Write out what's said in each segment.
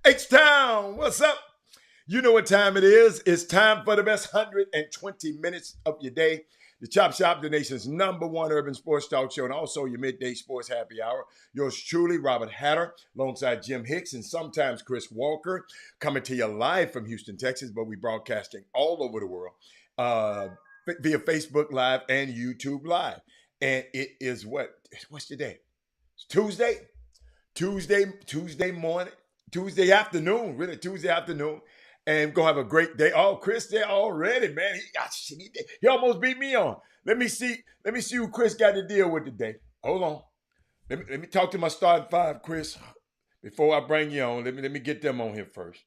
H-Town, what's up? You know what time it is. It's time for the best 120 minutes of your day. The Chop Shop, the nation's #1 urban sports talk show, and also your midday sports happy hour. Yours truly, Robert Hatter, alongside Jim Hicks and sometimes Chris Walker, coming to you live from Houston, Texas, but we broadcasting all over the world via Facebook Live and YouTube Live. And it is what's today? It's Tuesday morning, Tuesday afternoon, really Tuesday afternoon. And gonna have a great day. Oh, Chris there already, man. He almost beat me on. Let me see who Chris got to deal with today. Hold on. Let me talk to my starting five, Chris. Before I bring you on, let me get them on here first.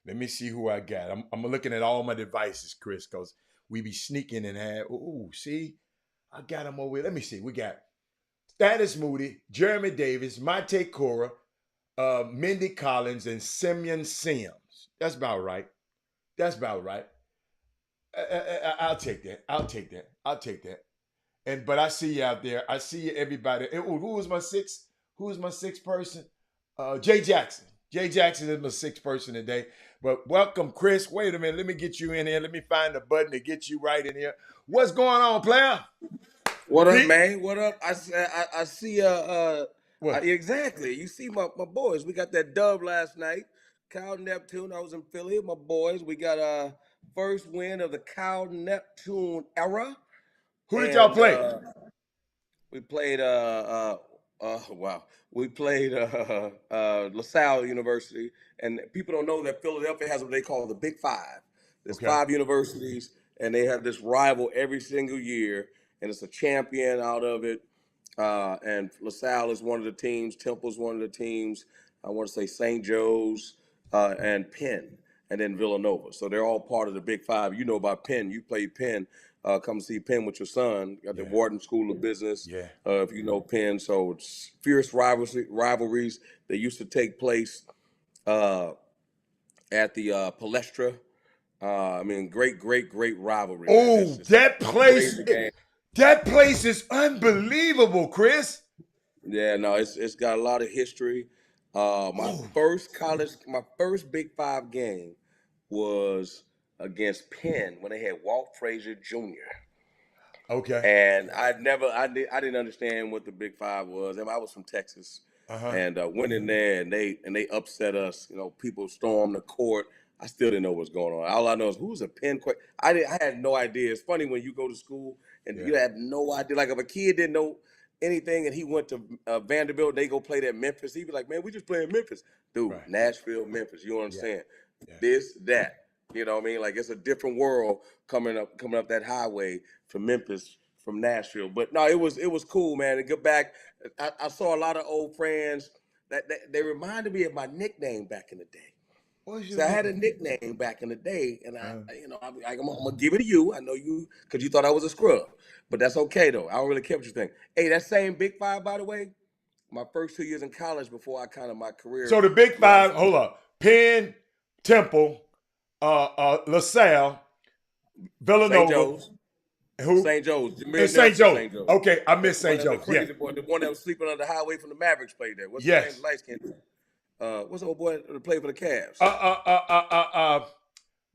Let me see who I got. I'm looking at all my devices, Chris, because we be sneaking and have. Ooh, see, I got them over here. Let me see. We got Status Moody, Jeremy Davis, Mate Cora, Mindy Collins, and Simeon Sims. That's about right. I'll take that. But I see you out there. I see you, everybody. And, who was my sixth? Who was my sixth person? Jay Jackson. Jay Jackson is my sixth person today. But welcome, Chris. Wait a minute. Let me get you in here. Let me find the button to get you right in here. What's going on, player? What up, man? What up? I see. What? Exactly. You see my boys. We got that dub last night. Cal Neptune. I was in Philly. My boys. We got a first win of the Cal Neptune era. Who did y'all play? We played. Wow. We played LaSalle University, and people don't know that Philadelphia has what they call the Big Five. There's Okay. 5 universities, and they have this rival every single year, and it's a champion out of it. And LaSalle is one of the teams. Temple's one of the teams. I want to say St. Joe's and Penn, and then Villanova. So they're all part of the Big Five. You know about Penn. You played Penn. Come see Penn with your son. Got the Wharton School of Business. Yeah. If you know Penn, so it's fierce rivalries that used to take place at the Palestra. Great rivalry. Oh, that place is unbelievable, Chris. Yeah, no, it's got a lot of history. My first Big Five game was against Penn when they had Walt Frazier Jr. Okay. And I didn't understand what the Big Five was. I was from Texas, and went in there and they upset us. You know, people stormed the court. I still didn't know what's going on. All I know is who's a Penn. I had no idea. It's funny when you go to school and you have no idea. Like if a kid didn't know anything and he went to Vanderbilt, they go play at Memphis. He'd be like, "Man, we just playing Memphis, dude. Right. Nashville, Memphis. You understand? This, that." You know what I mean? Like it's a different world coming up that highway from Memphis, from Nashville. But no, it was cool, man. To get back, I saw a lot of old friends that they reminded me of my nickname back in the day. So I had a nickname back in the day, and I'm gonna give it to you. I know you because you thought I was a scrub. But that's okay though. I don't really care what you think. Hey, that same Big Five, by the way, my first 2 years in college before I kind of my career. So the Big Five, hold up. Penn, Temple, LaSalle, Villanova. Who? St. Joe's. St. Joe's. Okay, I missed St. Joe's. Yeah. The one that was sleeping on the highway from the Mavericks played there. What's yes. his name? Light skin. What's the old boy that played for the Cavs?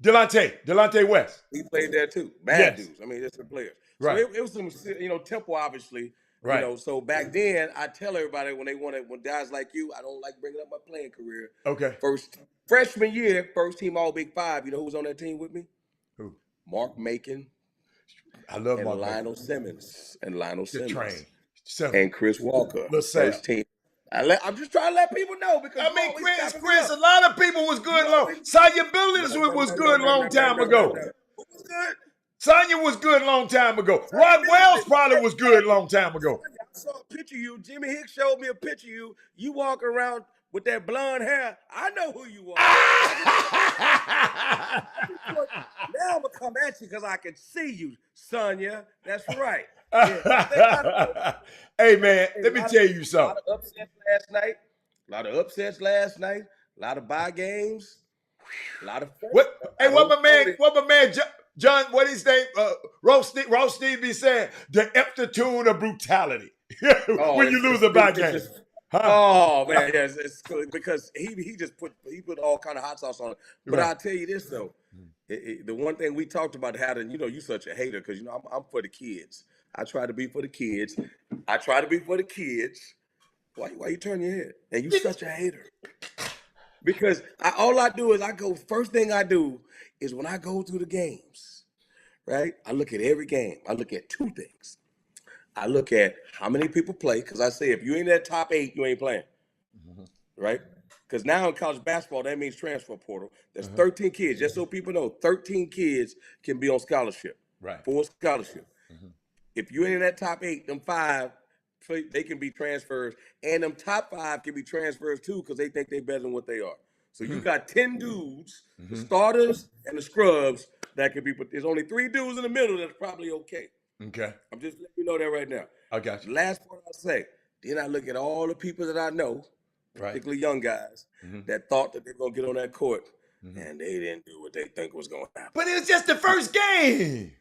Delonte West. He played there too. Bad dudes. I mean, just the players. Right. So it was some, Temple obviously. Right. So back then, I tell everybody when guys like you, I don't like bringing up my playing career. Okay. Freshman year, first team All Big Five. You know who was on that team with me? Who? Mark Macon. I love Mark Lionel Simmons. And Lionel Simmons. Train. And Chris Walker. First team. I'm just trying to let people know because Chris, a lot of people was good long. Sonya Billings was good long time ago. Who was good? Sonya was good long time ago. Rod Wells probably was good long time ago. I saw a picture of you. Jimmy Hicks showed me a picture of you. You walk around with that blonde hair. I know who you are. Now I'm going to come at you because I can see you, Sonya. That's right. Yeah. Hey, man, let me tell you something. A lot of upsets last night. A lot of bye games. A lot of fun. What my man John, what his name? Ross Steve be saying, the aptitude of brutality. When you lose a bye game. Oh man, yes, it's cool because he put all kind of hot sauce on it. But I'll tell you this though, the one thing we talked about having, you such a hater because I'm for the kids. I try to be for the kids. Why you turn your head? And you such a hater. Because all I do is first thing I do is when I go through the games, right? I look at every game. I look at two things. I look at how many people play, because I say if you ain't in that top 8, you ain't playing, right? Because now in college basketball, that means transfer portal. There's 13 kids. Just so people know, 13 kids can be on scholarship, right? Full scholarship. If you ain't in that top 8, them 5, they can be transfers, and them top 5 can be transfers too because they think they're better than what they are. So you got 10 dudes, the starters and the scrubs that could be, but there's only 3 dudes in the middle that's probably okay. Okay. I'm just letting you know that right now. I got you. Last point I'll say, then I look at all the people that I know, particularly young guys, that thought that they're going to get on that court, and they didn't do what they think was going to happen. But it was just the first game.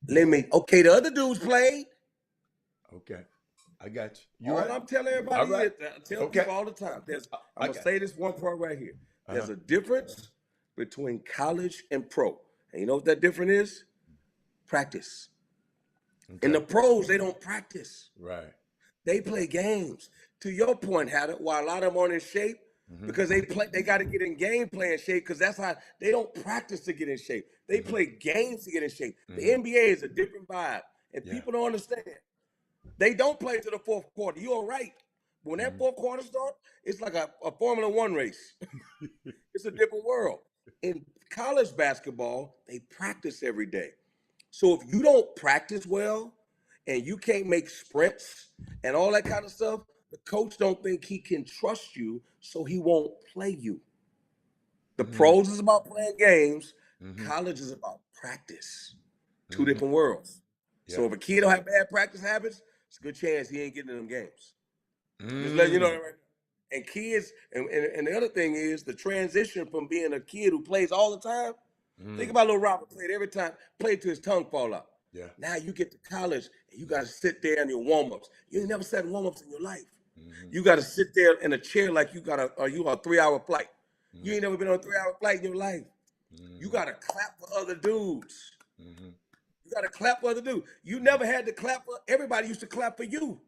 The other dudes played. Okay. I got you. I'm telling everybody, I tell people all the time. I'm going to say this one part right here. There's a difference between college and pro. And you know what that difference is? Practice. Okay. In the pros, they don't practice. Right. They play games. To your point, Hatter, while a lot of them aren't in shape, because they got to get in game playing shape, because that's how they don't practice to get in shape. They play games to get in shape. The NBA is a different vibe, and people don't understand. They don't play to the fourth quarter. You're right. When that fourth quarter starts, it's like a Formula One race. It's a different world. In college basketball, they practice every day. So if you don't practice well and you can't make sprints and all that kind of stuff, the coach don't think he can trust you, so he won't play you. The pros is about playing games. College is about practice. Two different worlds. Yeah. So if a kid don't have bad practice habits, it's a good chance he ain't getting in them games. Just letting you know that right now. And kids, and the other thing is the transition from being a kid who plays all the time. Think about little Robert played till his tongue fall out. Yeah. Now you get to college and you got to sit there in your warm-ups. You ain't never sat in warm-ups in your life. You got to sit there in a chair like you on a 3-hour flight. You ain't never been on a 3-hour flight in your life. You got to clap for other dudes. You got to clap for other dudes. You never had to clap for, everybody used to clap for you.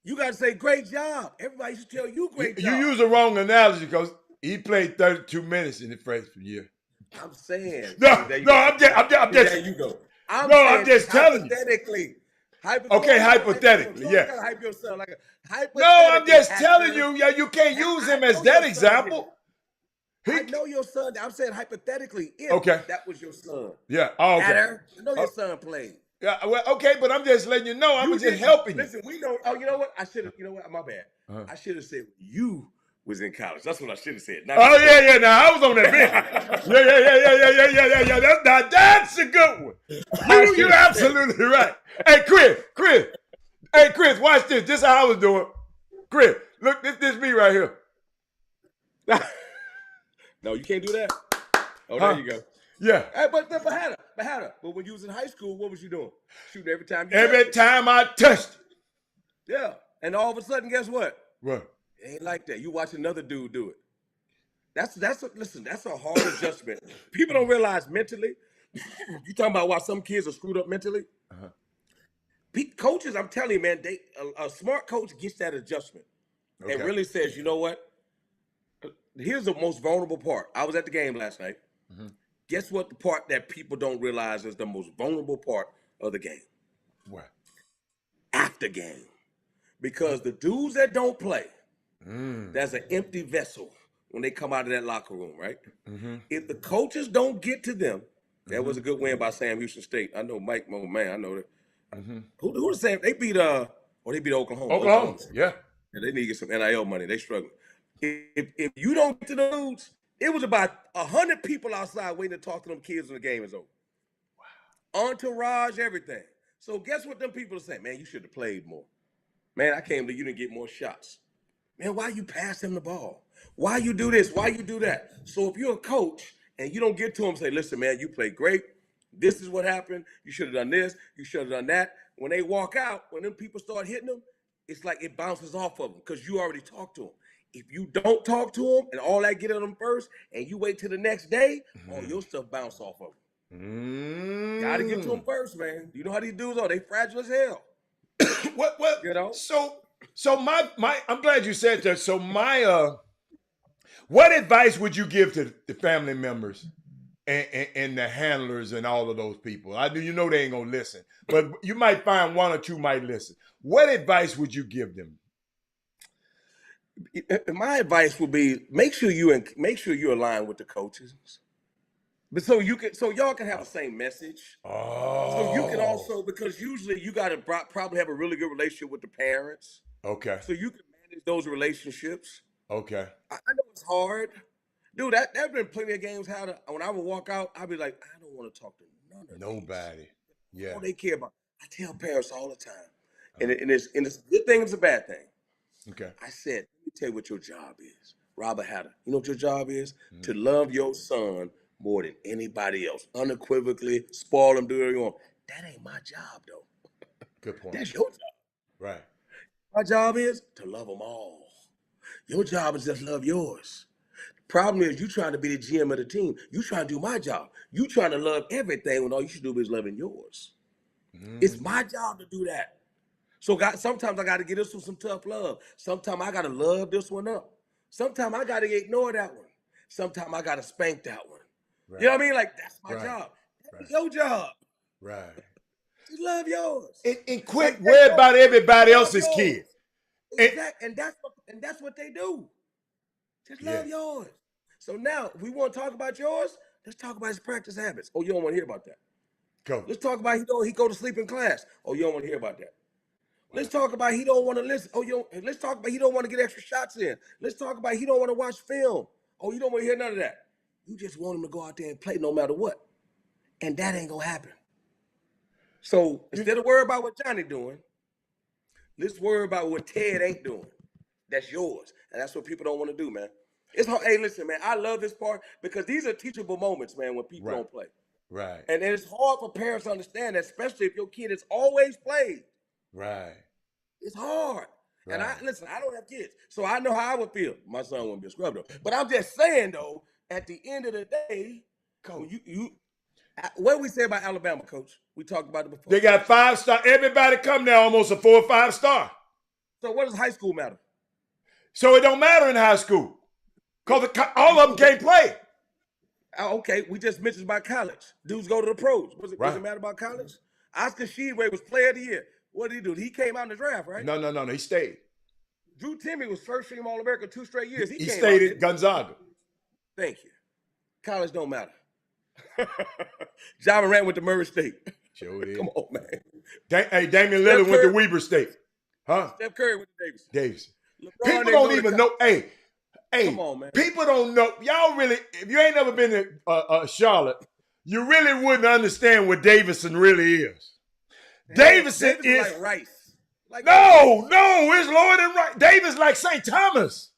You got to say, great job. Everybody used to tell you great job. You use the wrong analogy because he played 32 minutes in the freshman year. I'm saying. I'm just telling you. Hypothetically. Okay, hypothetically, yeah. Hype yourself like no, I'm just telling you, you can't use him as that example. I know your son. I'm saying hypothetically, if that was your son. Yeah. Oh, okay. I know your son played. Yeah. Well, okay, but I'm just letting you know. I'm just helping you. Listen, we know. Oh, you know what? I should have. You know what? My bad. I should have said you was in college. That's what I should have said. Oh, yeah. Now, I was on that bench. Yeah. That's a good one. You're absolutely right. Hey, Chris, watch this. This is how I was doing. Chris, look, this me right here. No, you can't do that. Oh, there you go. Yeah. Hey, but Hannah, but when you was in high school, what was you doing? Shooting every time you Every time I touched it. Yeah. And all of a sudden, guess what? What? It ain't like that. You watch another dude do it. That's a hard adjustment. People don't realize mentally. You talking about why some kids are screwed up mentally? Coaches, I'm telling you, man, a smart coach gets that adjustment and really says, you know what? Here's the most vulnerable part. I was at the game last night. Guess what? The part that people don't realize is the most vulnerable part of the game. What? After game. Because the dudes that don't play, there's an empty vessel when they come out of that locker room, right? If the coaches don't get to them, that was a good win by Sam Houston State. I know Mike, oh man, I know that. Who was Sam? They beat Oklahoma. Oklahoma, yeah. And they need to get some NIL money. They struggling. If you don't get to the dudes, it was about 100 people outside waiting to talk to them kids when the game is over. Wow. Entourage, everything. So guess what them people are saying? Man, you should have played more. Man, I can't believe you didn't get more shots. Man, why you pass him the ball? Why you do this? Why you do that? So if you're a coach and you don't get to him, say, listen, man, you played great. This is what happened. You should have done this. You should have done that. When they walk out, when them people start hitting them, it's like it bounces off of them because you already talked to them. If you don't talk to them and all that get on them first and you wait till the next day, all your stuff bounce off of them. Got to get to them first, man. You know how these dudes are. They fragile as hell. What? You know? So my I'm glad you said that. So what advice would you give to the family members and the handlers and all of those people? I do, you know, they ain't gonna listen, but you might find one or two might listen. What advice would you give them? My advice would be make sure you align with the coaches, but so y'all can have the same message. So you can also, because usually you got to probably have a really good relationship with the parents. Okay. So you can manage those relationships. Okay. I know it's hard, dude. There've been plenty of games when I would walk out, I'd be like, I don't want to talk to nobody. These. Yeah. All they care about. I tell parents all the time, and it's a good thing. It's a bad thing. Okay. I said, let me tell you what your job is, Robert Hatter. You know what your job is? To love your son more than anybody else, unequivocally, spoil him, do whatever you want. That ain't my job, though. Good point. That's your job. Right. My job is to love them all. Your job is just love yours. The problem is you trying to be the GM of the team. You trying to do my job. You trying to love everything when all you should do is loving yours. It's my job to do that. So sometimes I got to get this one some tough love. Sometimes I got to love this one up. Sometimes I got to ignore that one. Sometimes I got to spank that one. Right. You know what I mean? Like, that's my job. That's your job. Right. Just love yours. And quit worry about everybody else's kids. Exactly. And that's what they do. Just love yours. So now, if we want to talk about yours, let's talk about his practice habits. Oh, you don't want to hear about that. Go. Let's talk about he go to sleep in class. Oh, you don't want to hear about that. Let's talk about he don't want to listen. Let's talk about he don't want to get extra shots in. Let's talk about he don't want to watch film. Oh, you don't want to hear none of that. You just want him to go out there and play no matter what. And that ain't going to happen. So instead of worry about what Johnny doing, let's worry about what Ted ain't doing. That's yours. And that's what people don't want to do, man. It's hard. Hey, listen, man, I love this part because these are teachable moments, man, when people don't play. Right. And it's hard for parents to understand that, especially if your kid has always played. Right. It's hard. Right. And I don't have kids, so I know how I would feel. My son wouldn't be a scrub though. But I'm just saying though, at the end of the day, Coach, what did we say about Alabama, Coach? We talked about it before. They got 5-star. Everybody come there almost a 4 or 5 star. So what does high school matter? So it don't matter in high school because all of them can't play. Okay, we just mentioned about college. Dudes go to the pros. Does it matter about college? Oscar Tshiebwe was player of the year. What did he do? He came out in the draft, right? No. He stayed. Drew Timme was first-team All-American 2 straight years. He stayed at Gonzaga. Thank you. College don't matter. Ja Morant went to Murray State. Sure did. Come on, man. Damian Lillard went to Weber State. Huh? Steph Curry went to Davidson. People don't even know. Hey, Come Hey, on, man. people don't know. Y'all really, if you ain't never been to Charlotte, you really wouldn't understand what Davidson really is. Davidson is like Rice. no, it's lower than Rice. David's like St. Thomas.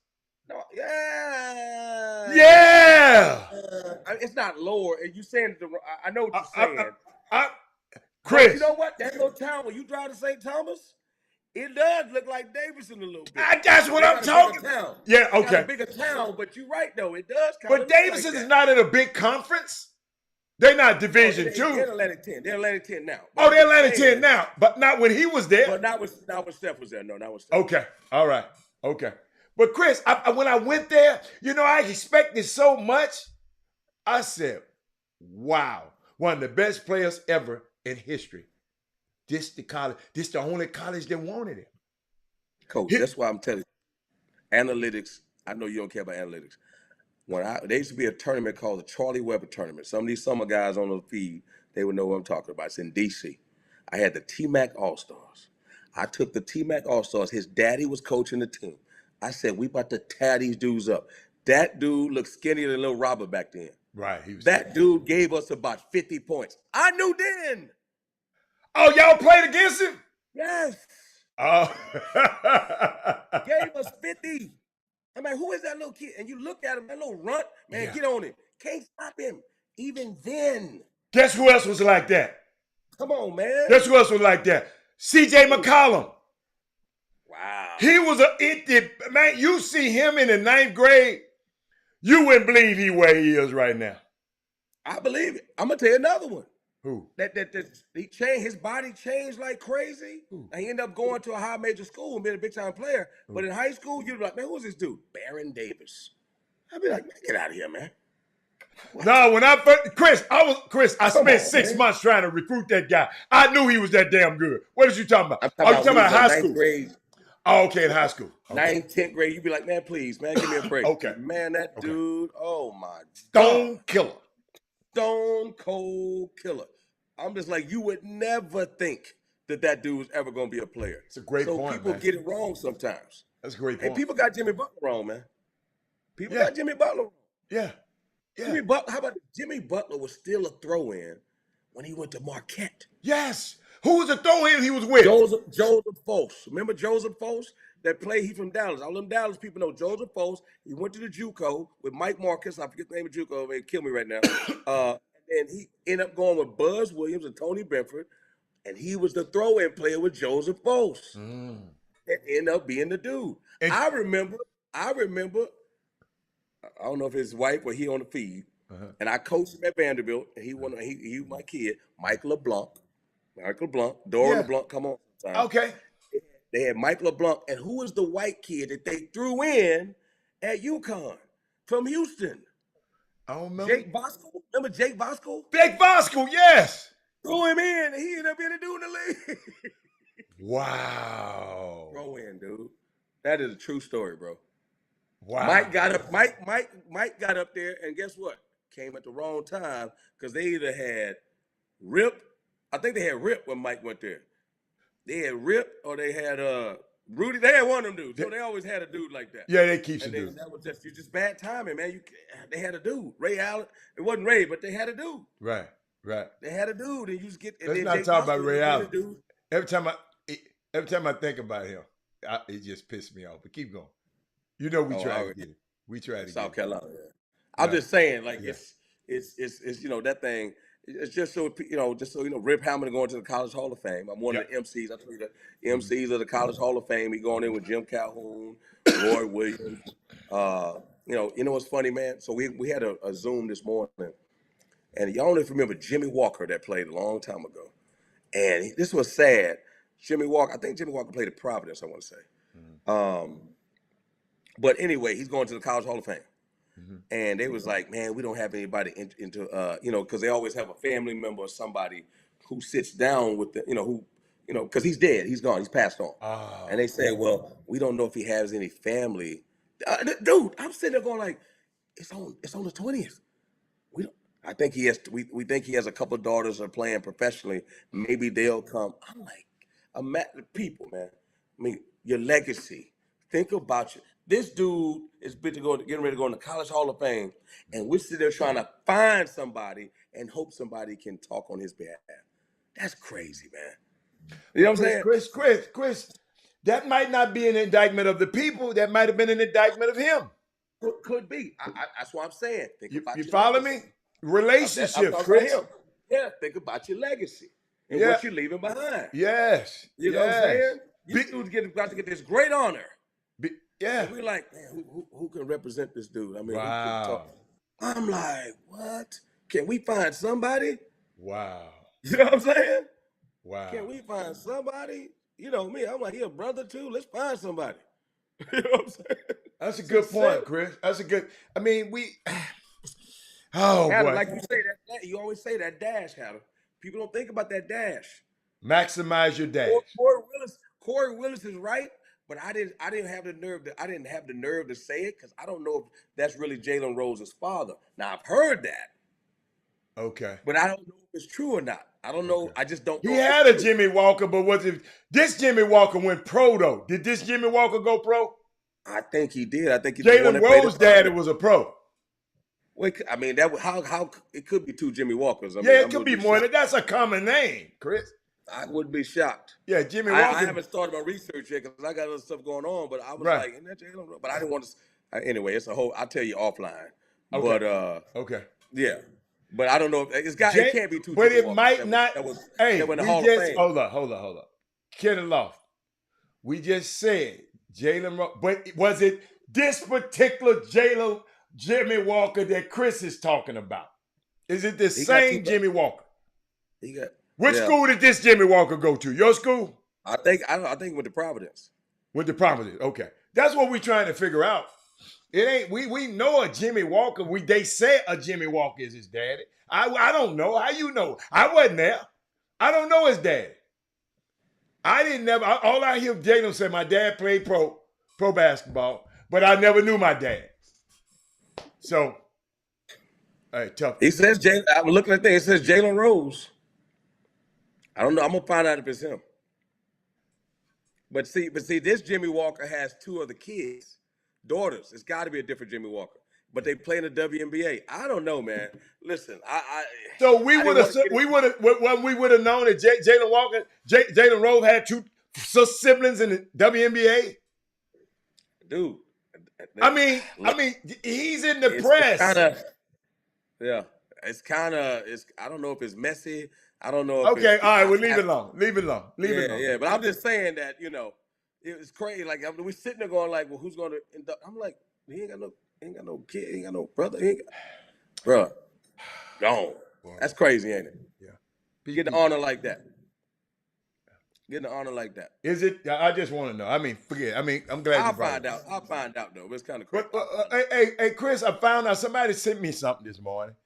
No, yeah. Yeah. It's not lower. You saying I know what you're saying. Chris. But you know what? That little town, when you drive to St. Thomas, it does look like Davidson a little bit. That's what I'm talking about. Yeah, okay. Got a bigger town, but you're right, though. It does kind of But Davidson is not in a big conference. They're not Division 2. They're Atlantic 10. They're Atlantic 10 now. Oh, they're Atlantic 10 now, but not when he was there. But not when Steph was there. No, not when Steph. Okay, all right, okay. But Chris, when I went there, I expected so much. I said, wow, one of the best players ever in history. This the only college that wanted him. Coach, that's why I'm telling you. Analytics, I know you don't care about analytics. There used to be a tournament called the Charlie Weber Tournament. Some of these summer guys on the feed, they would know what I'm talking about. It's in D.C. I had the T-Mac All-Stars. I took the T-Mac All-Stars. His daddy was coaching the team. I said, we about to tear these dudes up. That dude looked skinnier than Little Robert back then. Right. That dude gave us about 50 points. I knew then. Oh, y'all played against him? Yes. Oh. Gave us 50. I'm like, who is that little kid? And you look at him, that little runt, man, get on him. Can't stop him. Even then. Guess who else was like that? Come on, man. Guess who else was like that? C.J. McCollum. Wow. He was man, you see him in the 9th grade, you wouldn't believe where he is right now. I believe it. I'm going to tell you another one. Who? That he changed, his body changed like crazy. Who? And he ended up going to a high major school and being a big time player. Who? But in high school, you'd be like, man, who's this dude? Baron Davis. I'd be like, man, get out of here, man. What? No, when I first, I spent 6 months trying to recruit that guy. I knew he was that damn good. What are you talking about? You talking about high school? Grade. Oh, okay, in high school. Okay. 9th, 10th grade, you'd be like, man, please, man, give me a break. Okay. Man, that dude, oh my God. Stone cold killer. I'm just like, you would never think that dude was ever going to be a player. It's a great point, So people get it wrong sometimes. That's a great point. And people got Jimmy Butler wrong, man. People got Jimmy Butler wrong. Yeah. Jimmy Butler, how about Jimmy Butler was still a throw-in when he went to Marquette? Yes. Who was the throw-in he was with? Joseph Foss. Remember Joseph Foss? That played, he from Dallas. All them Dallas people know Joseph Foss. He went to the JUCO with Mike Marcus. I forget the name of JUCO. They kill me right now. And he ended up going with Buzz Williams and Tony Benford. And he was the throw-in player with Joseph Foss. And ended up being the dude. And I remember, I don't know if his wife or he on the feed. And I coached him at Vanderbilt. And he was my kid, Michael LeBlanc. Dora LeBlanc, come on. Okay. They had Mike LeBlanc, and who was the white kid that they threw in at UConn from Houston? I don't remember. Jake Voskuhl? Remember Jake Voskuhl? Jake Voskuhl, yes. Threw him in, and he ended up being a dude in the league. Wow. Throw in, dude. That is a true story, bro. Wow. Mike got up there, and guess what? Came at the wrong time because they either had Rip. I think they had Rip when Mike went there. They had Rip or they had Rudy. They had one of them dudes. So they always had a dude like that. Yeah, they keep a dude. That was just bad timing, man. They had a dude. Ray Allen. It wasn't Ray, but they had a dude. Right. They had a dude, and you just get. Let's not talk about Ray Allen. Every time I think about him, it just pissed me off. But keep going. We try to get it. We try to South get it. Carolina. I'm just saying, like it's that thing. It's just so Rip Hamilton going to the College Hall of Fame. I'm one of the MCs. I told you the MCs of the College Hall of Fame. He going in with Jim Calhoun, Roy Williams. You know what's funny, man? So we had a Zoom this morning, and y'all don't remember Jimmy Walker that played a long time ago. And this was sad. I think Jimmy Walker played at Providence, I want to say. But anyway, he's going to the College Hall of Fame. And they was like, man, we don't have anybody into because they always have a family member or somebody who sits down with because he's dead, he's gone, he's passed on. And they say, well, we don't know if he has any family. Dude, I'm sitting there going like, it's on the 20th. I think he has. We think he has a couple of daughters that are playing professionally. Maybe they'll come. I'm like, I'm at the people, man. I mean, your legacy. Think about This dude is getting ready to go in the College Hall of Fame, and we're sitting there trying to find somebody and hope somebody can talk on his behalf. That's crazy, man. You know what I'm saying? Chris, that might not be an indictment of the people. That might have been an indictment of him. Could be. That's what I'm saying. You follow me? Relationships, Chris. Yeah, think about your legacy and what you're leaving behind. Yes. You know what I'm saying? You dudes about to get this great honor. Yeah. And we're like, man, who can represent this dude? I mean, wow. I'm like, what? Can we find somebody? Wow. You know what I'm saying? Wow. Can we find somebody? You know me, I'm like, he a brother too. Let's find somebody. You know what I'm saying? That's a good point, Chris. That's a good. I mean, Oh, Hatter, boy. like you say that, you always say that dash, Hatter. People don't think about that dash. Maximize your dash. Corey Willis is right, but I didn't have the nerve to say it because I don't know if that's really Jalen Rose's father. Now I've heard that. Okay. But I don't know if it's true or not. I don't know. I just don't know. He had a Jimmy Walker, but was it this Jimmy Walker went pro though? Did this Jimmy Walker go pro? I think he did. I think he Jalen Rose's daddy was a pro. Well, I mean, how it could be two Jimmy Walkers. I mean, it could be more. That's a common name, Chris. I wouldn't be shocked. Yeah, Jimmy Walker. I haven't started my research yet because I got other stuff going on. But I was like, isn't that Jalen Rose? But I didn't want to. Anyway, it's a whole. I'll tell you offline. Okay. But okay. Yeah. But I don't know if it can't be two. But Jimmy it might not. Hey, we just hold up. Kenny Loft. We just said Jalen Rose, but was it this particular Jimmy Walker that Chris is talking about? Is it the same Jimmy Walker? Which school did this Jimmy Walker go to? Your school? I think went to Providence. Went to Providence. Okay, that's what we're trying to figure out. It ain't we know a Jimmy Walker. They say a Jimmy Walker is his daddy. I don't know. How you know? I wasn't there. I don't know his daddy. I didn't never. All I hear Jalen say, my dad played pro basketball, but I never knew my dad. So, hey, tough. He says Jalen. I'm looking at things. It says Jalen Rose. I don't know. I'm gonna find out if it's him. But see, this Jimmy Walker has two other daughters. It's got to be a different Jimmy Walker. But they play in the WNBA. I don't know, man. Listen, So we would have known that Jalen Rose had two siblings in the WNBA. Dude, I mean, he's in the press. I don't know if it's messy. I don't know. Okay, all right. Well, leave it alone. Leave it alone. Yeah, but I'm just saying that it was crazy. Like we're sitting there going like, well, who's going to induct? I'm like, he ain't got no kid, he ain't got no brother, bro. Gone. That's crazy, ain't it? Yeah. Getting an honor like that. Is it? I just want to know. I mean, forget. I mean, I'm glad. I'll find out though. It's kind of crazy. But hey, Chris, I found out somebody sent me something this morning.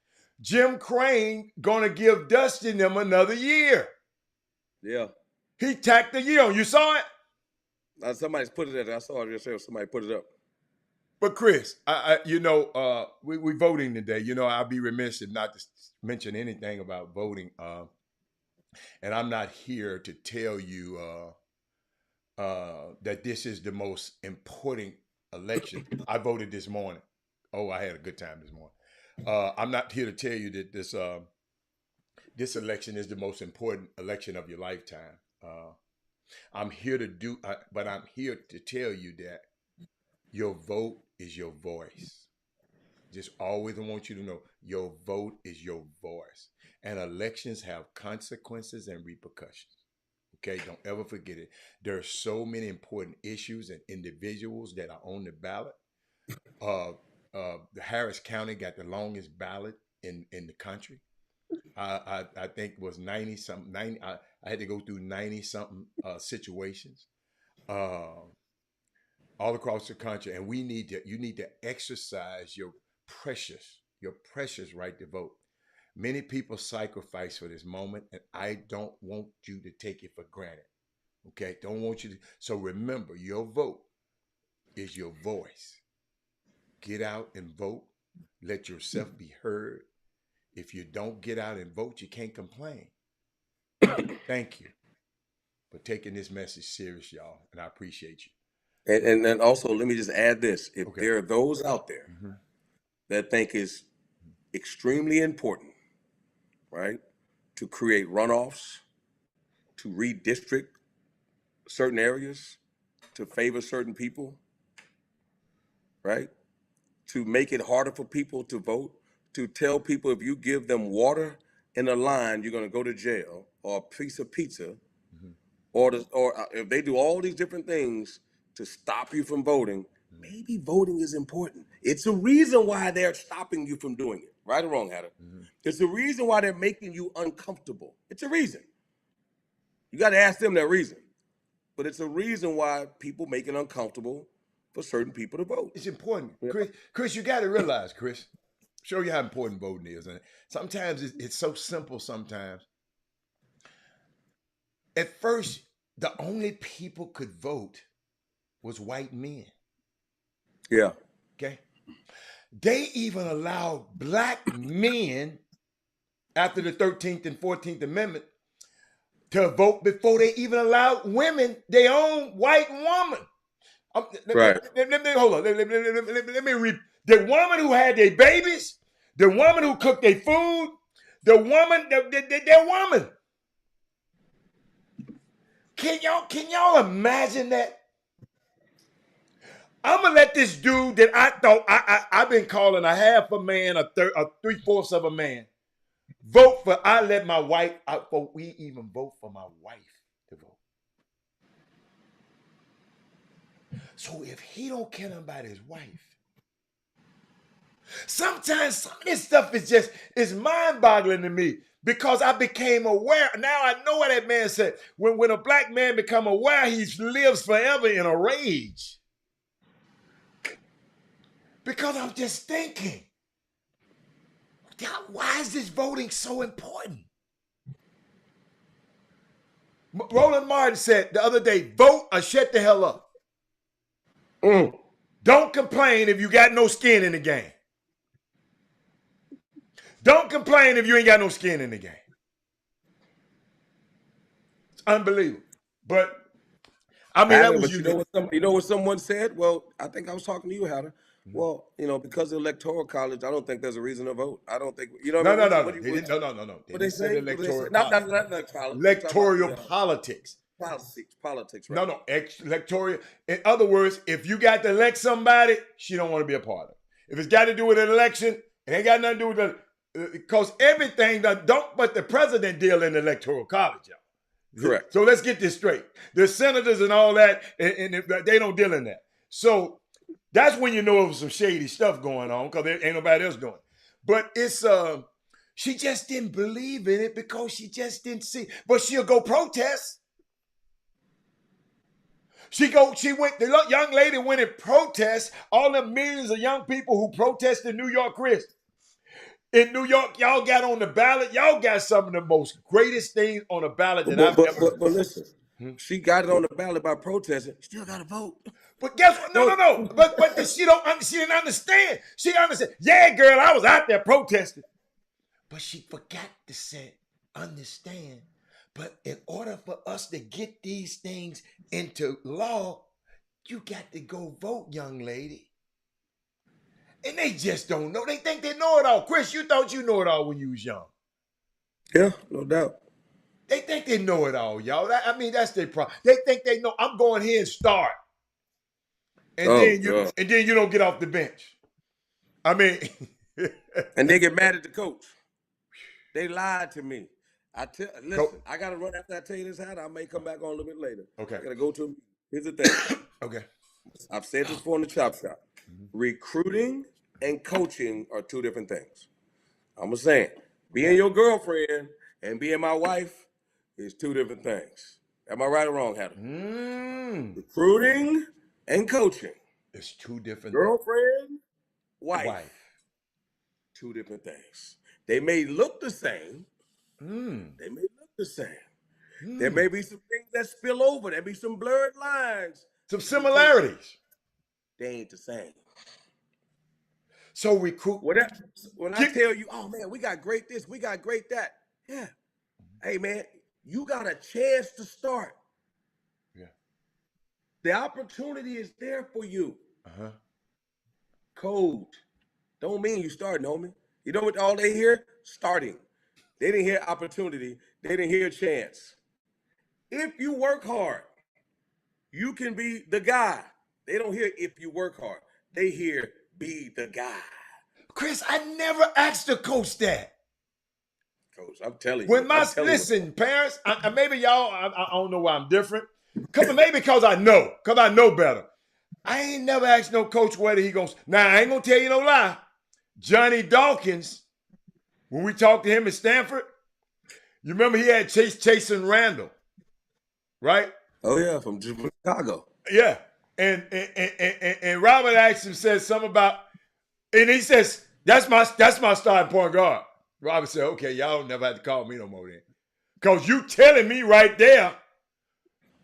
Jim Crane gonna give Dusty them another year. Yeah. He tacked a year on. You saw it? Somebody's put it there. I saw it yourself. Somebody put it up. But Chris, we voting today. I'll be remiss if not to mention anything about voting. And I'm not here to tell you that this is the most important election. I voted this morning. Oh, I had a good time this morning. I'm not here to tell you that this election is the most important election of your lifetime. I'm here to tell you that your vote is your voice. Just always want you to know your vote is your voice. And elections have consequences and repercussions. Okay, don't ever forget it. There are so many important issues and individuals that are on the ballot. The Harris County got the longest ballot in the country. I think it was 90 something. 90. I had to go through 90 something situations. All across the country, and you need to exercise your precious right to vote. Many people sacrifice for this moment, and I don't want you to take it for granted. Okay, don't want you to. So remember, your vote is your voice. Get out and vote. Let yourself be heard. If you don't get out and vote, you can't complain. Thank you for taking this message serious, y'all, and I appreciate you. And also, let me just add this: if Okay. there are those out there that think it's extremely important, right, to create runoffs, to redistrict certain areas, to favor certain people, right, to make it harder for people to vote, to tell people if you give them water in a line, you're going to go to jail, or a piece of pizza, or if they do all these different things to stop you from voting, maybe voting is important. It's a reason why they're stopping you from doing it. Right or wrong, Hatter? It's the reason why they're making you uncomfortable. It's a reason. You got to ask them that reason. But it's a reason why people make it uncomfortable for certain people to vote. It's important. Yeah. Chris, you got to realize, Chris, show you how important voting is. And sometimes it's so simple sometimes. At first, the only people could vote was white men. Yeah. Okay. They even allowed black men after the 13th and 14th Amendment to vote before they even allowed women, their own white woman. Right. Let me hold on. Let me read. The woman who had their babies, the woman who cooked their food, the woman, their woman. Can y'all imagine that? I'm gonna let this dude that I thought I've been calling a half a man, a 3/4 of a man, vote for. I let my wife. We even vote for my wife to vote. So if he don't care about his wife, sometimes some of this stuff is mind-boggling to me because I became aware. Now I know what that man said. When a black man become aware, he lives forever in a rage. Because I'm just thinking, why is this voting so important? Roland Martin said the other day, vote or shut the hell up. Don't complain if you got no skin in the game. Don't complain if you ain't got no skin in the game. It's unbelievable. But I mean, that was you know what someone said? Well, I think I was talking to you, Hatter. Well, because of the Electoral College, I don't think there's a reason to vote. I don't think No. They didn't. No. What they say? Electoral Not electoral politics. Politics, right? No, electoral. In other words, if you got to elect somebody, she don't want to be a part of it. If it's got to do with an election, it ain't got nothing to do with the, because everything but the president deal in the Electoral College, y'all. Correct. So let's get this straight. The senators and all that, and they don't deal in that. So that's when you know there was some shady stuff going on because there ain't nobody else doing it. But it's she just didn't believe in it because she just didn't see. But she'll go protest. The young lady went and protest. All the millions of young people who protested New York, Chris. In New York, y'all got on the ballot. Y'all got some of the most greatest things on the ballot that I've ever heard. But listen, she got it on the ballot by protesting. Still got to vote. But guess what? No. But she didn't understand. She understand. Yeah, girl, I was out there protesting. But she forgot to say, understand. But in order for us to get these things into law, you got to go vote, young lady. And they just don't know. They think they know it all. Chris, you thought you know it all when you was young. Yeah, no doubt. They think they know it all, y'all. That's their problem. They think they know. I'm going here and start. And then you don't get off the bench. I mean. And they get mad at the coach. They lied to me. Listen, I got to run after I tell you this, Hatter. I may come back on a little bit later. Okay. I got to go to. Here's the thing. Okay. I've said this before in the Chop Shop. Recruiting and coaching are two different things. I'm saying being your girlfriend and being my wife is two different things. Am I right or wrong, Hatter? Recruiting and coaching. It's two different girlfriend, wife. Two different things. They may look the same. They may look the same. There may be some things that spill over. There be some blurred lines. Some similarities. They ain't the same. So when I tell you, oh man, we got great this, we got great that. Yeah. Hey man, you got a chance to start. Yeah. The opportunity is there for you. Uh-huh. Coach. Don't mean you starting, homie. You know what all they hear? Starting. They didn't hear opportunity. They didn't hear chance. If you work hard, you can be the guy. They don't hear if you work hard. They hear be the guy. Chris, I never asked the coach that. Coach, I'm telling you. When my listen, parents, maybe y'all, I don't know why I'm different. Maybe because I know better. I ain't never asked no coach whether he goes. Now I ain't gonna tell you no lie. Johnny Dawkins, when we talked to him at Stanford, you remember he had Chasing Randall, right? Oh yeah, from Chicago. Yeah, and Robert asked him, said something about, and he says that's my starting point guard. Robert said, okay, y'all don't never have to call me no more then. Because you telling me right there,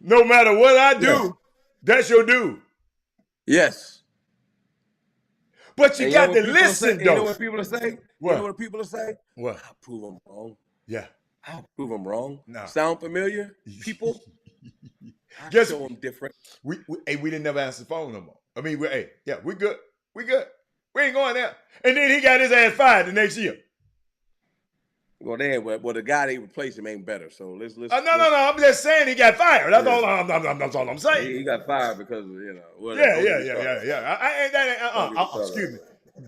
no matter what I do, that's your dude. Yes. But you got to listen, though. You know what people are saying? What? You know what people are saying? What? I'll prove them wrong. Yeah. I'll prove them wrong. No. Sound familiar? People? I'll show them different. We didn't never answer the phone no more. I mean, we good. We good. We ain't going there. And then he got his ass fired the next year. Well, the guy they replaced him ain't better. So let's. No. I'm just saying he got fired. That's all. That's all I'm saying. He got fired because Excuse me,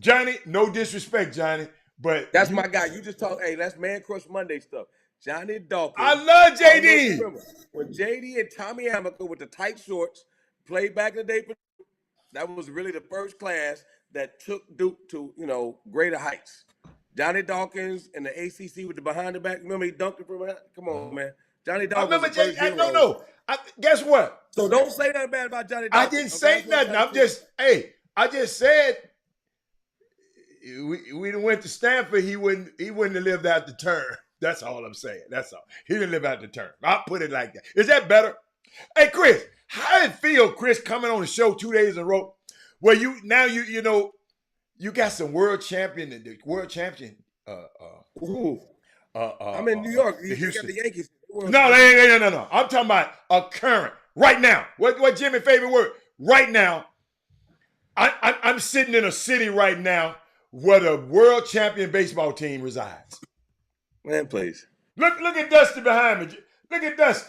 Johnny. No disrespect, Johnny, but that's my guy. You just talk. Hey, that's Man Crush Monday stuff. Johnny Dawkins. I love JD. When JD and Tommy Amaker with the tight shorts played back in the day, that was really the first class that took Duke to greater heights. Johnny Dawkins and the ACC with the behind the back. Remember he dunked it from behind? Come on, man. Johnny Dawkins. Guess what? So don't say nothing bad about Johnny Dawkins. I didn't say nothing. I just said we went to Stanford. He wouldn't have lived out the term. That's all I'm saying. That's all. He didn't live out the term. I'll put it like that. Is that better? Hey, Chris, how did it feel, Chris, coming on the show 2 days in a row? Well, you got some world champion. I'm in New York. You got the Yankees. No. I'm talking about a current right now. What Jimmy's favorite word? Right now. I'm sitting in a city right now where the world champion baseball team resides. Man, please. Look at Dusty behind me. Look at Dusty.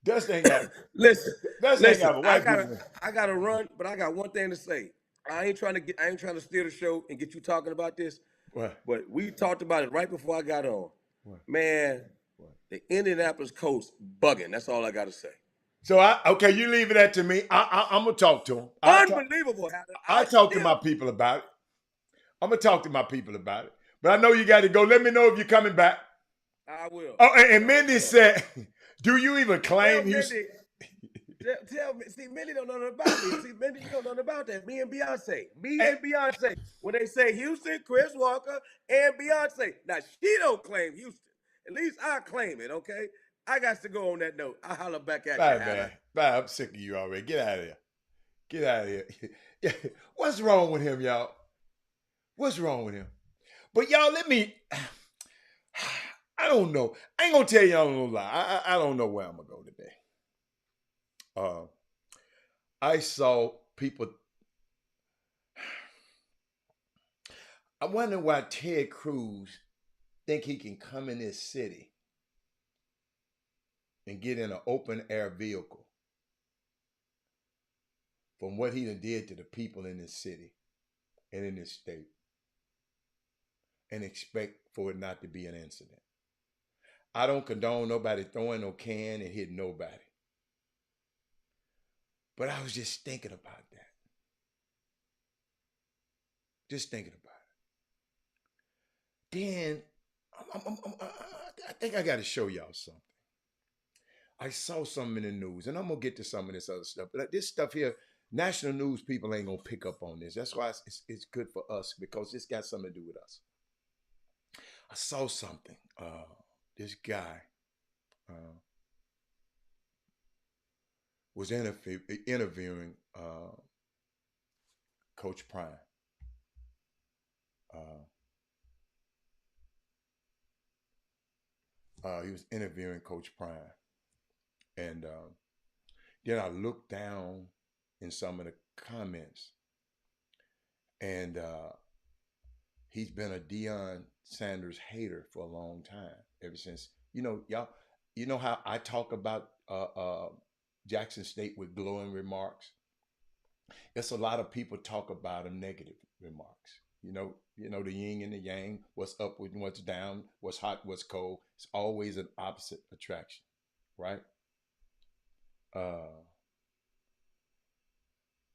Dusty ain't got it. Listen. I gotta run, but I got one thing to say. I ain't trying to steer the show and get you talking about this. What? But we talked about it right before I got on. What? Man, the Indianapolis Colts bugging. That's all I got to say. So you leave it that to me. I'm gonna talk to him. Unbelievable. I talk to my people about it. I'm gonna talk to my people about it. But I know you got to go. Let me know if you're coming back. I will. Oh, and Mindy said, "Do you even claim Houston?" Tell me. See, Mindy don't know nothing about me. See, Mindy don't know nothing about that. Me and Beyonce. When they say Houston, Chris Walker, and Beyonce. Now, she don't claim Houston. At least I claim it, okay? I got to go on that note. I'll holler back at Bye, you. man. Bye, I'm sick of you already. Get out of here. Get out of here. What's wrong with him, y'all? What's wrong with him? But y'all, I don't know. I ain't gonna tell y'all no lie. I don't know where I'm gonna go today. I saw people. I wonder why Ted Cruz think he can come in this city and get in an open air vehicle from what he done did to the people in this city and in this state and expect for it not to be an incident. I don't condone nobody throwing no can and hitting nobody. But I was just thinking about that. Just thinking about it. Then, I think I got to show y'all something. I saw something in the news, and I'm going to get to some of this other stuff. But this stuff here, national news people ain't going to pick up on this. That's why it's good for us, because it's got something to do with us. I saw something. This guy was interviewing Coach Prime. He was interviewing Coach Prime. And then I looked down in some of the comments, and he's been a Deion Sanders hater for a long time. Ever since, y'all, you know how I talk about Jackson State with glowing remarks. It's a lot of people talk about him negative remarks. The yin and the yang, what's up with what's down, what's hot, what's cold. It's always an opposite attraction, right?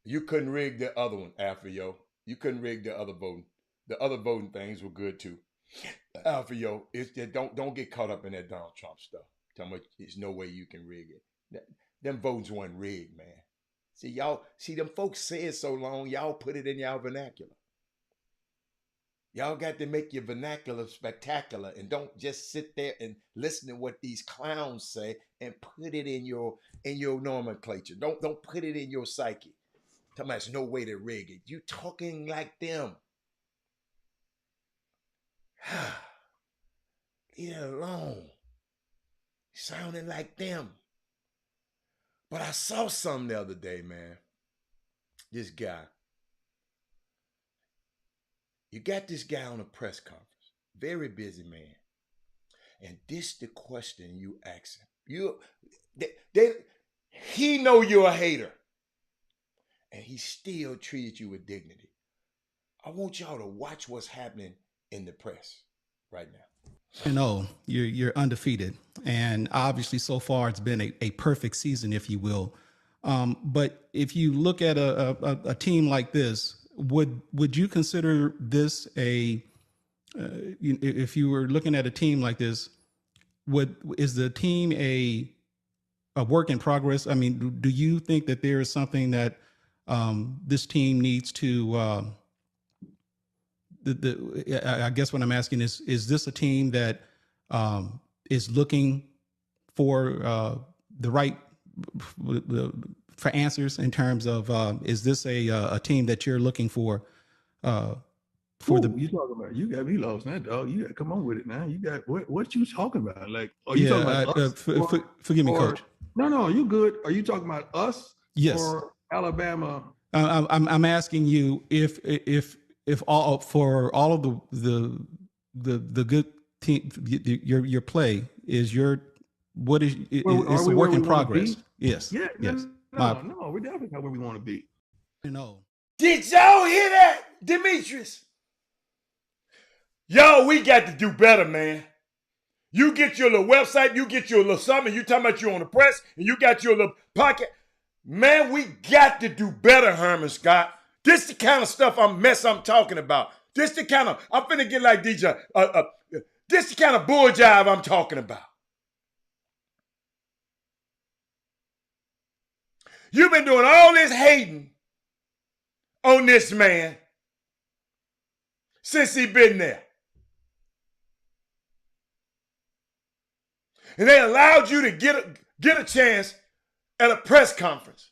You couldn't rig the other one, Alpha Yo. You couldn't rig the other voting. The other voting things were good too. Alpha Yo, it's that don't get caught up in that Donald Trump stuff. Tell me there's no way you can rig it. Them votes weren't rigged, man. See them folks say it so long, y'all put it in y'all vernacular. Y'all got to make your vernacular spectacular and don't just sit there and listen to what these clowns say and put it in your nomenclature. Don't put it in your psyche. Tell me there's no way to rig it. You talking like them. Leave it alone. Sounding like them. But I saw something the other day, man. This guy. You got this guy on a press conference. Very busy man. And this the question you ask him. He know you're a hater. And he still treated you with dignity. I want y'all to watch what's happening in the press right now. You're undefeated. And obviously so far it's been a perfect season, if you will. But if you look at a team like this, would you consider this if you were looking at a team like this, is the team a work in progress? I mean, do you think that there is something that this team needs to? I guess what I'm asking is this a team that is looking for the right for answers in terms of is this a team that you're looking for you talking about? You got me lost now, dog. You got to come on with it now. You got what you talking about? Like, are you talking about us? Forgive me, Coach. No, you good. Are you talking about us? Yes. Or Alabama? I'm asking you if all for all of the good team, your play is it's a work in progress. Yes. Yeah. Yes. No, we're definitely not where we want to be. Did y'all hear that, Demetrius? Yo, we got to do better, man. You get your little website, you get your little something, you talking about you on the press, and you got your little pocket. Man, we got to do better, Herman Scott. This the kind of stuff I'm talking about. This the kind of, I'm finna get like DJ. This the kind of bull jive I'm talking about. You've been doing all this hating on this man since he been there. And they allowed you to get a chance at a press conference.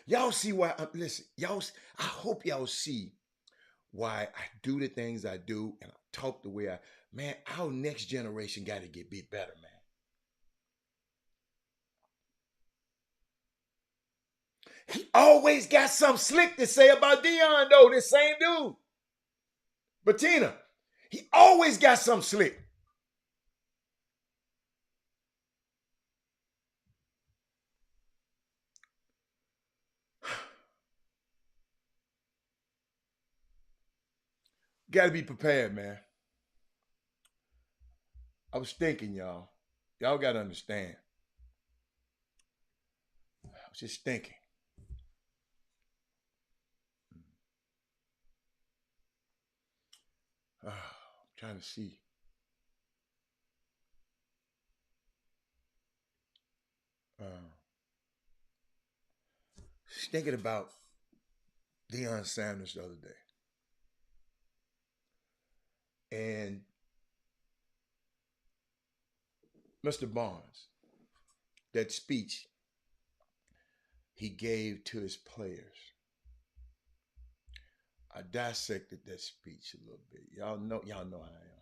Y'all see why, listen, I hope y'all see why I do the things I do and I talk the way man, our next generation got to get better, man. He always got something slick to say about Deion, though, this same dude. Bettina, he always got something slick. Got to be prepared, man. I was thinking, y'all. Y'all got to understand. I was just thinking. I'm trying to see. Just thinking about Deion Sanders the other day. And Mr. Barnes, that speech he gave to his players. I dissected that speech a little bit. Y'all know how I am.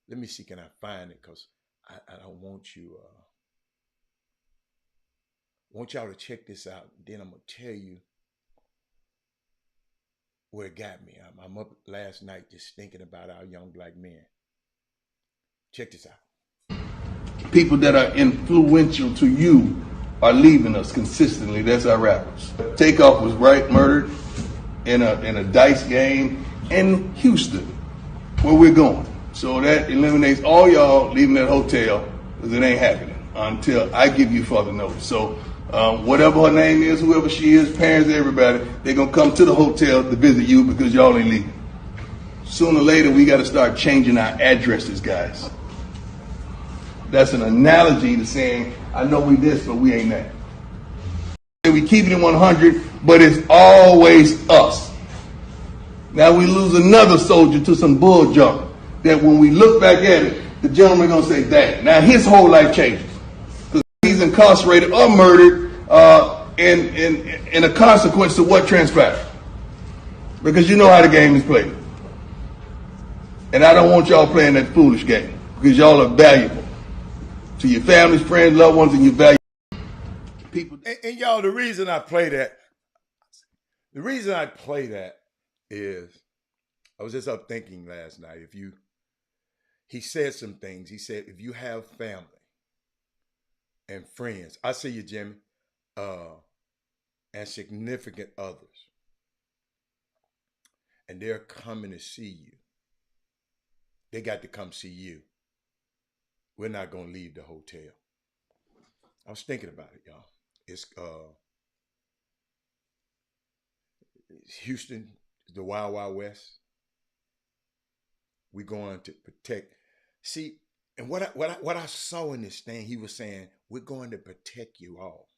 Let me see, can I find it? Because I don't want you want y'all to check this out. Then I'm going to tell you where it got me. I'm up last night just thinking about our young black men. Check this out. People that are influential to you are leaving us consistently. That's our rappers. Takeoff was murdered in a dice game in Houston, where we're going. So that eliminates all y'all leaving that hotel, because it ain't happening until I give you further notice. So whatever her name is, whoever she is, parents, everybody, they're going to come to the hotel to visit you because y'all ain't leaving. Sooner or later, we got to start changing our addresses, guys. That's an analogy to saying, I know we this, but we ain't that. We keep it in 100, but it's always us. Now we lose another soldier to some bull junk that when we look back at it, the gentleman going to say, dang. Now his whole life changes. Because he's incarcerated or murdered in a consequence of what transpired. Because you know how the game is played. And I don't want y'all playing that foolish game, because y'all are valuable to your families, friends, loved ones, and your valuable people. And y'all, the reason I play that is I was just up thinking last night. He said some things. He said, if you have family and friends, I see you, Jimmy, and significant others, and they're coming to see you, they got to come see you. We're not going to leave the hotel. I was thinking about it, y'all. It's Houston, the Wild Wild West. We're going to protect. See, and what I saw in this thing, he was saying, we're going to protect you all.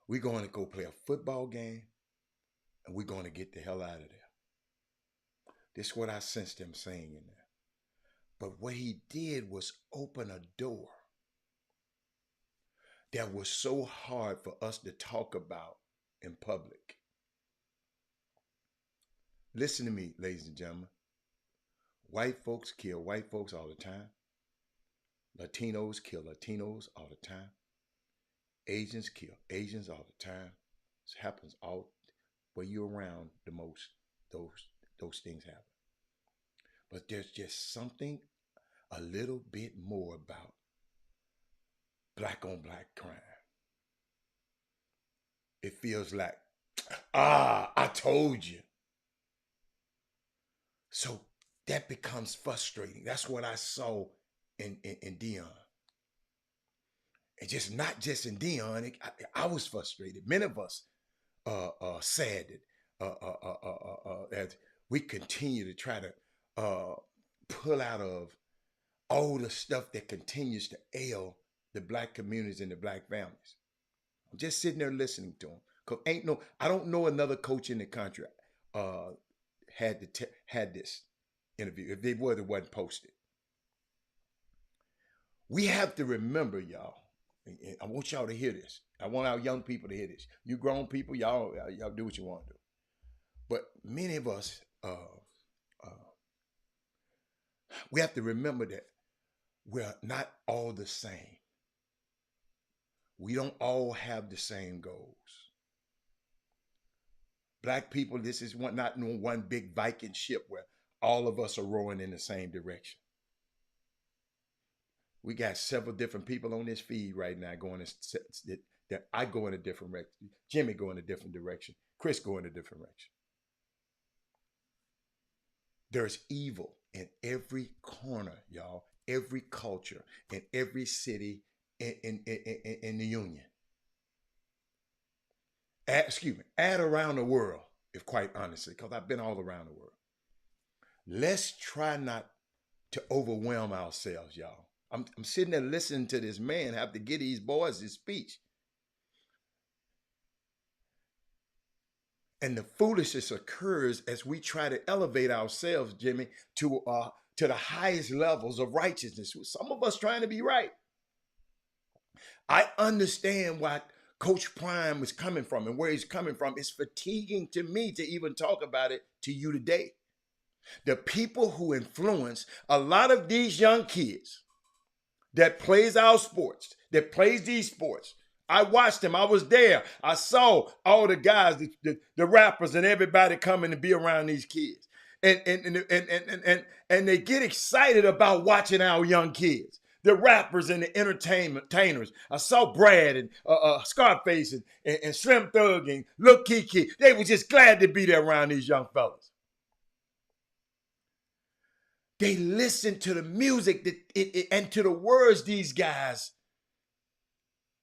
We're going to go play a football game, and we're going to get the hell out of there. This is what I sensed him saying in there. But what he did was open a door that was so hard for us to talk about in public. Listen to me, ladies and gentlemen. White folks kill white folks all the time. Latinos kill Latinos all the time. Asians kill Asians all the time. This happens all where you're around the most. Those things happen. But there's just something a little bit more about black on black crime. It feels like, I told you. So that becomes frustrating. That's what I saw in Deion. And just not just in Deion, I was frustrated. Many of us saddened as we continue to try to pull out of all the stuff that continues to ail the black communities and the black families. I'm just sitting there listening to them. Cause I don't know another coach in the country had this interview. If they were, it wasn't posted. We have to remember, y'all. I want y'all to hear this. I want our young people to hear this. You grown people, y'all do what you want to do. But many of us, we have to remember that we're not all the same. We don't all have the same goals. Black people, this is not one big Viking ship where all of us are rowing in the same direction. We got several different people on this feed right now going that I go in a different direction. Jimmy go in a different direction. Chris go in a different direction. There's evil in every corner, y'all, every culture, in every city in the union. Add around the world, if quite honestly, because I've been all around the world. Let's try not to overwhelm ourselves, y'all. I'm sitting there listening to this man have to get these boys his speech. And the foolishness occurs as we try to elevate ourselves, Jimmy, to the highest levels of righteousness. Some of us trying to be right. I understand why Coach Prime is coming from and where he's coming from. It's fatiguing to me to even talk about it to you today. The people who influence a lot of these young kids that plays our sports, that plays these sports, I watched them. I was there. I saw all the guys, the rappers, and everybody coming to be around these kids, and they get excited about watching our young kids. The rappers and the entertainers. I saw Brad and Scarface and Slim Thug and Lil Kiki. They were just glad to be there around these young fellas. They listened to the music and to the words these guys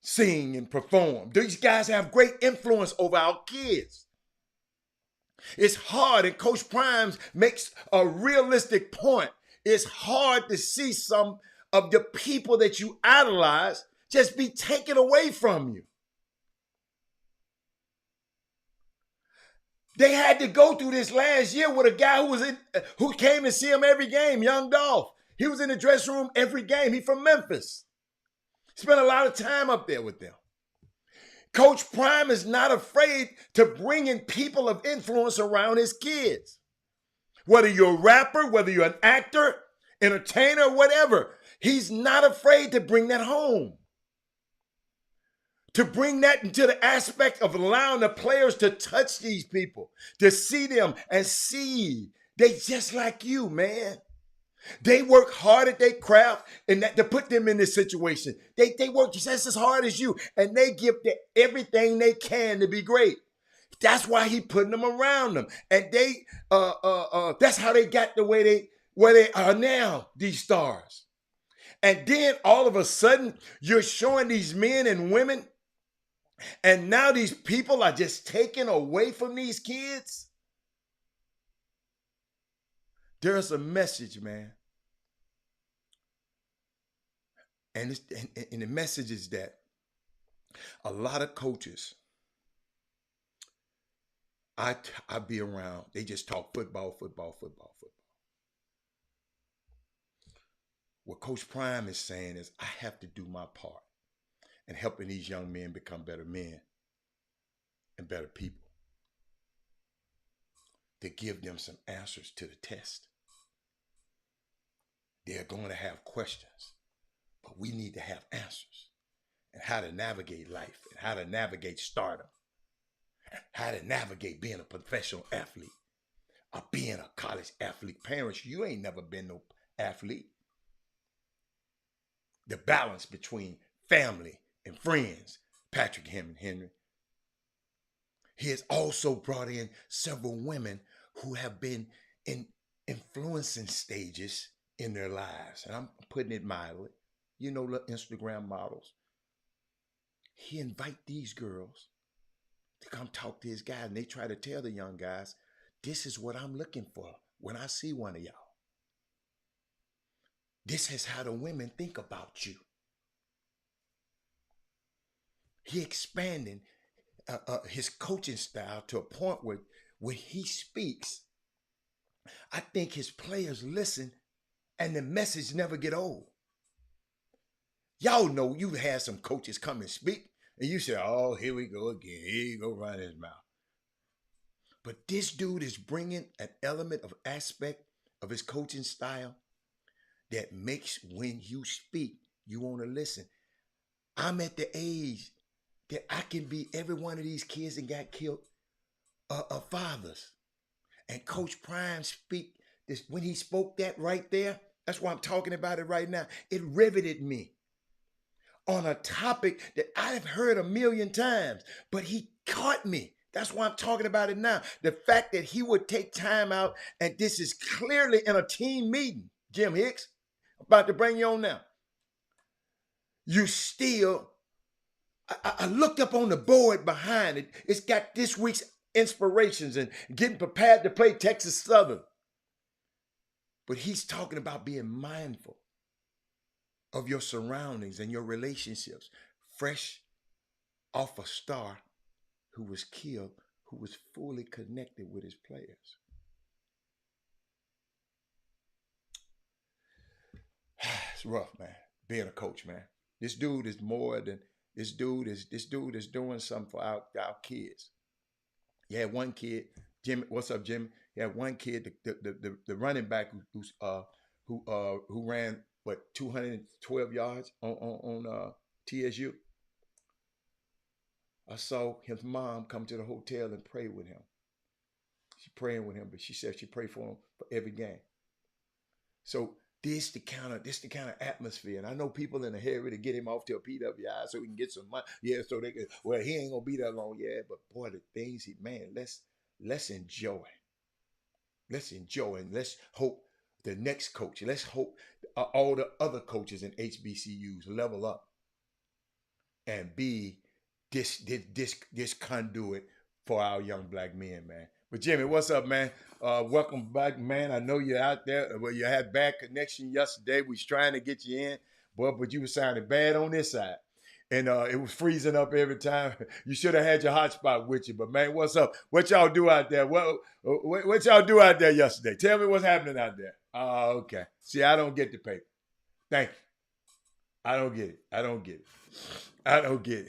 sing and perform. These guys have great influence over our kids. It's hard, and Coach Primes makes a realistic point. It's hard to see some of the people that you idolize just be taken away from you. They had to go through this last year with a guy who came to see him every game, Young Dolph. He was in the dressing room every game. He from Memphis. Spent a lot of time up there with them. Coach Prime is not afraid to bring in people of influence around his kids. Whether you're a rapper, whether you're an actor, entertainer, whatever, he's not afraid to bring that home. To bring that into the aspect of allowing the players to touch these people, to see them and see they just like you, man. They work hard at their craft and that to put them in this situation. They work just as hard as you, and they give everything they can to be great. That's why he putting them around them, and they that's how they got the way where they are now. These stars, and then all of a sudden you're showing these men and women, and now these people are just taken away from these kids. There's a message, man. And the message is that a lot of coaches I be around, they just talk football. What Coach Prime is saying is I have to do my part in helping these young men become better men and better people, to give them some answers to the test. They're going to have questions, but we need to have answers and how to navigate life and how to navigate stardom, how to navigate being a professional athlete or being a college athlete. Parents, you ain't never been no athlete. The balance between family and friends, Patrick Henry. He has also brought in several women who have been in influencing stages in their lives. And I'm putting it mildly. You know, the Instagram models. He invite these girls to come talk to his guys, and they try to tell the young guys, this is what I'm looking for when I see one of y'all. This is how the women think about you. He expanding his coaching style to a point where when he speaks, I think his players listen and the message never get old. Y'all know you've had some coaches come and speak and you say, oh, here we go again. Here you go running his mouth. But this dude is bringing an element of aspect of his coaching style that makes when you speak, you want to listen. I'm at the age that I can be every one of these kids that got killed fathers. And Coach Prime speak this when he spoke that right there. That's why I'm talking about it right now. It riveted me on a topic that I've heard a million times, but he caught me. That's why I'm talking about it now. The fact that he would take time out, and this is clearly in a team meeting. Jim Hicks, I'm about to bring you on now. You still, I looked up on the board behind it. It's got this week's inspirations and getting prepared to play Texas Southern. But he's talking about being mindful of your surroundings and your relationships. Fresh off a star who was killed, who was fully connected with his players. It's rough, man, being a coach, man. This dude is more than, this dude is doing something for our kids. You had one kid, Jimmy, what's up, Jimmy? You had one kid, the running back who ran, 212 yards on TSU. I saw his mom come to the hotel and pray with him. She praying with him, but she said she prayed for him for every game. So this the kind of atmosphere. And I know people in a hurry to get him off to a PWI so he can get some money. Yeah, so they can, well, he ain't gonna be that long. Yeah, but boy, the things let's enjoy. Let's enjoy and let's hope the next coach. Let's hope all the other coaches in HBCUs level up and be this conduit for our young black men, man. But Jimmy, what's up, man? Welcome back, man. I know you're out there. Well, you had bad connection yesterday. We was trying to get you in, but you were sounding bad on this side. And it was freezing up every time. You should have had your hotspot with you. But, man, what's up? What y'all do out there? What y'all do out there yesterday? Tell me what's happening out there. Oh, okay. See, I don't get the paper. Thank you. I don't get it. I don't get it. I don't get it.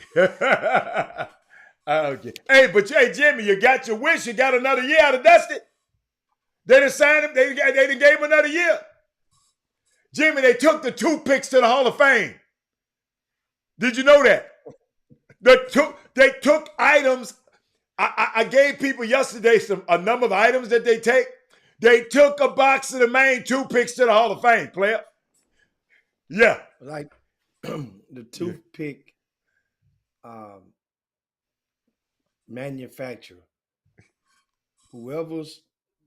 I don't get it. Hey, but hey, Jimmy, you got your wish. You got another year out of Dusty. They didn't sign him. They didn't gave him another year. Jimmy, they took the 2 picks to the Hall of Fame. Did you know that? They took items. I gave people yesterday a number of items that they take. They took a box of the main 2 picks to the Hall of Fame, player. Yeah. Like the toothpick manufacturer, whoever's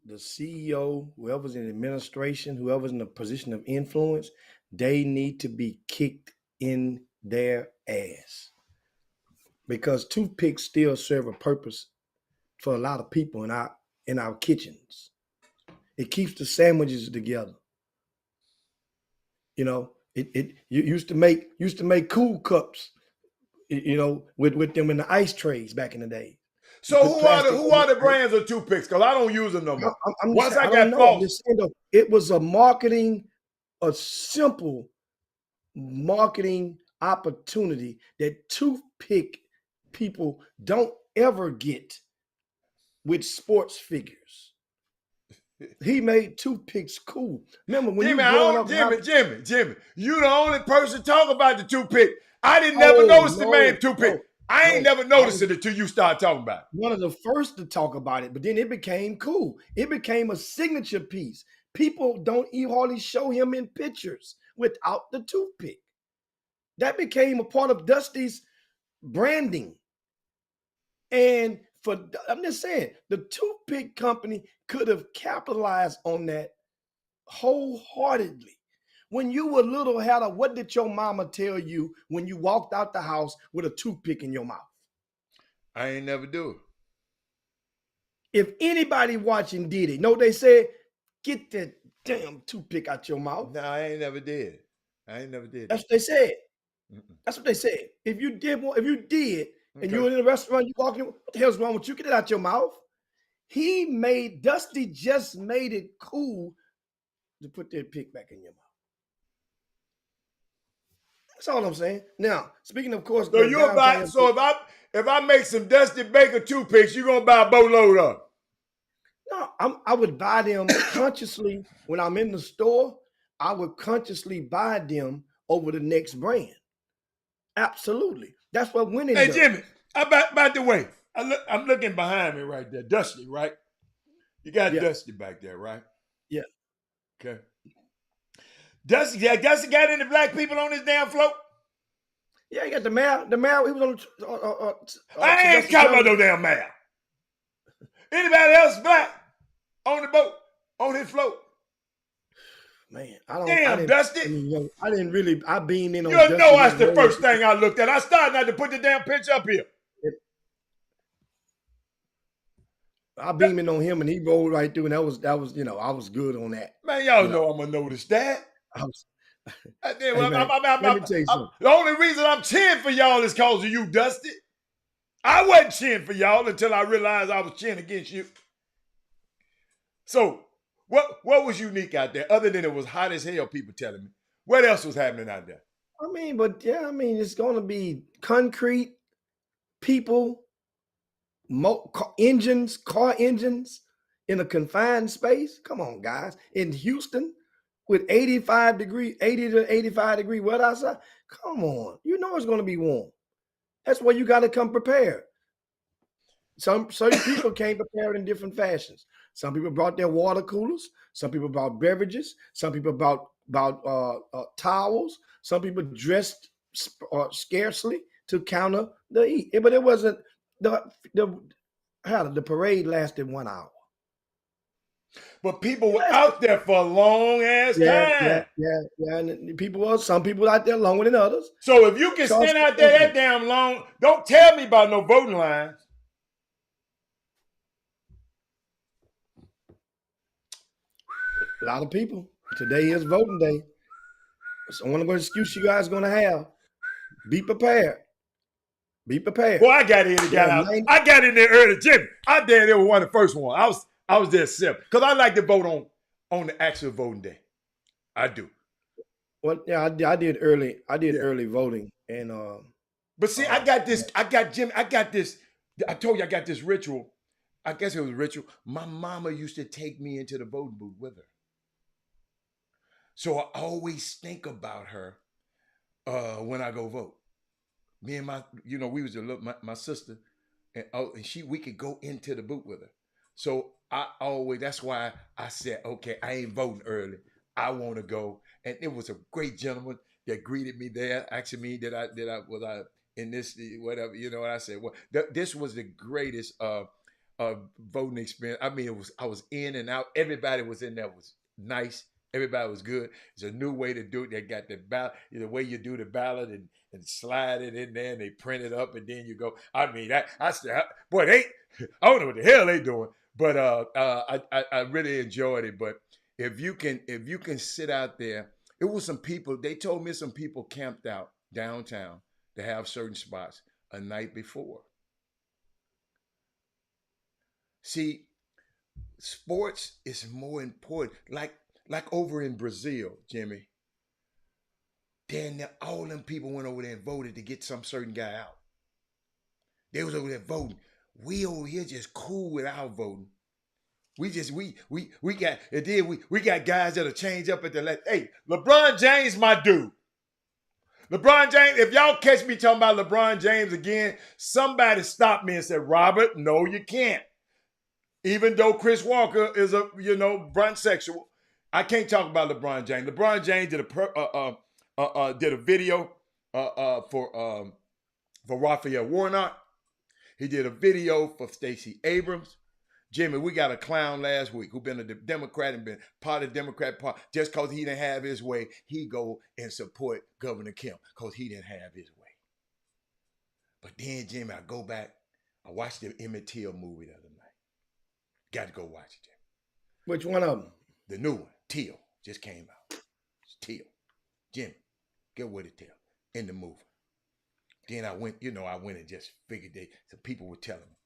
the CEO, whoever's in administration, whoever's in a position of influence, they need to be kicked in their ass, because toothpicks still serve a purpose for a lot of people in our kitchens. It keeps the sandwiches together. You know, it used to make cool cups, you know, with them in the ice trays back in the day. So who are the brands of toothpicks? Because I don't use them no more. It was a simple marketing opportunity that toothpick people don't ever get with sports figures. He made toothpicks cool. Remember when Jimmy, you the only person talk about the toothpick. I didn't never notice the man toothpick. I ain't never noticed it until you start talking about it. One of the first to talk about it, but then it became cool. It became a signature piece. People don't even hardly show him in pictures without the toothpick. That became a part of Dusty's branding. And I'm just saying, the toothpick company could have capitalized on that wholeheartedly. When you were little, Hatter, what did your mama tell you when you walked out the house with a toothpick in your mouth? I ain't never do it. If anybody watching did it, know they said, get that damn toothpick out your mouth. No, I ain't never did. That's what they said. That's what they said. If you did, and you were in a restaurant, you walk in, what the hell's wrong with you? Get it out your mouth. Dusty just made it cool to put that pick back in your mouth. That's all I'm saying. Now, speaking of course, if I make some Dusty Baker toothpicks, you gonna buy a boatload of them? No, I would buy them consciously when I'm in the store. I would consciously buy them over the next brand. Absolutely, that's what winning. Hey, does. Jimmy, by the way, I'm looking behind me right there, Dusty. Right, you got Dusty back there, right? Yeah. Okay. Dusty got any black people on this damn float? Yeah, he got the mayor. The mayor, he was on. I ain't talking about no damn mayor. Anybody else black on the boat, on his float? Man, Dusty. I beamed in on Dusty. You know that's the first thing I looked at. I started not to put the damn picture up here. I beamed in on him and he rolled right through, and that was I was good on that. Man, y'all know I'm gonna notice that. Let me tell you something. The only reason I'm cheering for y'all is because of you, Dusty. I wasn't cheering for y'all until I realized I was cheering against you. So, what was unique out there, other than it was hot as hell, people telling me? What else was happening out there? It's going to be concrete, people, car engines in a confined space. Come on, guys. In Houston, with 80 to 85 degree weather outside. Come on. You know it's going to be warm. That's where you got to come prepared. Some people came prepared in different fashions. Some people brought their water coolers. Some people brought beverages. Some people brought towels. Some people dressed scarcely to counter the heat. But it wasn't the parade lasted 1 hour. But people were out there for a long ass time. Yeah. And some people out there longer than others. So if you can stand out there that damn long, don't tell me about no voting lines. A lot of people. Today is voting day. So one of the excuse you guys going to have. Be prepared. Be prepared. Well, I got in and got out. I got in there early, Jimmy. I did. It was one of the first ones. I was there 7 because I like to vote on the actual voting day. I do. Well, yeah, I did early. I did early voting, and but see, I got this. I got this. I told you I got this ritual. I guess it was a ritual. My mama used to take me into the voting booth with her, so I always think about her when I go vote. Me and we was my sister, and we could go into the booth with her. So that's why I said, okay, I ain't voting early. I want to go. And it was a great gentleman that greeted me there, asking me was I in this, whatever, and I said, well, this was the greatest voting experience. I mean, I was in and out. Everybody was in there. It was nice. Everybody was good. It's a new way to do it. They got the ballot, the way you do the ballot and slide it in there and they print it up and then you go. I mean, I said, boy, I don't know what the hell they doing. But I really enjoyed it. But if you can sit out there, it was some people. They told me some people camped out downtown to have certain spots a night before. See, sports is more important. Like over in Brazil, Jimmy. Then all them people went over there and voted to get some certain guy out. They was over there voting. We over here just cool with our voting. We got guys that'll change up at the left. Hey, LeBron James, my dude. LeBron James, if y'all catch me talking about LeBron James again, somebody stop me and say, Robert, no, you can't. Even though Chris Walker is a, brunch-sexual, I can't talk about LeBron James. LeBron James did a video for Raphael Warnock. He did a video for Stacey Abrams. Jimmy, we got a clown last week who been a Democrat and been part of the Democrat Party. Just because he didn't have his way, he go and support Governor Kemp because he didn't have his way. But then, Jimmy, I go back. I watched the Emmett Till movie the other night. Got to go watch it, Jimmy. Which one of them? The new one, Till, just came out. It's Till. Jimmy, get with it, Till, in the movie. Then I went and just figured some people were telling me.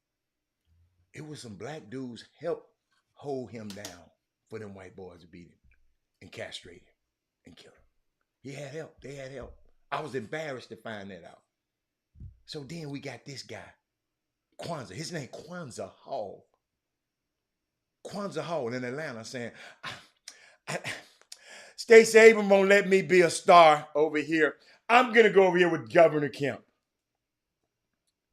It was some black dudes helped hold him down for them white boys to beat him and castrate him and kill him. He had help. They had help. I was embarrassed to find that out. So then we got this guy, Kwanzaa. His name Kwanzaa Hall. Kwanzaa Hall in Atlanta saying, Stacey Abrams won't let me be a star over here. I'm going to go over here with Governor Kemp.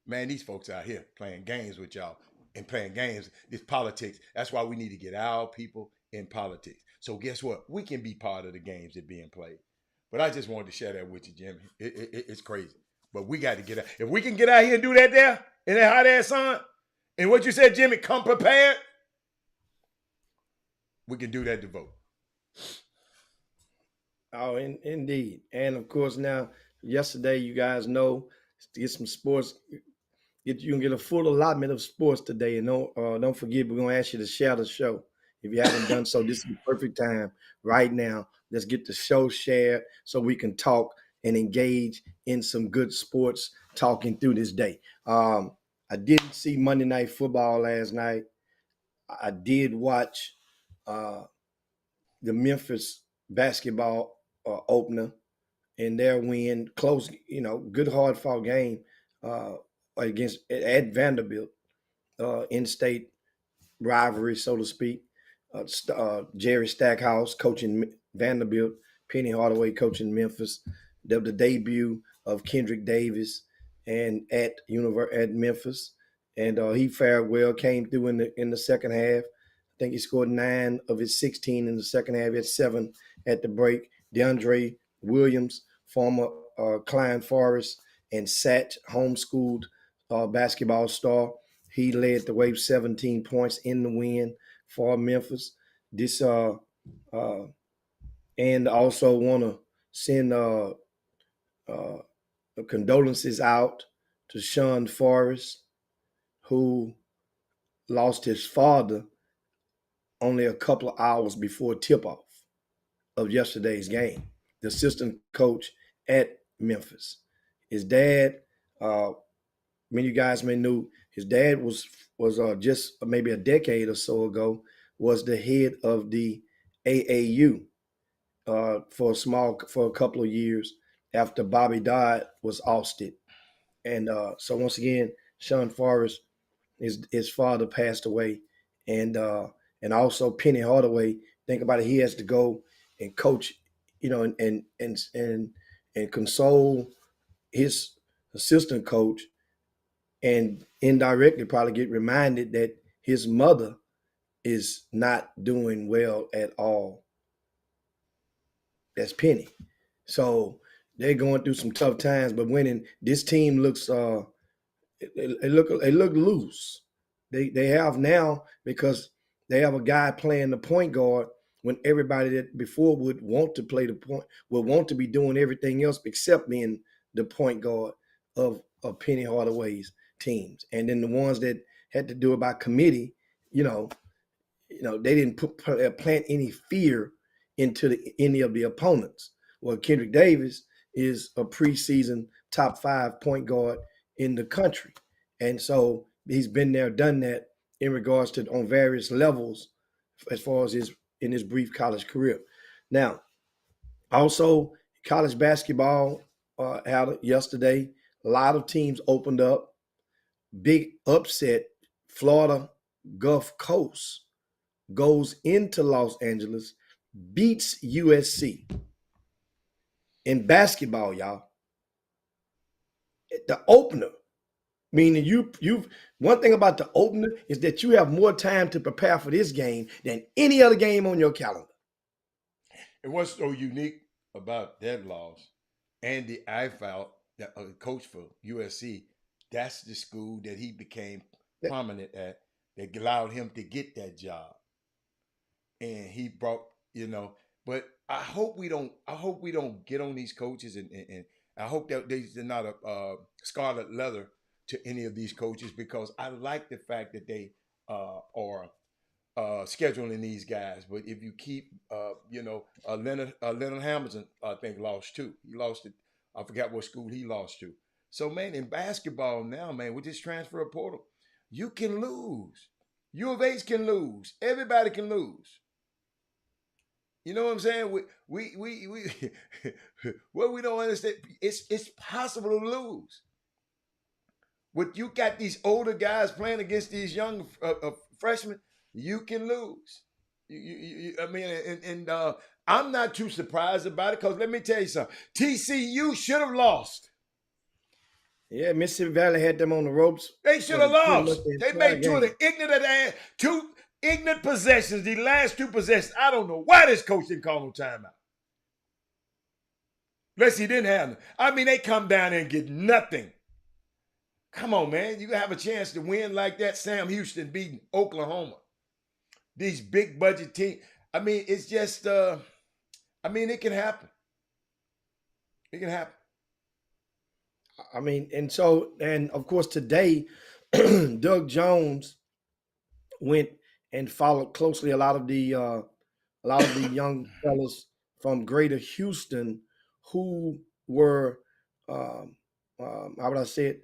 Man, these folks out here playing games with y'all. And playing games, this politics. That's why we need to get our people in politics. So guess what? We can be part of the games that are being played. But I just wanted to share that with you, Jimmy. It's crazy. But we got to get out. If we can get out here and do that there, in that hot ass sun, and what you said, Jimmy, come prepared, we can do that to vote. Oh, indeed. And of course, now, yesterday, you guys know, to get some sports. You can get a full allotment of sports today, and don't forget, we're gonna ask you to share the show. If you haven't done so, this is the perfect time right now. Let's get the show shared so we can talk and engage in some good sports talking through this day. I didn't see Monday Night Football last night. I did watch the Memphis basketball opener and their win, close, good hard fought game. At Vanderbilt, in-state rivalry, so to speak. Jerry Stackhouse coaching Vanderbilt, Penny Hardaway coaching Memphis. The debut of Kendrick Davis and at Memphis, and he fared well. Came through in the second half. I think he scored 9 of his 16 in the second half. He had 7 at the break. DeAndre Williams, former Klein Forest and Satch homeschooled basketball star. He led the way, 17 points in the win for Memphis. This and also want to send condolences out to Sean Forrest, who lost his father only a couple of hours before tip-off of yesterday's game. The assistant coach at Memphis. His dad, many of you guys may know, his dad was just maybe a decade or so ago, was the head of the AAU for a couple of years after Bobby Dodd was ousted. And so once again, Sean Forrest, his father passed away, and also Penny Hardaway. Think about it; he has to go and coach, and console his assistant coach, and indirectly probably get reminded that his mother is not doing well at all. That's Penny. So they're going through some tough times, but winning, this team looks it look loose. They have now, because they have a guy playing the point guard when everybody that before would want to play the point, would want to be doing everything else except being the point guard of Penny Hardaway's teams. And then the ones that had to do it by committee, they didn't plant any fear into any of the opponents. Well, Kendrick Davis is a preseason top 5 point guard in the country. And so he's been there, done that in regards to on various levels as far as in his brief college career. Now, also college basketball had yesterday. A lot of teams opened up. Big upset. Florida Gulf Coast goes into Los Angeles, beats USC in basketball, y'all. The opener, meaning you one thing about the opener is that you have more time to prepare for this game than any other game on your calendar. And what's so unique about that loss, Andy Eifeld, the coach for USC, that's the school that he became prominent at, that allowed him to get that job. And he brought, but I hope we don't get on these coaches, and I hope that they're not a scarlet leather to any of these coaches, because I like the fact that they are scheduling these guys. But if you keep, Leonard Hamilton, I think, lost too. He lost it. I forgot what school he lost to. So, man, in basketball now, man, with this transfer portal, you can lose. U of H can lose. Everybody can lose. You know what I'm saying? We what we don't understand, it's possible to lose. But you got these older guys playing against these young freshmen, you can lose. I'm not too surprised about it, because let me tell you something. TCU should have lost. Yeah, Mississippi Valley had them on the ropes. They should have lost. They made two ignorant possessions, the last 2 possessions. I don't know why this coach didn't call no timeout. Unless he didn't have them. I mean, they come down there and get nothing. Come on, man. You have a chance to win like that. Sam Houston beating Oklahoma. These big budget teams. I mean, it's just, it can happen. It can happen. I mean, and of course today, Doug Jones went and followed closely a lot of the young fellas from Greater Houston who were, how would I say it,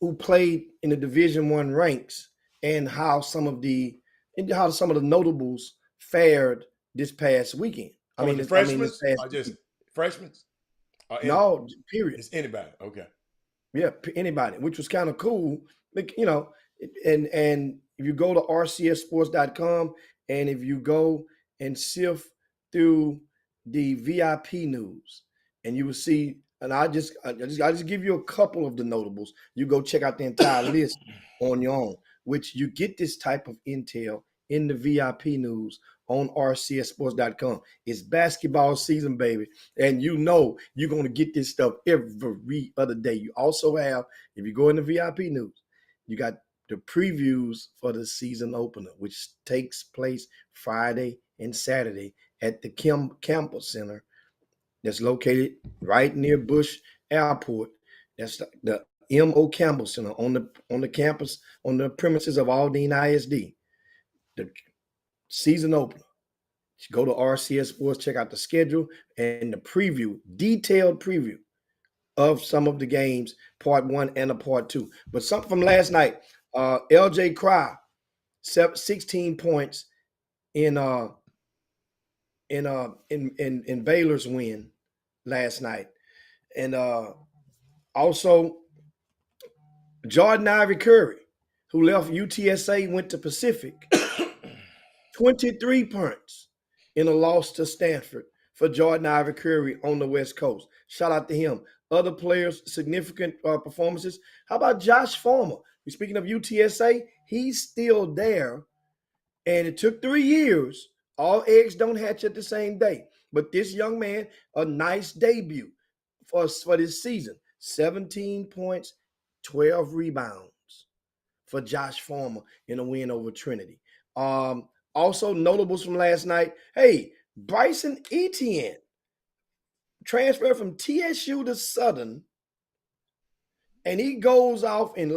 who played in the Division I ranks, and how some of the notables fared this past weekend. Freshmen? Just freshmen? No, period. It's anybody. Okay. Yeah, anybody, which was kind of cool. And if you go to rcsports.com, and if you go and sift through the VIP news, and you will see and I just give you a couple of the notables. You go check out the entire list on your own, which you get this type of intel in the VIP news on rcsports.com. It's basketball season, baby, and you know you're going to get this stuff every other day. You also have, if you go in the VIP news, you got the previews for the season opener, which takes place Friday and Saturday at the Campbell Center that's located right near Bush Airport. That's the M.O. Campbell Center on the campus, on the premises of Aldine ISD. The season opener. Go to RCS Sports, check out the schedule and the preview, detailed preview of some of the games, part 1 and a part 2. But something from last night, LJ Cry, 16 points in Baylor's win last night. And also Jordan Ivy Curry, who left UTSA, went to Pacific, 23 points in a loss to Stanford for Jordan Ivy Curry on the West Coast. Shout out to him. Other players, significant performances. How about Josh Farmer? Speaking of UTSA, he's still there. And it took 3 years. All eggs don't hatch at the same day. But this young man, a nice debut for this season. 17 points, 12 rebounds for Josh Farmer in a win over Trinity. Also notables from last night. Hey, Bryson Etienne transferred from TSU to Southern, and he goes off and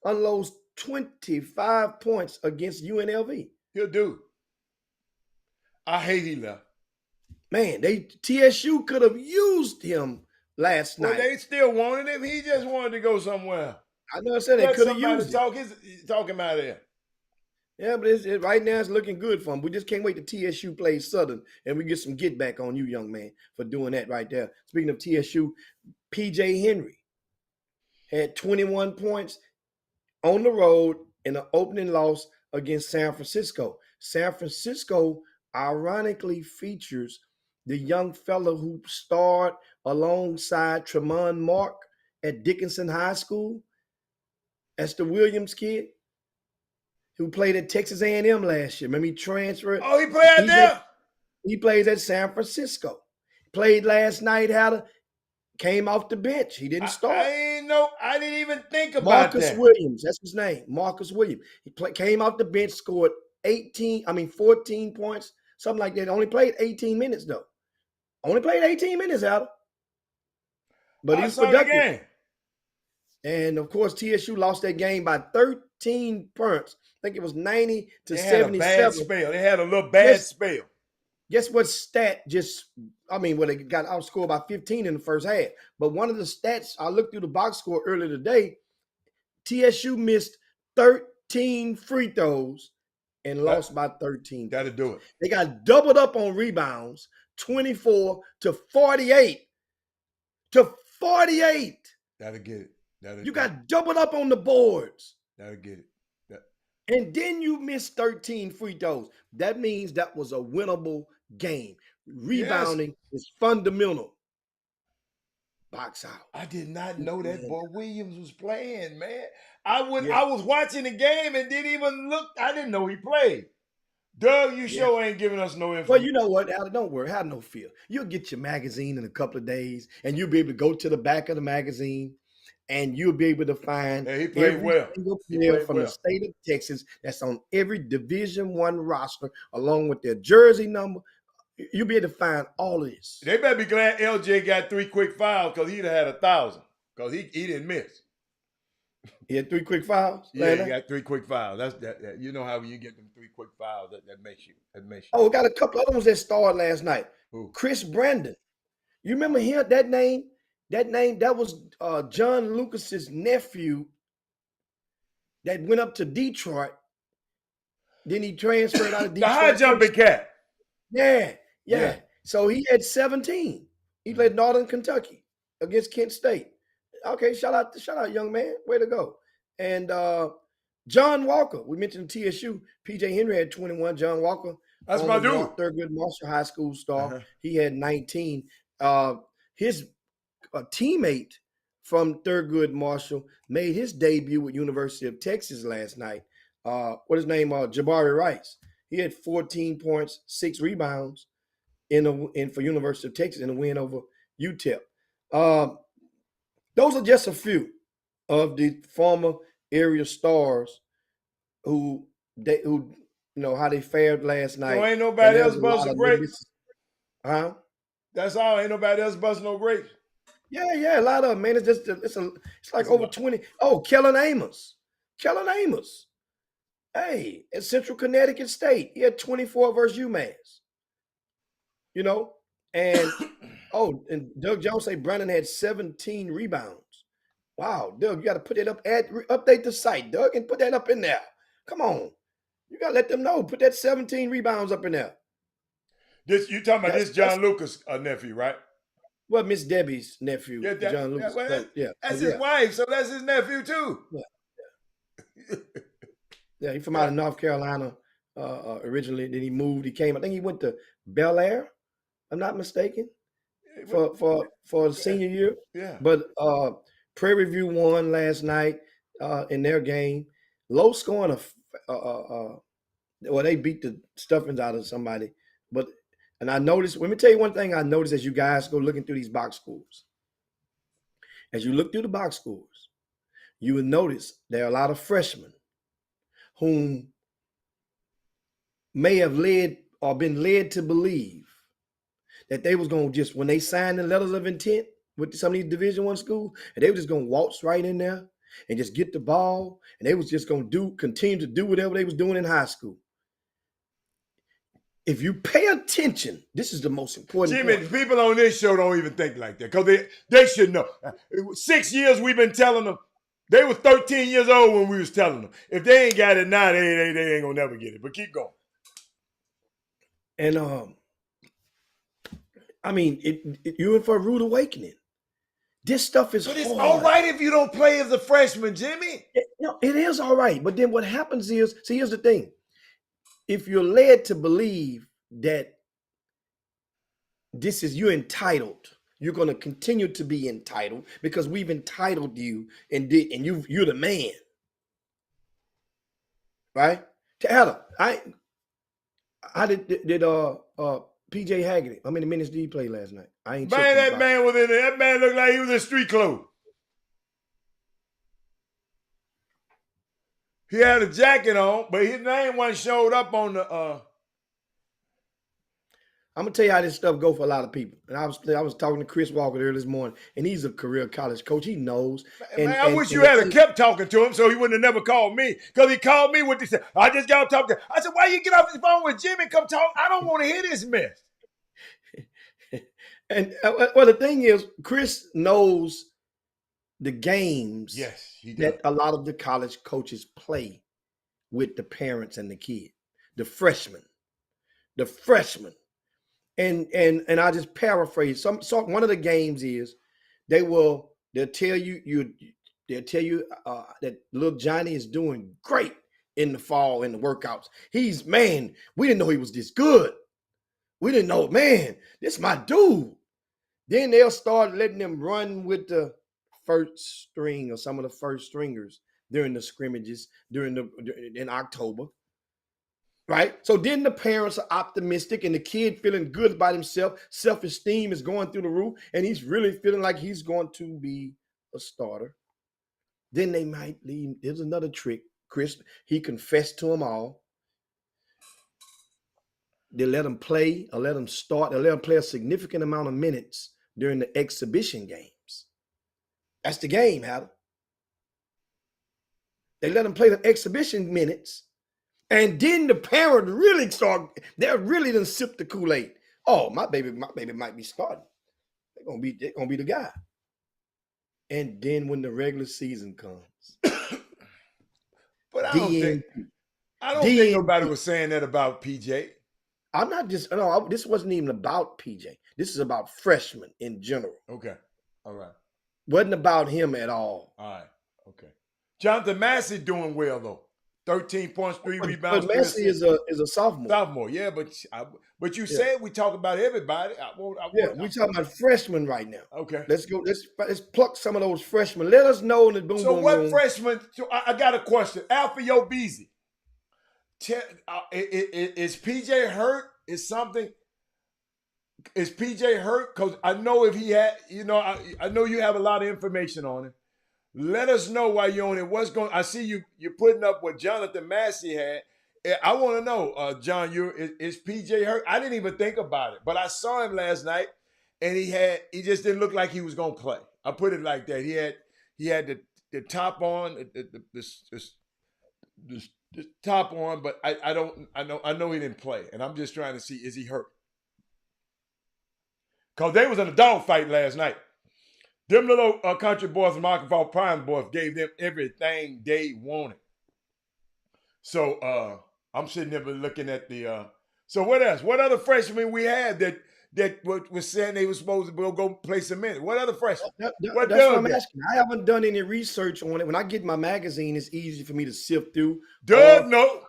unloads 25 points against UNLV. He'll do. I hate he left. Man, TSU could have used him last night. Well, they still wanted him. He just wanted to go somewhere. I know I said they could have used him. Talk him out of there. Yeah, but right now it's looking good for him. We just can't wait to TSU play Southern, and we get some get back on you, young man, for doing that right there. Speaking of TSU, PJ Henry had 21 points on the road in an opening loss against San Francisco. San Francisco ironically features the young fellow who starred alongside Tremont Mark at Dickinson High School. That's the Williams kid who played at Texas A&M last year. Remember, he transferred. Oh, he played out there? He plays at San Francisco. Played last night, came off the bench. He didn't start. I didn't even think about Marcus that. Williams, that's his name. Marcus Williams. He came off the bench, scored 14 points, something like that. Only played 18 minutes, though. Only played 18 minutes, Adam. But he's productive. And, of course, TSU lost that game by 13 points. I think it was 90 to 77. They had a little bad spell. Guess what stat they got outscored by 15 in the first half. But one of the stats, I looked through the box score earlier today, TSU missed 13 free throws and lost by 13. That'll do it. They got doubled up on rebounds, 24 to 48. To 48. That'll get it. You got doubled up on the boards. That'll get it. And then you missed 13 free throws. That means that was a winnable game. Rebounding is fundamental. Box out. I did not know that boy Williams was playing, man. I was watching the game and didn't even look. I didn't know he played. Doug, you sure ain't giving us no information. Well, you know what, Al, don't worry. Have no fear. You'll get your magazine in a couple of days, and you'll be able to go to the back of the magazine, and you'll be able to find he played well. Single player from the state of Texas that's on every Division I roster, along with their jersey number. You'll be able to find all of this. They better be glad LJ got 3 quick fouls because he'd have had 1,000 because he didn't miss. He had 3 quick fouls? Yeah, he got 3 quick fouls. That's that. You know how when you get them 3 quick fouls, that makes you. Oh, we got a couple other ones that started last night. Who? Chris Brandon. You remember him? That name? That was John Lucas's nephew that went up to Detroit. Then he transferred out of Detroit. The high jumping cat. Yeah. So he had 17. He played Northern Kentucky against Kent State. Okay, shout out, young man. Way to go. And John Walker, we mentioned TSU. PJ Henry had 21. John Walker, that's my dude. Thurgood Marshall High School star. He had 19. His a teammate from Thurgood Marshall made his debut with University of Texas last night. What his name? Jabari Rice. He had 14 points, 6 rebounds for University of Texas in a win over UTEP. Those are just a few of the former area stars who how they fared last night. So ain't nobody else busting grapes. Huh? That's all. Ain't nobody else busting no grapes. Yeah, a lot of them, man. It's like over 20. Oh, Kellen Amos. Hey, at Central Connecticut State, he had 24 versus UMass. And and Doug Jones say Brandon had 17 rebounds. Wow, Doug, you got to put it up. Update the site, Doug, and put that up in there. Come on, you got to let them know. Put that 17 rebounds up in there. You talking about this John Lucas nephew, right? Well, Miss Debbie's nephew, John Lucas. That's his wife, so that's his nephew too. Yeah, he's from out of North Carolina originally. Then he moved. He came. I think he went to Bel Air. I'm not mistaken. For the senior year. Yeah. But Prairie View won last night in their game. Low scoring. They beat the stuffings out of somebody. And I noticed. Let me tell you one thing I noticed as you guys go looking through these box scores. As you look through the box scores, you will notice there are a lot of freshmen whom may have led or been led to believe that they was going to just, when they signed the letters of intent with some of these Division I schools, and they were just going to waltz right in there and just get the ball, and they was just going to continue to do whatever they was doing in high school. If you pay attention, this is the most important Jimmy, point. People on this show don't even think like that because they should know. 6 years we've been telling them. They were 13 years old when we was telling them. If they ain't got it now, they ain't going to never get it. But keep going. And, you're in for a rude awakening. This stuff is But it's hard. all right if you don't play as a freshman, Jimmy. It is all right. But then what happens is, here's the thing. If you're led to believe that you're entitled, you're going to continue to be entitled because we've entitled you and you're the man. Right? Adam, how did PJ Haggerty, how many minutes did he play last night? That man was in there. That man looked like he was in street clothes. He had a jacket on, but his name wasn't showed up on the. I'm gonna tell you how this stuff go for a lot of people. And I was talking to Chris Walker earlier this morning, and he's a career college coach. He knows. I wish you had kept talking to him so he wouldn't have never called me. Because he called me with this. I just got to talk to him. I said, why you get off the phone with Jimmy and come talk? I don't want to hear this mess. And the thing is, Chris knows the games that a lot of the college coaches play with the parents and the kid, the freshmen. And I just paraphrase. One of the games is they'll tell you that little Johnny is doing great in the fall in the workouts. We didn't know he was this good. We didn't know, man, this is my dude. Then they'll start letting them run with the first string or some of the first stringers during the scrimmages in October. Right? So then the parents are optimistic and the kid feeling good about himself. Self-esteem is going through the roof and he's really feeling like he's going to be a starter. Then they might leave. There's another trick. Chris, he confessed to them all. They let him play or let him start. They let him play a significant amount of minutes during the exhibition games. That's the game, Adam. They let him play the exhibition minutes. And then the parent they're really done sip the Kool-Aid. Oh, my baby might be starting. They're gonna be the guy. And then when the regular season comes. But I don't think nobody was saying that about PJ. I'm not just this wasn't even about PJ. This is about freshmen in general. Okay. All right. Wasn't about him at all. All right. Okay. Jonathan Massey doing well though. 13 points, 3 But rebounds, 3 Messi assists. is a sophomore. Sophomore, yeah, but you said we talk about everybody. We're talking about freshmen right now. Okay. Let's go. Let's pluck some of those freshmen. Let us know in the boom So boom what room. freshman? So I got a question. Alpha Yo Beezy. Is PJ hurt? Is PJ hurt? Because I know if he had, I know you have a lot of information on him. Let us know while you're on it. What's going? I see you're putting up what Jonathan Massey had. I want to know, John, is PJ hurt? I didn't even think about it, but I saw him last night, and he just didn't look like he was gonna play. I put it like that. He had the top on, the top on, but I know he didn't play, and I'm just trying to see, is he hurt? Because they was in a dogfight last night. Them little country boys from Arkansas Prime boys gave them everything they wanted. So I'm sitting there looking at the. So what else? What other freshmen we had that was saying they were supposed to go play some minutes? What other freshmen? That's what I'm asking. I haven't done any research on it. When I get my magazine, it's easy for me to sift through. Doug, no.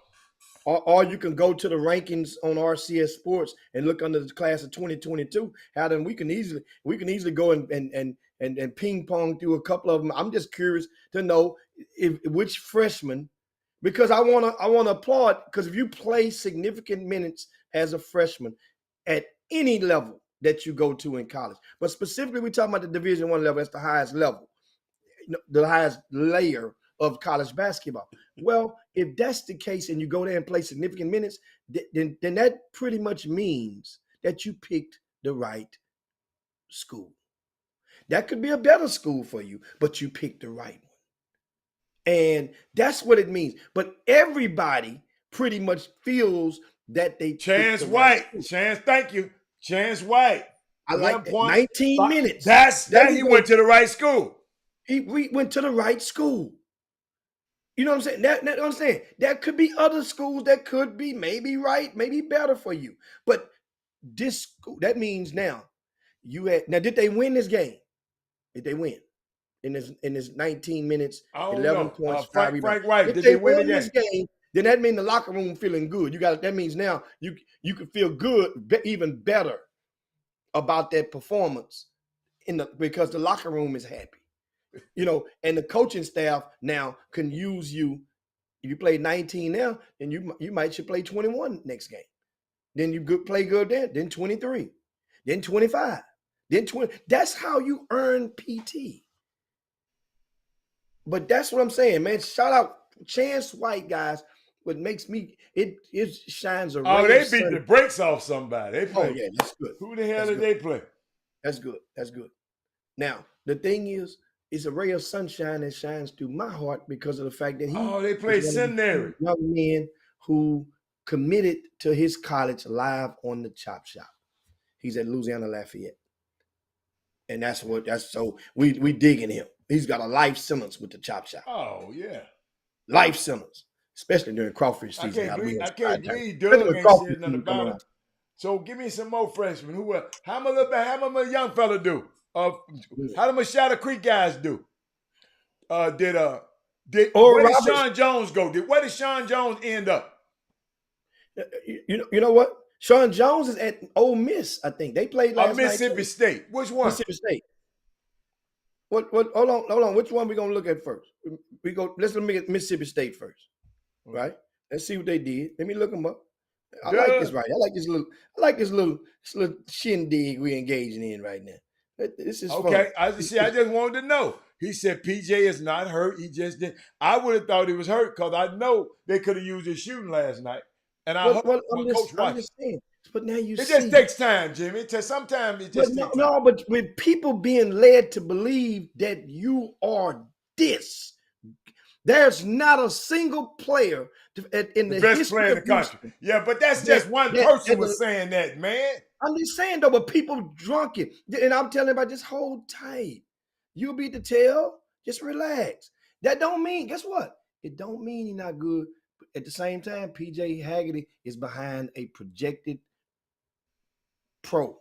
Or you can go to the rankings on RCS Sports and look under the class of 2022. We can easily go and ping pong through a couple of them. I'm just curious to know which freshman, because I want to applaud, because if you play significant minutes as a freshman at any level that you go to in college, but specifically we're talking about the Division I level, that's the highest level, the highest layer of college basketball. Well, if that's the case and you go there and play significant minutes, then that pretty much means that you picked the right school. That could be a better school for you, but you picked the right one. And that's what it means. But everybody pretty much feels that they Chance White. Chance, thank you. Chance White. I like that. 19 minutes. That he went to the right school. We went to the right school. You know what I'm saying? That what I'm saying. There could be other schools that could be maybe right, maybe better for you. But this school, that means now did they win this game? Did they win in this 19 minutes, 11 points, 5 rebounds? Frank White, if did they win this game? Then that means the locker room feeling good. That means now you can feel good, even better about that performance because the locker room is happy. And the coaching staff now can use you. If you play 19 now, then you should play 21 next game. Then you play good then 23, then 25, then 20. That's how you earn PT. But that's what I'm saying, man. Shout out Chance White, guys. What makes me it shines a ray. Oh, they beat the brakes off somebody. Oh yeah, that's good. Who the hell did they play? That's good. That's good. Now the thing is, it's a ray of sunshine that shines through my heart because of the fact that they played seminary. Young men who committed to his college live on the Chop Shop. He's at Louisiana Lafayette. And so we digging him. He's got a life sentence with the Chop Shop. Oh, yeah. Life sentence, especially during crawfish season. I can't believe Doug ain't said nothing about it. So give me some more freshmen. How my young fella do? How the Machado Creek guys do? Where did Sean Jones go? Where did Sean Jones end up? You know what? Sean Jones is at Ole Miss, I think. They played last night. Mississippi State. Which one? Mississippi State. What? Hold on. Which one we gonna look at first? Let's look at Mississippi State first, right? Let's see what they did. Let me look them up. I like this right. I like this little shindig we engaging in right now. This is okay. Fun. I just wanted to know. He said PJ is not hurt. He just did. I would have thought he was hurt because I know they could have used his shooting last night. And I'm just saying. But now it just takes time, Jimmy. Sometimes it just takes time. But with people being led to believe that you are this, there's not a single player in the best player in the country. Yeah, but that's just one person was saying that, man. I'm just saying though, but people drunk it, and I'm telling you about this whole tight. You'll be the tell. Just relax. That don't mean. Guess what? It don't mean he's not good. But at the same time, PJ Haggerty is behind a projected pro.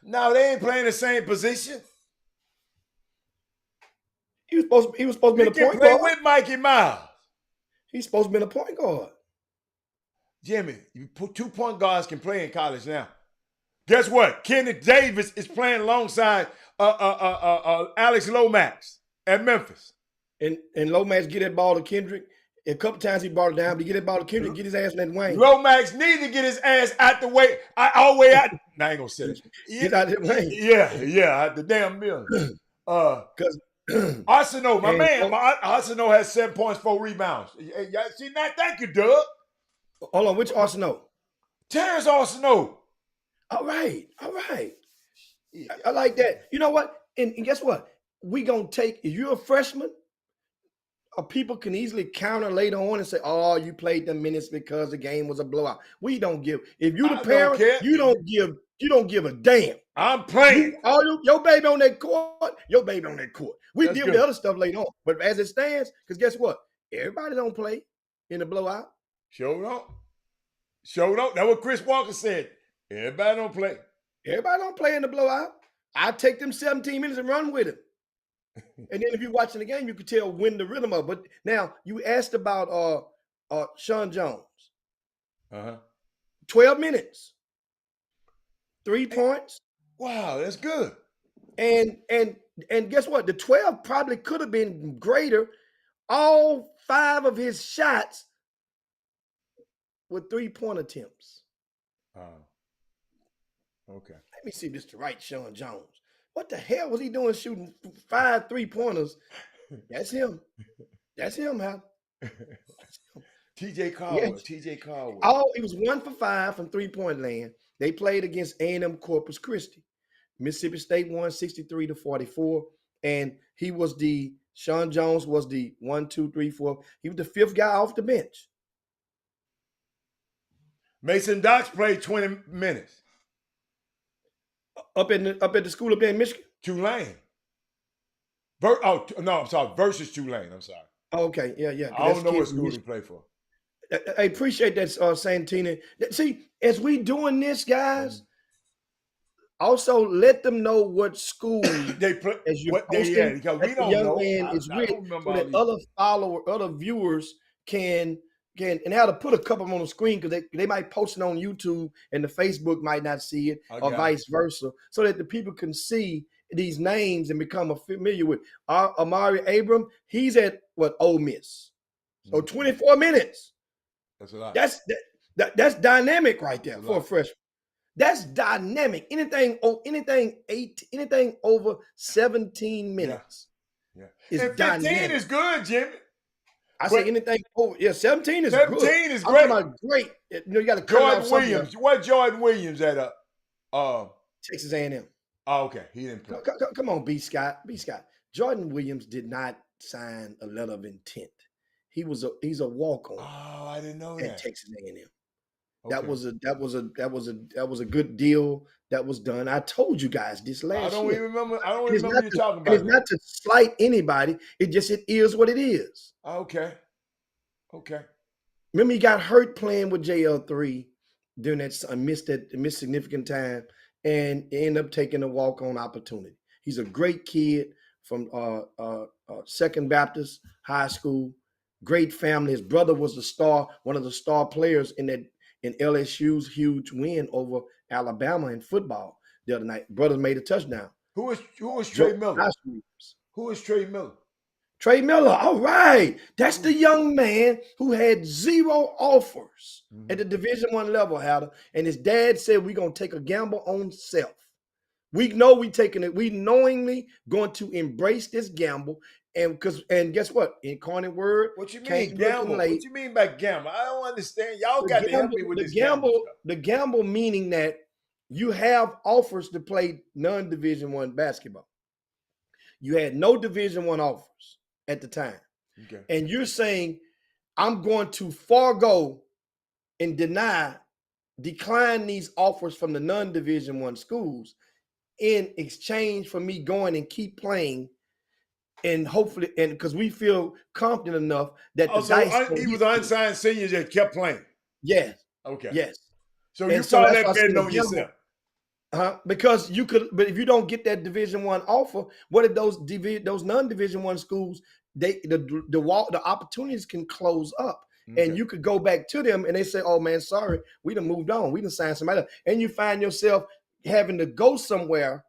No, they ain't playing the same position. He was supposed to be the point guard. He can play with Mikey Miles. He's supposed to be a point guard. Jimmy, you put 2 point guards can play in college now. Guess what? Kenneth Davis is playing alongside Alex Lomax at Memphis. And Lomax get that ball to Kendrick. A couple times he brought it down, but he get that ball to Kendrick, get his ass in that wing. Lomax need to get his ass out the way, all the way out. Nah, I ain't gonna say it. Get out the wing. Yeah, the damn mill. Because Arsenault, my man, Arsenault has 7 points, 4 rebounds. See that? Thank you, Doug. Hold on, which Arsenault? Terrence Arsenault. All right. I like that. You know what? And guess what? We gonna take, if you're a freshman, people can easily counter later on and say, "Oh, you played the minutes because the game was a blowout." We don't give. If you the parent, you don't give a damn. I'm playing. Your baby on that court. Your baby on that court. We That's deal good. with the other stuff later on. But as it stands, because guess what? Everybody don't play in the blowout. Show don't. That's what Chris Walker said. Everybody don't play. Everybody don't play in the blowout. I take them 17 minutes and run with it. And then if you're watching the game, you can tell when the rhythm of. But now you asked about Sean Jones. 12 minutes, 3 points. Wow, that's good. And guess what? The 12 probably could have been greater. All 5 of his shots were 3-point attempts. Okay. Let me see if this is the right Sean Jones. What the hell was he doing shooting 5 3-pointers? That's him. That's him, Hal. TJ Caldwell. Yes. TJ Caldwell. Oh, he was 1 for 5 from 3-point land. They played against A&M Corpus Christi. Mississippi State won 63-44. And Sean Jones was the 1, 2, 3, 4. He was the 5th guy off the bench. Mason Docks played 20 minutes. Up at the school up there in Michigan. Tulane. I'm sorry. Versus Tulane. I'm sorry. Okay, yeah. I don't know what school he played for. I appreciate that, Santina. See, as we doing this, guys, also let them know what school they play. as you're What they had, because we don't know. Is I with, don't remember so that other viewers can and how to put a couple of them on the screen because they might post it on YouTube and the Facebook might not see it or vice versa, so that the people can see these names and become familiar with. Amari Abram, he's at Ole Miss. So 24 minutes. That's a lot. That's dynamic right there for a freshman. That's dynamic. Anything over 17 minutes. Yeah. Is and 15 dynamic. Is good, Jimmy. I say anything over 17 is 17 good. is I'm great. talking about great. You got to cut Jordan off Williams. What Jordan Williams at Texas A&M. Oh, okay. He didn't play. Come on, B. Scott. Jordan Williams did not sign a letter of intent. He's a walk-on. Oh, I didn't know at that. Texas A&M. Okay. That was a good deal that was done. I told you guys this last year. I don't even remember you talking about. It's not to slight anybody. It is what it is. Okay. Remember, he got hurt playing with JL3 during that missed significant time, and ended up taking a walk-on opportunity. He's a great kid from Second Baptist High School. Great family. His brother was one of the star players in LSU's huge win over Alabama in football the other night. Brothers made a touchdown. Who is Trey Miller? Who is Trey Miller? Trey Miller. All right. That's the young man who had 0 offers at the Division I level, Hatter. And his dad said, we're going to take a gamble on self. We know we knowingly going to embrace this gamble. And guess what? Incarnate Word. What you mean gamble? What you mean by gamble? I don't understand. Y'all got to help me with this gamble. The gamble meaning that you have offers to play non-Division I basketball. You had no Division I offers at the time. Okay. And you're saying, I'm going to forego and decline these offers from the non-Division I schools in exchange for me going and keep playing. And hopefully, because we feel confident enough that he was an unsigned senior that kept playing. Yes. Okay. Yes. So you saw that betting on yourself. Because you could, but if you don't get that Division I offer, what if those non-Division I schools the opportunities can close up. Okay. And you could go back to them and they say, oh man, sorry, we done moved on. We done signed somebody else. And you find yourself having to go somewhere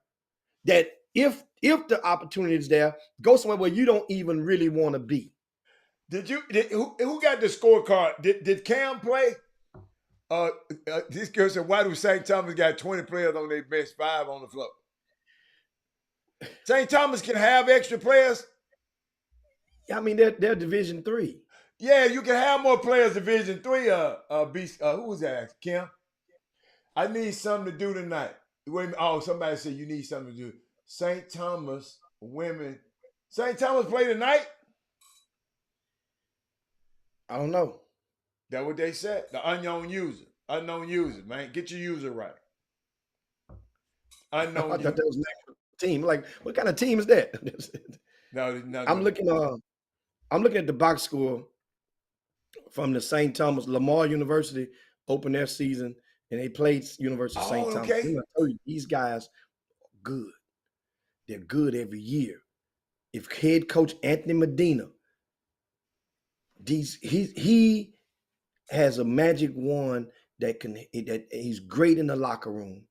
that if the opportunity is there, go somewhere where you don't even really want to be. Who got the scorecard? Did Cam play? This girl said, why do St. Thomas got 20 players on their best 5 on the floor? St. Thomas can have extra players. I mean, they're Division III. Yeah, you can have more players Division III. Who was that? Kim? I need something to do tonight. Wait a minute. Oh, somebody said you need something to do. St. Thomas women. St. Thomas play tonight? I don't know. That's what they said. The unknown user. Unknown user, man. Get your user right. Unknown I user. thought that was an actual team. Like, what kind of team is that? No. I'm looking at the box score from the St. Thomas. Lamar University opened their season and they played University of St. Thomas. Okay. I tell you, these guys are good. They're good every year. If head coach Anthony Medina, he has a magic wand that he's great in the locker room.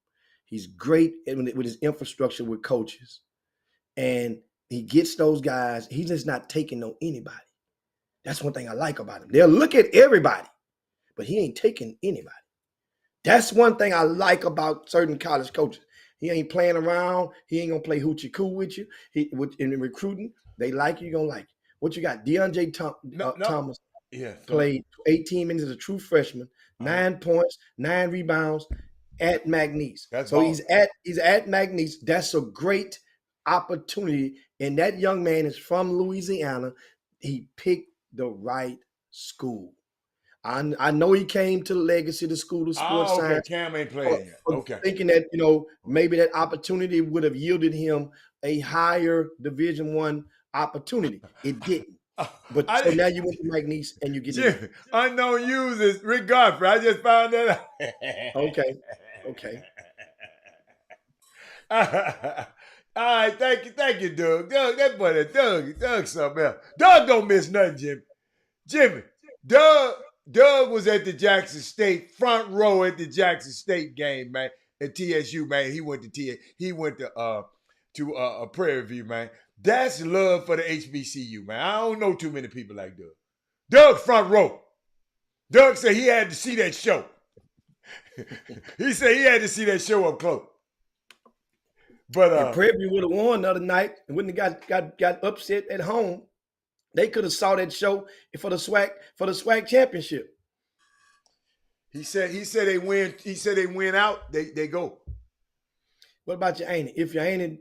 He's great with his infrastructure with coaches. And he gets those guys. He's just not taking no anybody. That's one thing I like about him. They'll look at everybody, but he ain't taking anybody. That's one thing I like about certain college coaches. He ain't playing around. He ain't gonna play hoochie coo with you. In the recruiting, they like you, you're gonna like it. What you got? DeAndre Thomas played 18 minutes as a true freshman, 9 points, 9 rebounds at McNeese. He's at McNeese. That's a great opportunity. And that young man is from Louisiana. He picked the right school. I know he came to Legacy, the School of Sports Science. Cam ain't playing yet. Okay. Thinking that, maybe that opportunity would have yielded him a higher Division I opportunity. It didn't. But so now you went to McNeese and you get it. Unknown users, Rick Godfrey. I just found that out. Okay. All right, thank you, Doug. Doug, that boy, Doug, something else. Doug don't miss nothing, Jimmy. Doug was at the Jackson State front row at the Jackson State game, man. At TSU, man. He went to Prairie View, man. That's love for the HBCU, man. I don't know too many people like Doug. Doug front row. Doug said he had to see that show. He said he had to see that show up close. But if Prairie View would have won the other night and wouldn't have got upset at home, they could have saw that show for the SWAC championship. He said they win. He said they win out. They go. What about you, ain't it? If you ain't it.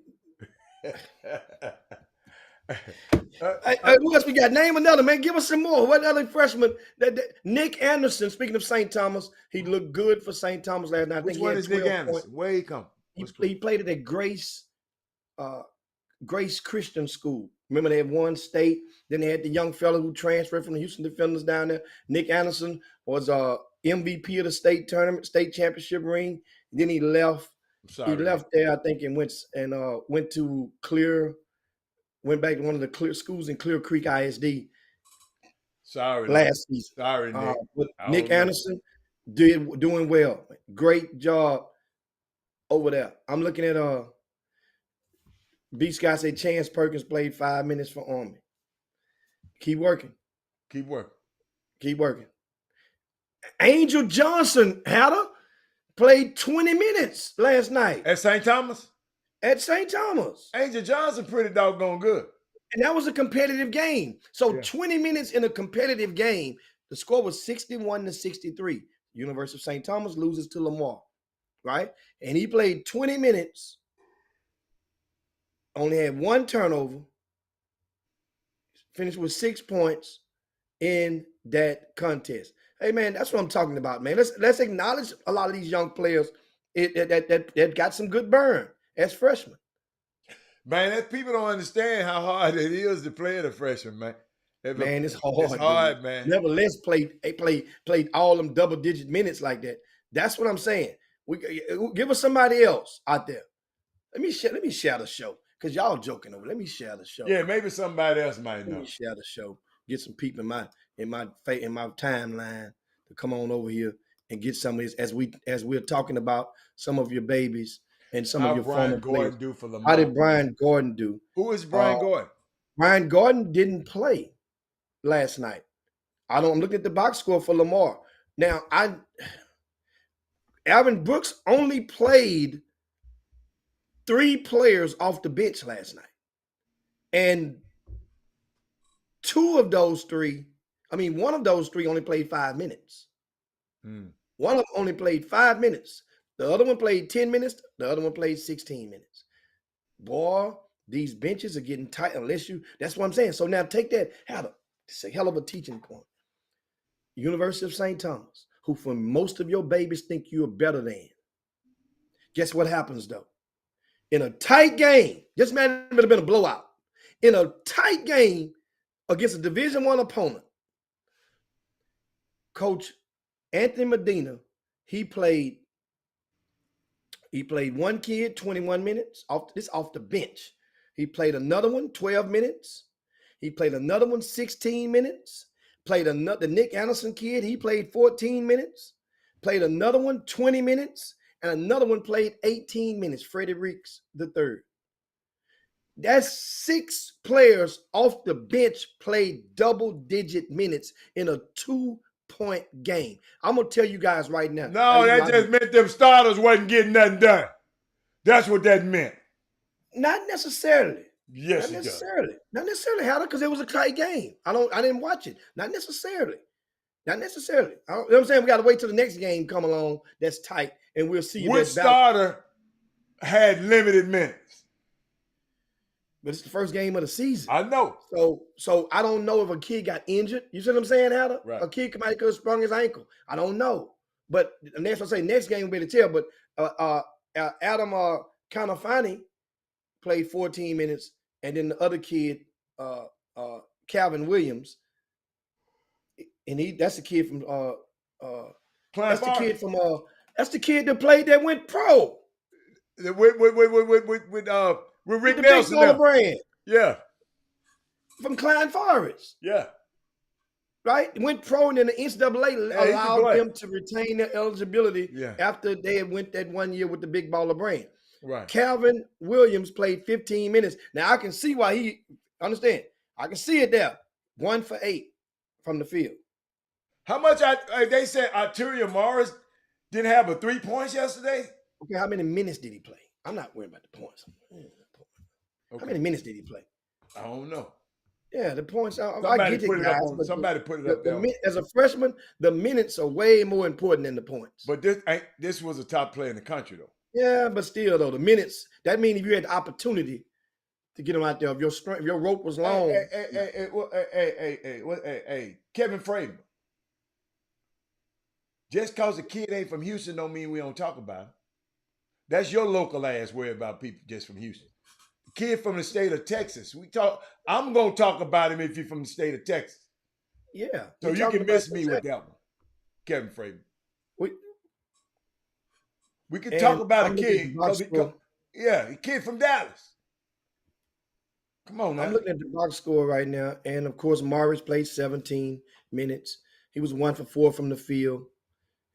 Who else we got? Name another, man. Give us some more. What other freshman? Nick Anderson, speaking of St. Thomas, he looked good for St. Thomas last night. Which one is Nick Anderson? Where he come? He played at a Grace Christian School. Remember, they had one state. Then they had the young fellow who transferred from the Houston Defenders down there. Nick Anderson was MVP of the state tournament, state championship ring. Then he left. He left there, I think, and went to went back to one of the Clear schools in Clear Creek ISD. Last season. Sorry, Nick. But Nick Anderson doing well. Great job over there. I'm looking at B. Scott say Chance Perkins played 5 minutes for Army. Keep working. Angel Johnson played 20 minutes last night. At St. Thomas? At St. Thomas. Angel Johnson pretty doggone good. And that was a competitive game. So 20 minutes in a competitive game, the score was 61-63. University of St. Thomas loses to Lamar, right? And he played 20 minutes, only had 1 turnover, finished with 6 points in that contest. Hey, man, that's what I'm talking about, man. Let's acknowledge a lot of these young players that got some good burn as freshmen. Man, people don't understand how hard it is to play as a freshman, man. Man, it's hard. It's hard, man. Nevertheless, played all them double-digit minutes like that. That's what I'm saying. Give us somebody else out there. Let me share the show. because y'all joking over. Let me share the show. Yeah, maybe somebody else might Let know. me share the show. Get some people in my timeline to come on over here and get some of this as we're talking about some of your babies and some of your Brian former Gordon players. do for Lamar? How did Brian Gordon do? Who is Brian Gordon? Brian Gordon didn't play last night. I'm looking at the box score for Lamar. Now, Alvin Brooks only played 3 players off the bench last night. And one of those three only played 5 minutes. One of them only played 5 minutes. The other one played 10 minutes. The other one played 16 minutes. Boy, these benches are getting tight that's what I'm saying. So now take that. It's a hell of a teaching point. University of St. Thomas, who for most of your babies think you're better than. Guess what happens though? In a tight game, just man, it would have been a blowout. In a tight game against a Division I opponent, Coach Anthony Medina, he played one kid 21 minutes off the bench. He played another one 12 minutes. He played another one 16 minutes. Played the Nick Anderson kid. He played 14 minutes. Played another one 20 minutes. And another one played 18 minutes. Freddie Reeks III. That's 6 players off the bench played double-digit minutes in a 2-point game. I'm going to tell you guys right now. No, that just meant them starters wasn't getting nothing done. That's what that meant. Not necessarily. Yes, Not necessarily, Howard, because it was a tight game. I didn't watch it. Not necessarily. You know what I'm saying? We got to wait till the next game come along that's tight, and we'll see. Which starter had limited minutes? But it's the first game of the season. I know. So I don't know if a kid got injured. You see what I'm saying, Howard? Right. A kid might have sprung his ankle. I don't know. But next game will be able to tell. But Adam Kanafani played 14 minutes, and then the other kid, Calvin Williams, and that's the kid from that's the kid that played that went pro. With Rick the Nelson. Big brand. Yeah. From Klein Forest. Yeah. Right? Went pro, and then the NCAA allowed them to retain their eligibility after they had went that 1 year with the Big Baller brand. Right. Calvin Williams played 15 minutes. Now I can see why understand. I can see it there. 1 for 8 from the field. How much they said Arterio Morris didn't have a 3 points yesterday? Okay, how many minutes did he play? I'm not worried about the points. Okay. How many minutes did he play? I don't know. Yeah, the points. Somebody put it up there. As a freshman, the minutes are way more important than the points. But this was a top player in the country, though. Yeah, but still, though, the minutes, that means if you had the opportunity to get him out there, if your rope was long. Hey, Kevin Frazier. Just because a kid ain't from Houston don't mean we don't talk about him. That's your local ass worry about people just from Houston. Kid from the state of Texas. I'm gonna talk about him if you're from the state of Texas. Yeah. So you can miss me with that one, Kevin Frazier. We can talk about a kid. A kid from Dallas. Come on now. I'm looking at the box score right now, and of course, Morris played 17 minutes. He was 1 for 4 from the field.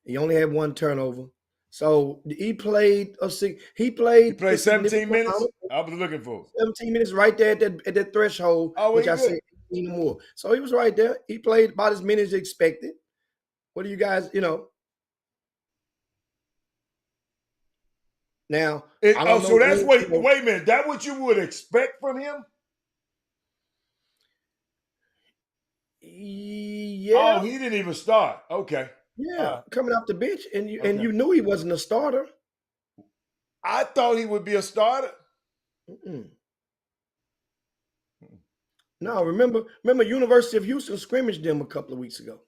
He only had 1 turnover. So he played 17 minutes. I was looking for 17 minutes right there at that threshold, which I said 18 more. So he was right there. He played about as many as expected. What do you guys, Now, so that's what. Wait a minute. That what you would expect from him? Yeah. Oh, he didn't even start. Okay. Yeah, coming off the bench, and you knew he wasn't a starter. I thought he would be a starter. No, remember, University of Houston scrimmaged them a couple of weeks ago.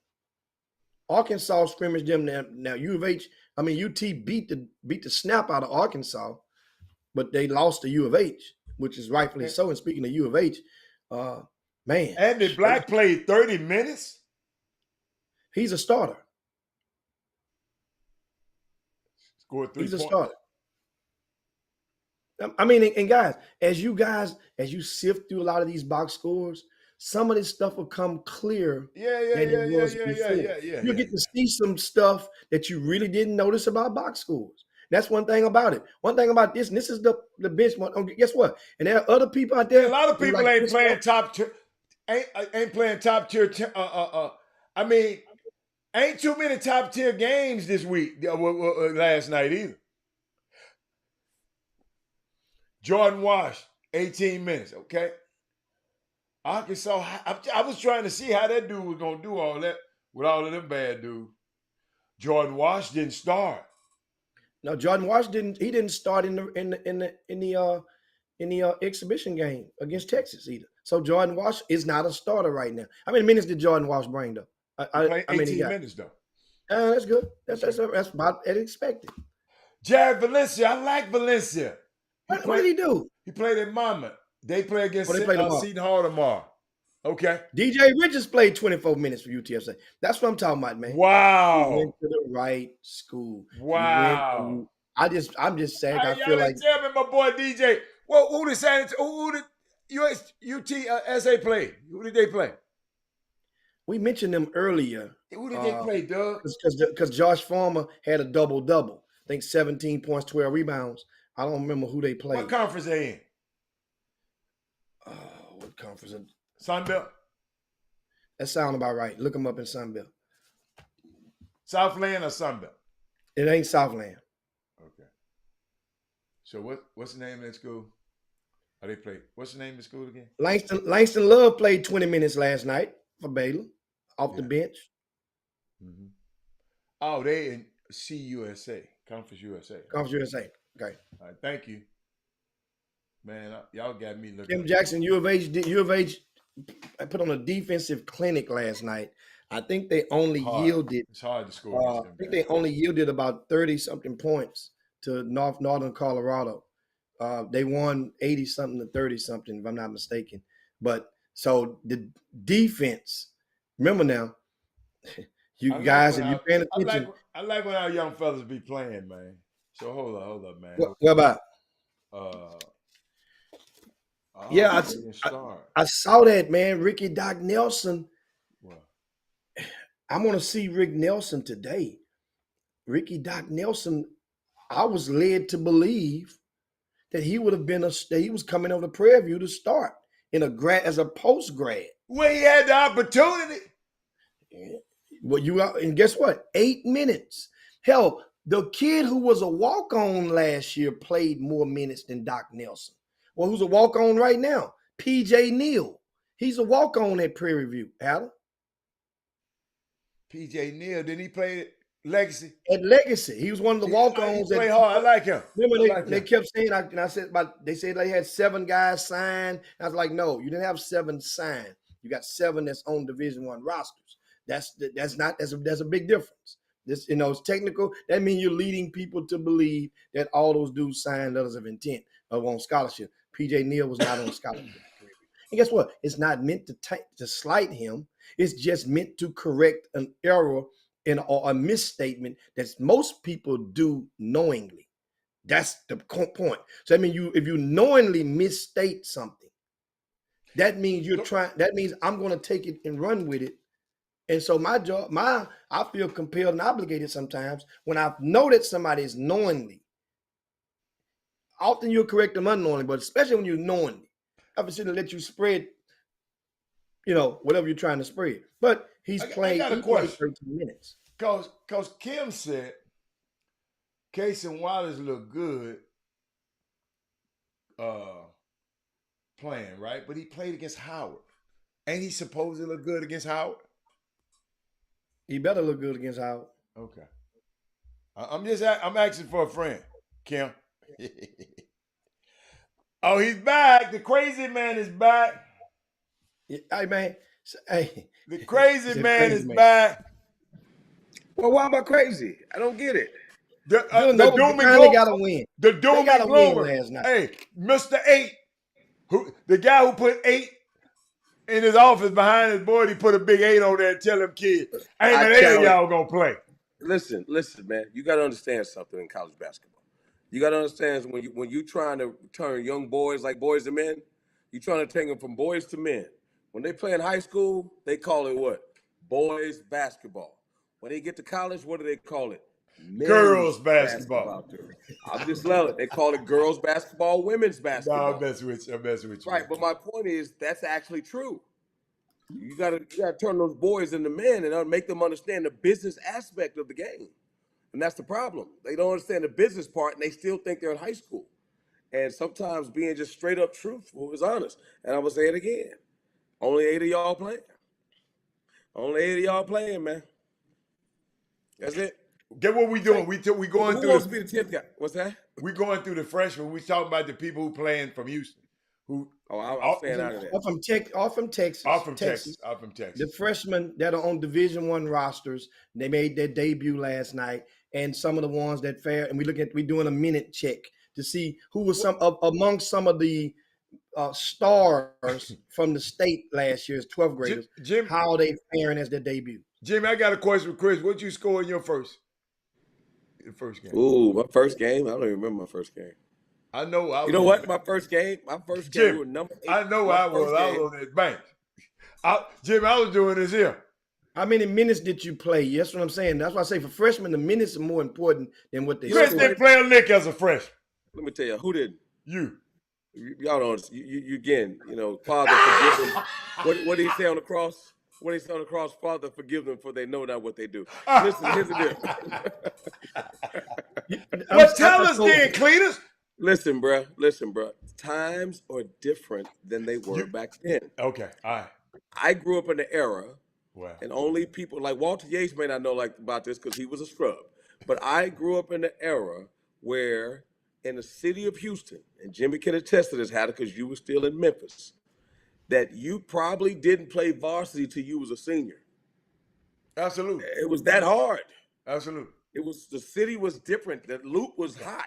Arkansas scrimmaged them. Now UT beat the snap out of Arkansas, but they lost to U of H, which is rightfully so. And speaking of U of H, man, Andy Black played 30 minutes. He's a starter. Scored 3 points. He's a starter. I mean, and guys, as you sift through a lot of these box scores, some of this stuff will come clear than it was before. You'll get to see some stuff that you really didn't notice about box scores. That's one thing about it. One thing about this, and this is the benchmark. Oh, guess what? And there are other people out there. A lot of people ain't playing top tier. Ain't playing top tier. I mean, ain't too many top tier games this week. Last night either. Jordan Wash, 18 minutes. Okay. Arkansas. I was trying to see how that dude was gonna do all that with all of them bad dudes. Jordan Wash didn't start. No, Jordan Wash didn't. He didn't start in the exhibition game against Texas either. So Jordan Wash is not a starter right now. How many minutes did Jordan Wash bring though? I mean, 18 minutes though. That's good. That's about as expected. Jared Valencia, I like Valencia. What did he do? He played at Monmouth. They play against Seton Hall tomorrow. Okay. DJ Richards played 24 minutes for UTSA. That's what I'm talking about, man. Wow. He went to the right school. Wow. I'm just saying. I feel like. Tell me, my boy DJ. Well, who did UTSA play? Who did they play? We mentioned them earlier. Who did they play, Doug? Because Josh Farmer had a double-double. I think 17 points, 12 rebounds. I don't remember who they played. What conference they in? What conference? Sunbelt? That sounds about right. Look them up in Sunbelt. Southland or Sunbelt? It ain't Southland. Okay. So what's the name of that school? Oh, they play. What's the name of the school again? Langston Love played 20 minutes last night for Baylor off the bench. Mm-hmm. Oh, they in CUSA, Conference USA. Conference USA. Okay. All right. Thank you, man. Y'all got me looking. Kim Jackson, U of H. I put on a defensive clinic last night. I think they only yielded. It's hard to score. I think they only yielded about 30-something points to Northern Colorado. They won 80-something to 30-something, if I'm not mistaken. But so the defense, remember now, you guys, if you're paying attention. I like when our young fellas be playing, man. So hold up, man. What about? Yeah, I saw that, man. Ricky Doc Nelson. What? I'm going to see Rick Nelson today. Ricky Doc Nelson, I was led to believe that he would have been he was coming over to Prairie View to start as a post grad. Well, he had the opportunity. Yeah. Well, and guess what? 8 minutes. Hell, the kid who was a walk-on last year played more minutes than Doc Nelson. Well, who's a walk-on right now? PJ Neal. He's a walk-on at Prairie View. Adam? PJ Neal, didn't he play at Legacy? At Legacy. He was one of the walk-ons. He played hard. I like him. Remember they kept saying, they said they had 7 guys signed. I was like, no, you didn't have 7 signed. You got 7 that's on Division I rosters. There's a big difference. This, it's technical. That means you're leading people to believe that all those dudes signed letters of intent on scholarship. PJ Neal was not on scholarship. And guess what? It's not meant to slight him. It's just meant to correct an error or a misstatement that most people do knowingly. That's the point. So I mean, if you knowingly misstate something, that means that means I'm going to take it and run with it. And so I feel compelled and obligated sometimes when I know that somebody is knowingly. Often you'll correct them unknowingly, but especially when you're knowingly. I have to let you spread, whatever you're trying to spread. But he's played 13 minutes. Because Kim said Cason Wallace looked good playing, right? But he played against Howard. Ain't he supposed to look good against Howard? He better look good against Howard. Okay. I'm asking for a friend, Kim. Oh, he's back. The crazy man is back. Yeah, hey, man. Hey. The crazy man is back. Well, why am I crazy? I don't get it. The doom and gloom got to win. The doom and gloom last night. Hey, Mr. 8, the guy who put 8 in his office behind his board, he put a big 8 on there and tell them kids, ain't any of y'all gonna play. Listen, man. You got to understand something in college basketball. You got to understand when you trying to turn young boys like boys to men, you trying to take them from boys to men. When they play in high school, they call it what? Boys basketball. When they get to college, what do they call it? Men's Girls basketball. I just love it. They call it girls basketball, women's basketball. No, I'm messing with you. Right, but my point is that's actually true. You gotta turn those boys into men and make them understand the business aspect of the game. And that's the problem. They don't understand the business part and they still think they're in high school. And sometimes being just straight up truthful is honest. And I'm gonna say it again. Only 8 of y'all playing. Only 8 of y'all playing, man. That's it. Get what we doing. We going Who through. wants to be the 10th guy? What's that? We going through the freshmen. We talking about the people who playing from Houston. I'm staying out of that. Off from Texas. Off from Texas. The freshmen that are on Division I rosters, they made their debut last night, and some of the ones that fare. And we doing a minute check to see who was among some of the stars from the state last year's 12th graders. Jim, how are they faring as their debut? Jimmy, I got a question for Chris. What'd you score in your first game? Ooh, my first game? I don't even remember my first game. I know. You know what? My first game Jim, was number 8. I know I was. I was on that bank. Jim, I was doing this here. How many minutes did you play? That's what I'm saying. That's why I say for freshmen, the minutes are more important than what they. Chris didn't play a lick as a freshman. Let me tell you, who didn't? You. Y'all don't. You again. Father, forgive them. What did he say on the cross? What did he say on the cross? Father, forgive them, for they know not what they do. Listen, here's the deal. But tell us then, Cletus. Listen, bro. Times are different than they were back then. Okay, all right. I grew up in the era, wow. And only people like Walter Yates may not know about this because he was a scrub. But I grew up in the era where in the city of Houston, and Jimmy can attest to this, Hatter, because you were still in Memphis, that you probably didn't play varsity till you was a senior. Absolutely. It was that hard. Absolutely. The city was different. The loop was hot.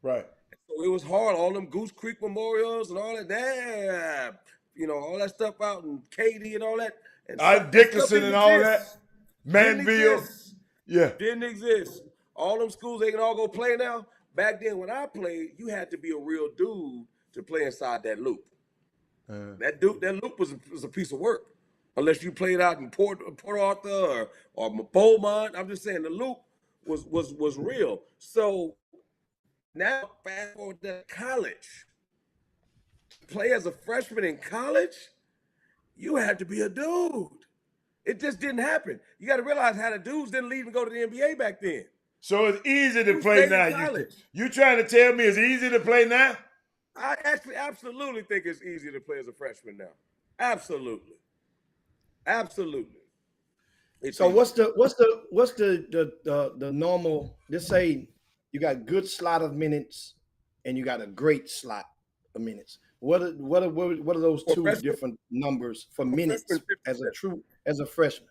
Right. So it was hard. All them Goose Creek Memorials and all that, all that stuff out in Katy and all that. And Dickinson and all that. Manville. Didn't exist. All them schools, they can all go play now. Back then when I played, you had to be a real dude to play inside that loop. That loop was a piece of work. Unless you played out in Port Arthur or Beaumont. I'm just saying the loop was real. So now, fast forward to college. Play as a freshman in college, you had to be a dude. It just didn't happen. You got to realize how the dudes didn't leave and go to the NBA back then. So it's easy to play now. You trying to tell me it's easy to play now? I actually absolutely think it's easier to play as a freshman now. Absolutely. So what's the normal? Let's say you got good slot of minutes and you got a great slot of minutes. What are those two different numbers for minutes as a freshman?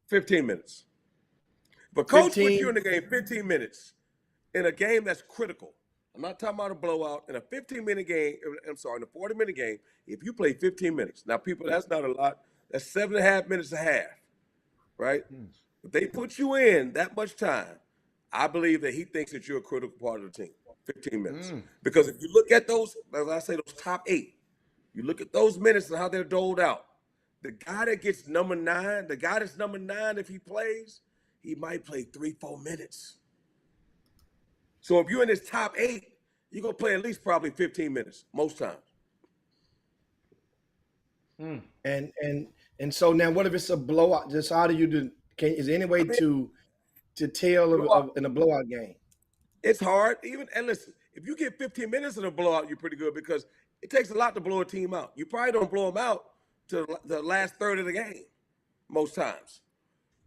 15 minutes. But coach puts you in the game 15 minutes in a game that's critical. I'm not talking about a blowout. In a 15-minute game, in a 40-minute game, if you play 15 minutes, now people, that's not a lot. That's 7.5 minutes a half, right? If they put you in that much time, I believe that he thinks that you're a critical part of the team. 15 minutes. Because if you look at those, as I say, those top 8, you look at those minutes and how they're doled out. The guy that gets number 9, if he plays, he might play 3-4 minutes. So if you're in this top 8, you're going to play at least probably 15 minutes, most times. And so now what if it's a blowout? Just how do you do? Is there any way to tell in a blowout game? It's hard. And listen, if you get 15 minutes in a blowout, you're pretty good because it takes a lot to blow a team out. You probably don't blow them out to the last third of the game most times.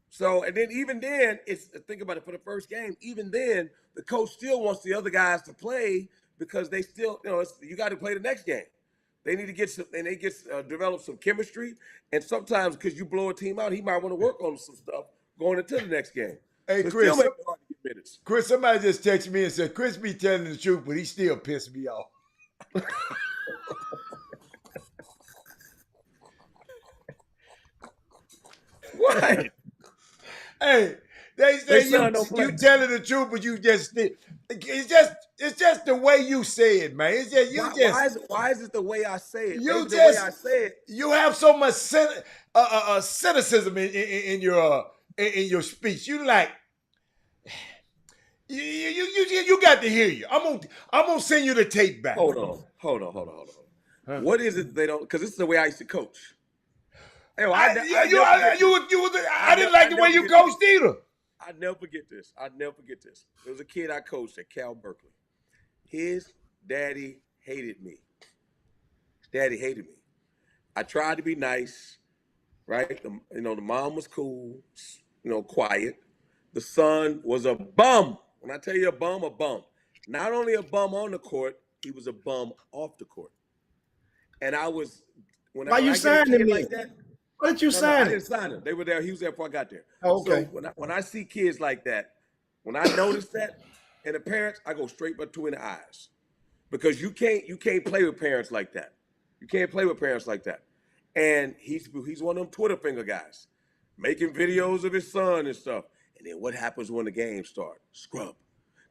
So, and then even then, think about it, for the first game, even then, the coach still wants the other guys to play because they still, you got to play the next game. They need to develop some chemistry. And sometimes because you blow a team out, he might want to work on some stuff going into the next game. Hey, so Chris, somebody just texted me and said, Chris be telling the truth, but he still pissed me off. What? Hey, they say you telling the truth, but you just, it's just It's just the way you say it, man. It's just why is it the way I say it? You Maybe the way I say it. You have so much cynicism in your speech. You like you got to hear you. I'm gonna send you the tape back. Hold on. Huh? What is it they don't? Because this is the way I used to coach. I didn't like the way you coached either. I never forget this. There was a kid I coached at Cal Berkeley. His daddy hated me. I tried to be nice, right? The mom was cool, quiet. The son was a bum. When I tell you a bum. Not only a bum on the court, he was a bum off the court. And I was why you signed him like that? Why did you sign him? I didn't sign him. They were there. He was there before I got there. Oh, okay. So when I see kids like that, when I notice that, and the parents, I go straight between the eyes, because you can't play with parents like that. You can't play with parents like that. And he's one of them Twitter finger guys, making videos of his son and stuff. And then what happens when the game starts? Scrub.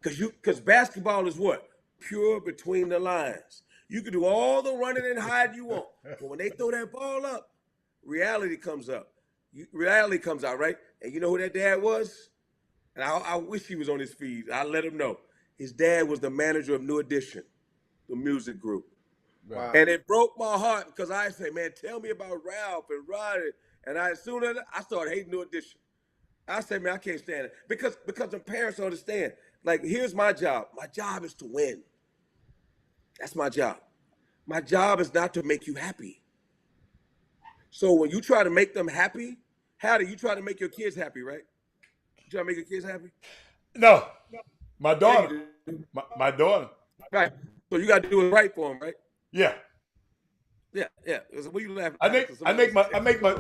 Because basketball is what? Pure between the lines. You can do all the running and hide you want. But when they throw that ball up, reality comes up. Reality comes out, right? And you know who that dad was? And I wish he was on his feed. I let him know. His dad was the manager of New Edition, the music group. Wow. And it broke my heart because I said, man, tell me about Ralph and Roddy. And as soon as I started hating New Edition. I said, man, I can't stand it. Because the parents understand. Like, here's my job. My job is to win. That's my job. My job is not to make you happy. So when you try to make them happy, how do you try to make your kids happy, right? You try to make your kids happy? No. My daughter. My daughter. Right. So you got to do it right for them, right? Yeah. Yeah. So what are you laughing at?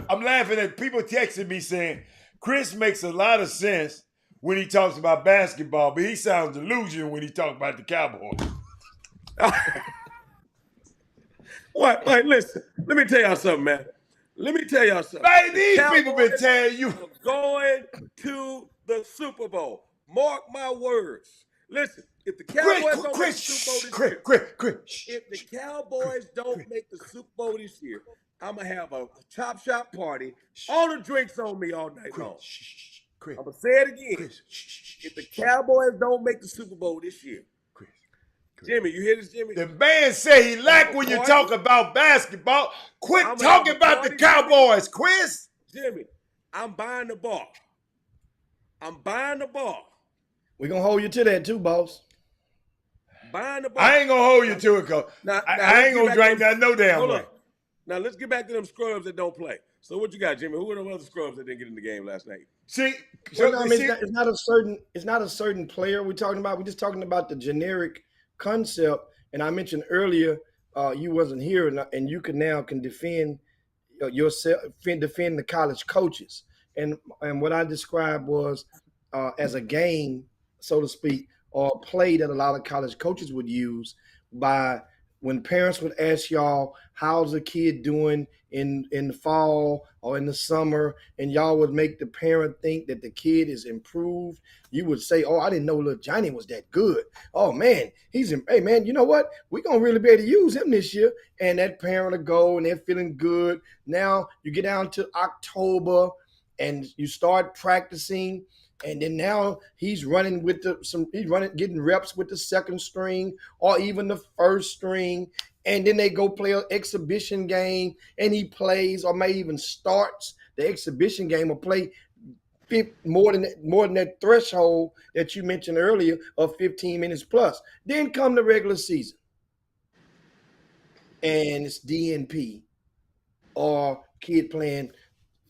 I'm laughing at people texting me saying, Chris makes a lot of sense when he talks about basketball, but he sounds delusional when he talks about the Cowboys. What? Like, listen, let me tell y'all something, man. Man, these people been telling you. Going to the Super Bowl. Mark my words. Listen, if the Cowboys don't make the Super Bowl this year, if the Cowboys don't make the Super Bowl this year, I'm going to have a chop shop party. All the drinks on me all night long. I'm going to say it again. If the Cowboys don't make the Super Bowl this year, Jimmy, you hear this, Jimmy? The man say he like when you talk about basketball. Quit talking about the Cowboys, Chris. Jimmy, I'm buying the ball. We're going to hold you to that too, boss. Buying the ball. I ain't going to hold you to it, Coach. I ain't going to drink that no damn way. Now, let's get back to them scrubs that don't play. So what you got, Jimmy? Who are them other scrubs that didn't get in the game last night? It's not a certain player we're talking about. We're just talking about the generic concept. And I mentioned earlier, you wasn't here, and you can defend yourself, defend the college coaches. And what I described was as a game, so to speak, or a play that a lot of college coaches would use by when parents would ask y'all, how's the kid doing in the fall or in the summer, and y'all would make the parent think that the kid is improved, you would say, oh, I didn't know little Johnny was that good. Oh, man, hey, man, you know what? We're going to really be able to use him this year. And that parent will go, and they're feeling good. Now you get down to October, and you start practicing, and then now he's running with getting reps with the second string or even the first string. And then they go play an exhibition game, and he plays or may even starts the exhibition game or play more than that threshold that you mentioned earlier of 15 minutes plus. Then come the regular season, and it's DNP or kid playing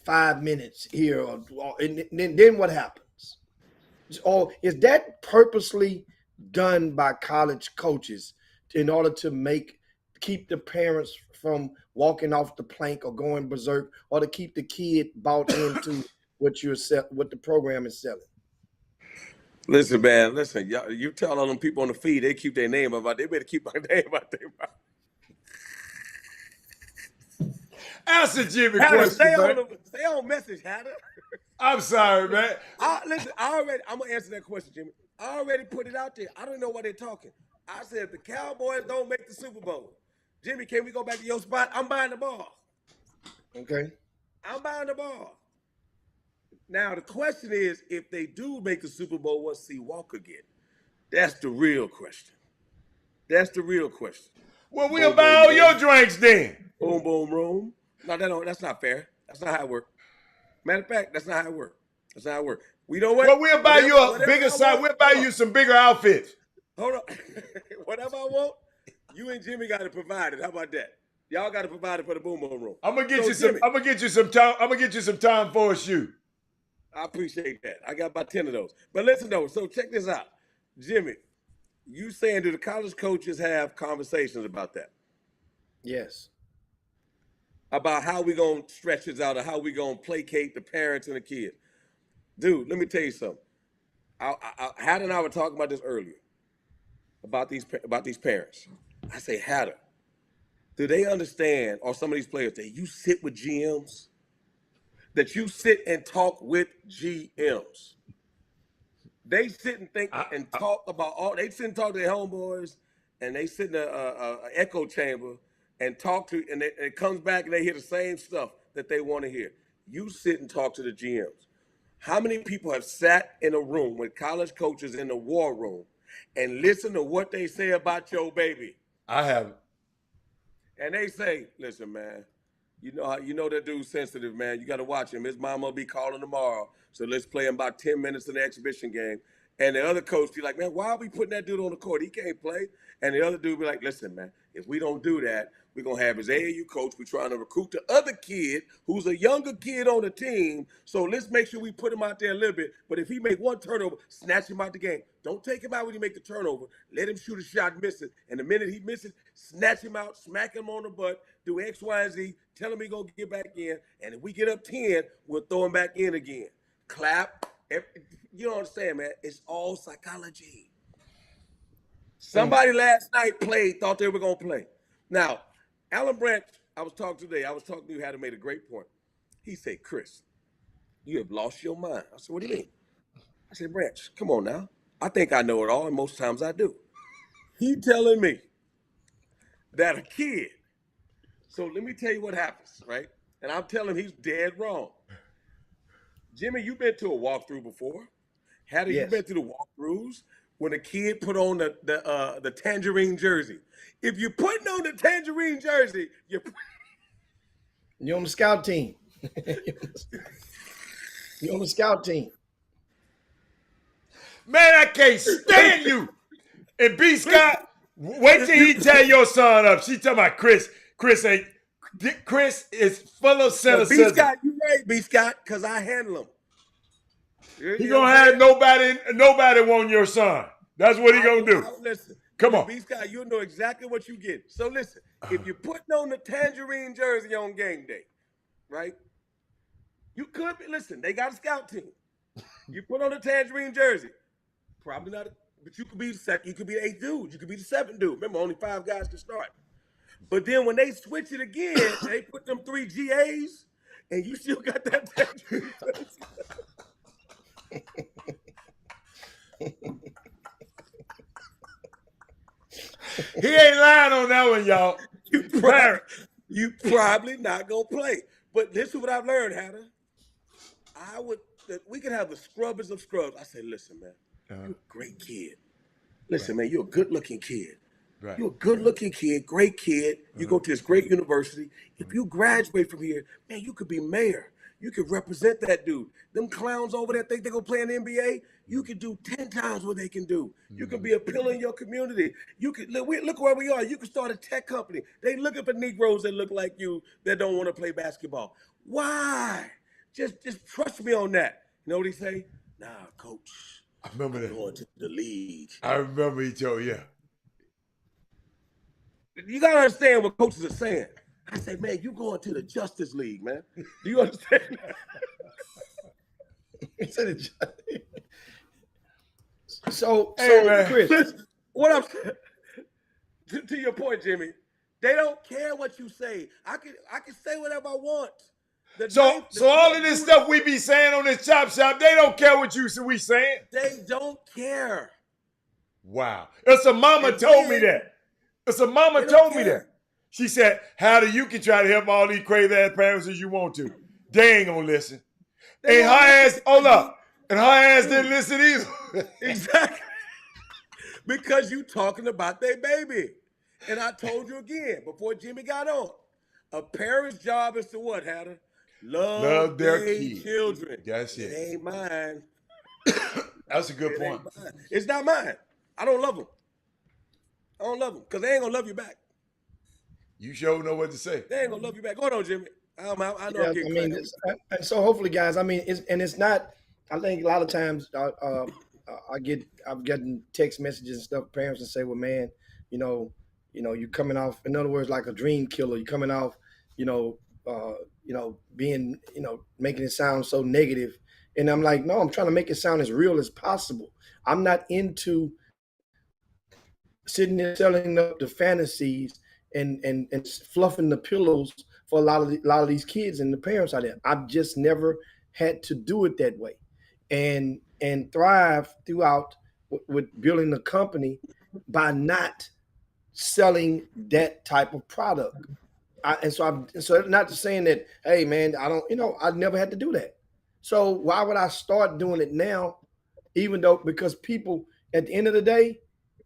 5 minutes here, and then what happens? Or is that purposely done by college coaches in order to keep the parents from walking off the plank or going berserk, or to keep the kid bought into what the program is selling? Listen, man. You tell all them people on the feed, they keep their name about. They better keep my name out their mouth. Answer Jimmy question, stay on message, Hatter. I'm sorry, man. I'm gonna answer that question, Jimmy. I already put it out there. I don't know why they're talking. I said, if the Cowboys don't make the Super Bowl, Jimmy, can we go back to your spot? I'm buying the ball. Okay. I'm buying the ball. Now, the question is, if they do make the Super Bowl, what's C. Walker get? That's the real question. That's the real question. Well, we'll buy all your drinks then. Boom, boom, room. No, that's not fair. That's not how it works. Matter of fact, that's not how it works. That's not how it works. We know what? Well, we'll buy you a bigger size. We'll buy you some bigger outfits. Hold on. Whatever I want, you and Jimmy got to provide it. How about that? Y'all got to provide it for the boom boom room. I'm gonna get you some. I'm gonna get you some time. I'm gonna get you some time for a shoe. I appreciate that. I got about 10 of those. But listen though. So check this out, Jimmy. You saying do the college coaches have conversations about that? Yes. About how we gonna stretch this out, or how we gonna placate the parents and the kids? Dude, let me tell you something. Hatter and I were talking about this earlier. About these parents. I say, Hatter, do they understand, or some of these players, that you sit with GMs? That you sit and talk with GMs? They sit and think and talk about all. They sit and talk to their homeboys, and they sit in an echo chamber and talk to, and it comes back and they hear the same stuff that they want to hear. You sit and talk to the GMs. How many people have sat in a room with college coaches in the war room and listen to what they say about your baby? I haven't. And they say, listen, man, you know that dude's sensitive, man. You got to watch him. His mama will be calling tomorrow. So let's play him about 10 minutes in the exhibition game. And the other coach be like, man, why are we putting that dude on the court? He can't play. And the other dude be like, listen, man, if we don't do that, we're going to have his AAU coach. We're trying to recruit the other kid who's a younger kid on the team. So let's make sure we put him out there a little bit. But if he make one turnover, snatch him out the game. Don't take him out when you make the turnover. Let him shoot a shot and miss it. And the minute he misses, snatch him out, smack him on the butt, do X, Y, and Z, tell him he's going to get back in. And if we get up 10, we'll throw him back in again. Clap. You don't understand, man. It's all psychology. Somebody last night thought they were going to play. Now, Alan Branch, I was talking to you, had made a great point. He said, Chris, you have lost your mind. I said, what do you mean? I said, Branch, come on now. I think I know it all, and most times I do. He telling me that a kid, so let me tell you what happens, right? And I'm telling him he's dead wrong. Jimmy, you've been to a walkthrough before. Yes. You been to the walkthroughs when a kid put on the tangerine jersey? If you're putting on the tangerine jersey, you're on the scout team. You're on the scout team. Man, I can't stand you. And B. Scott, wait till he tell your son up. She talking about Chris. Chris is full of cynicism. B. Scott, you right, B. Scott, because I handle him. He gonna have nobody want your son. That's what he gonna do. Listen, come on, B. Scott, you know exactly what you get. So listen, if you're putting on the tangerine jersey on game day, right? You could be. Listen, they got a scout team. You put on the tangerine jersey, probably not. But you could be the second. You could be the 8th dude. You could be the 7th dude. Remember, only 5 guys can start. But then when they switch it again, they put them 3 GAs, and you still got that tangerine jersey. He ain't lying on that one, y'all. You probably not gonna play. But this is what I've learned, Hatter. We could have the scrubbers of scrubs. I say, listen, man, you're a great kid. Listen, man, you're a good-looking kid. Right. You're a good-looking kid, great kid. You go to this great university. If you graduate from here, man, you could be mayor. You could represent that dude. Them clowns over there think they're going to play in the NBA. You could do 10 times what they can do. You could be a pillar in your community. You could look where we are. You could start a tech company. They looking for Negroes that look like you that don't want to play basketball. Why? Just trust me on that. You know what he say? Nah, coach. I remember that. Going to the league. I remember he told you. You got to understand what coaches are saying. I say, man, you going to the Justice League, man. Do you understand that? So Chris, what I'm to your point, Jimmy, they don't care what you say. I can say whatever I want. So all of this stuff we be saying on this chop shop, they don't care what we saying. They don't care. Wow. It's a mama And told me then that. It's a mama they don't told me that. care. She said, Hattie, you can try to help all these crazy ass parents as you want to. They ain't gonna listen. They And her won't ass, listen hold because up. And her ass you- didn't listen either. Exactly. Because you talking about their baby. And I told you again before Jimmy got on, a parent's job is to what, Hatter? Love their their kids. children. That's It it. ain't mine. That's a good It point. ain't mine. It's not mine. I don't love them. I don't love them because they ain't gonna love you back. You sure know what to say. They ain't gonna love you back. Go on, Jimmy. I know Yeah, I'm I getting mean, crazy. and so hopefully, guys. I mean, it's not. I think a lot of times I've gotten text messages and stuff, parents and say, "Well, man, you coming off. In other words, like a dream killer. You coming off, being, making it sound so negative." And I'm like, no, I'm trying to make it sound as real as possible. I'm not into sitting there selling up the fantasies and fluffing the pillows for a lot of these kids and the parents out there. I've just never had to do it that way, and thrive throughout with building a company by not selling that type of product. So not saying that, hey man, I don't, I never had to do that. So why would I start doing it now? Even though, because people at the end of the day,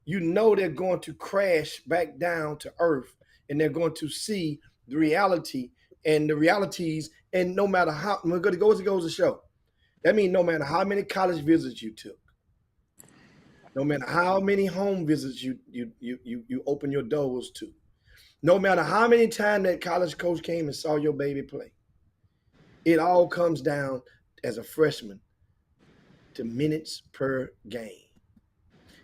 they're going to crash back down to earth, and they're going to see the reality and the realities. And no matter how, it goes to show, that means no matter how many college visits you took, no matter how many home visits you open your doors to, no matter how many times that college coach came and saw your baby play, it all comes down as a freshman to minutes per game.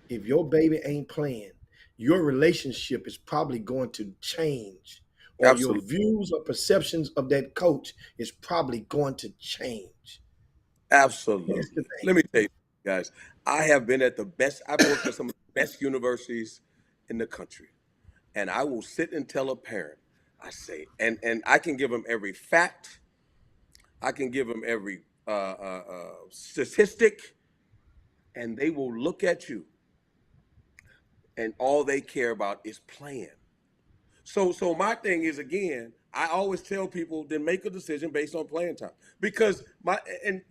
If your baby ain't playing, your relationship is probably going to change, or Absolutely. your views or perceptions of that coach is probably going to change. Absolutely. That's the thing. Let me tell you, guys, I have been at the best, I've worked at some of the best universities in the country. And I will sit and tell a parent, I say, and I can give them every fact, I can give them every statistic, and they will look at you, and all they care about is playing. So my thing is, again, I always tell people, then make a decision based on playing time, because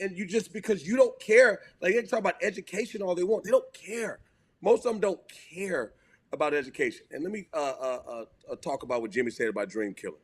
you just, because you don't care. Like, they talk about education all they want, they don't care. Most of them don't care about education. And let me talk about what Jimmy said about dream killing.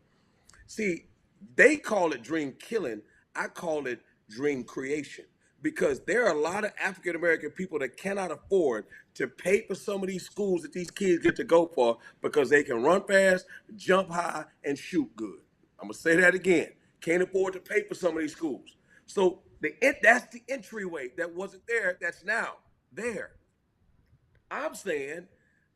See, they call it dream killing. I call it dream creation, because there are a lot of African American people that cannot afford to pay for some of these schools that these kids get to go for, because they can run fast, jump high, and shoot good. I'm gonna say that again. Can't afford to pay for some of these schools. So that's the entryway that wasn't there. That's now there. I'm saying,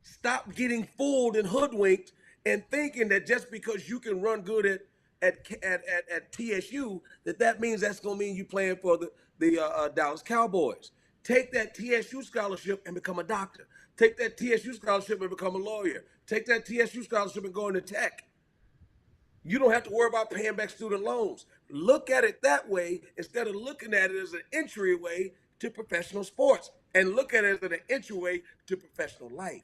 stop getting fooled and hoodwinked and thinking that just because you can run good at TSU, that means that's going to mean you playing for the Dallas Cowboys. Take that TSU scholarship and become a doctor. Take that TSU scholarship and become a lawyer. Take that TSU scholarship and go into tech. You don't have to worry about paying back student loans. Look at it that way instead of looking at it as an entryway to professional sports, and look at it as an entryway to professional life.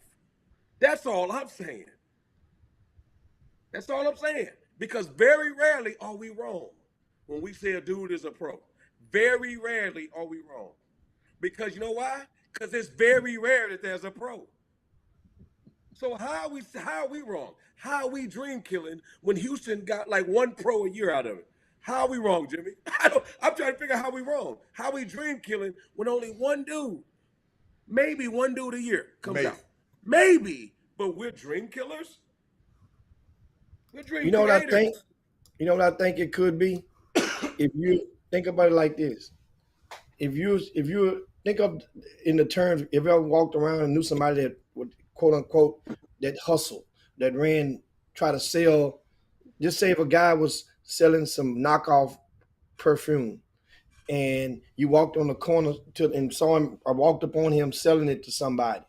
That's all I'm saying. That's all I'm saying. Because very rarely are we wrong when we say a dude is a pro. Very rarely are we wrong. Because you know why? Because it's very rare that there's a pro. So how are we wrong? How are we dream killing when Houston got like one pro a year out of it? How are we wrong, Jimmy? I'm trying to figure out how we wrong. How we dream killing when only one dude, maybe one dude a year comes out. Maybe, but we're dream killers? We're dream You know what I creators. think? You know what I think it could be? If you think about it like this. If you think of in the terms, if you ever walked around and knew somebody that would, quote unquote, that hustle, that try to sell, just say if a guy was selling some knockoff perfume and you walked on the corner and saw him or walked upon him selling it to somebody,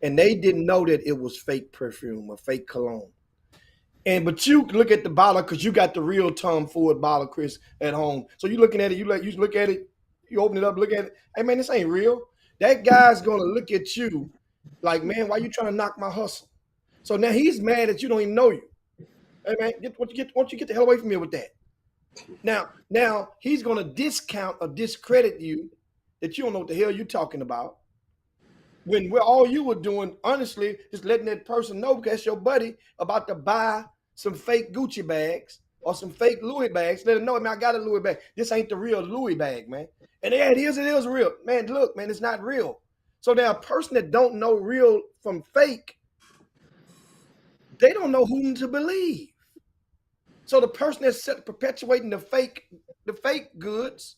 and they didn't know that it was fake perfume or fake cologne. But you look at the bottle because you got the real Tom Ford bottle, Chris, at home. So you looking at it, you look at it, you open it up, look at it. Hey man, this ain't real. That guy's gonna look at you Like, man, why you trying to knock my hustle? So now he's mad that you don't even know you. Hey man, why don't you get the hell away from me with that? Now he's gonna discount or discredit you that you don't know what the hell you're talking about. When all you were doing, honestly, just letting that person know because that's your buddy about to buy some fake Gucci bags or some fake Louis bags. Let him know, man, I got a Louis bag. This ain't the real Louis bag, man. And yeah, it is real. Man, look, man, it's not real. So now a person that don't know real from fake, they don't know whom to believe. So the person that's perpetuating the fake goods,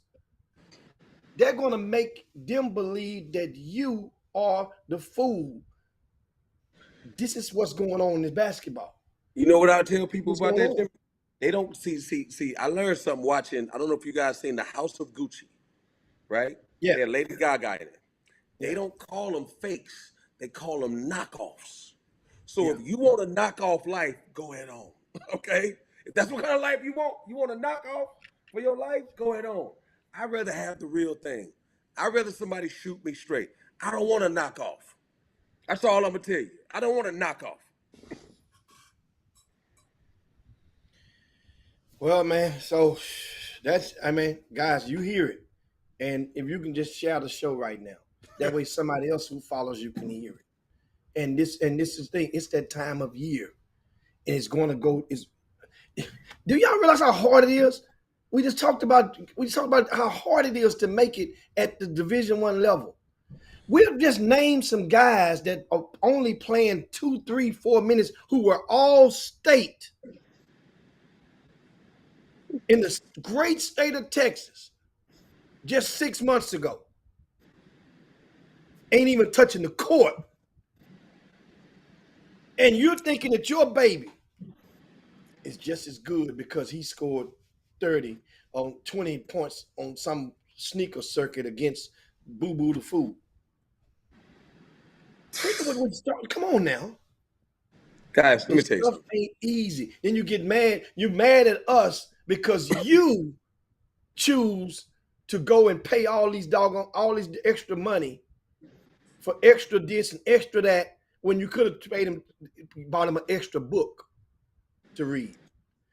they're going to make them believe that you are the fool. This is what's going on in this basketball. You know what I tell people about that, Jimmy? They don't see. I learned something watching. I don't know if you guys seen The House of Gucci, right? Yeah. They had Lady Gaga in it. They don't call them fakes. They call them knockoffs. So if you want a knockoff life, go ahead on. Okay? If that's what kind of life you want a knockoff for your life, go ahead on. I'd rather have the real thing. I'd rather somebody shoot me straight. I don't want a knockoff. That's all I'm going to tell you. I don't want a knockoff. Well, man, so that's, guys, you hear it. And if you can just share the show right now, that way somebody else who follows you can hear it. And this is the thing, it's that time of year. And it's going to go, do y'all realize how hard it is? We just talked about how hard it is to make it at the Division I level. We'll just name some guys that are only playing 2, 3, 4 minutes who were all state in the great state of Texas just 6 months ago. Ain't even touching the court. And you're thinking that your baby is just as good because he scored 30 on 20 points on some sneaker circuit against Boo Boo the Fool. Think of what we start. Come on now. Guys, let me tell you something. Ain't easy. Then you get mad. You're mad at us because you choose to go and pay all these extra money for extra this and extra that when you could have bought him an extra book to read.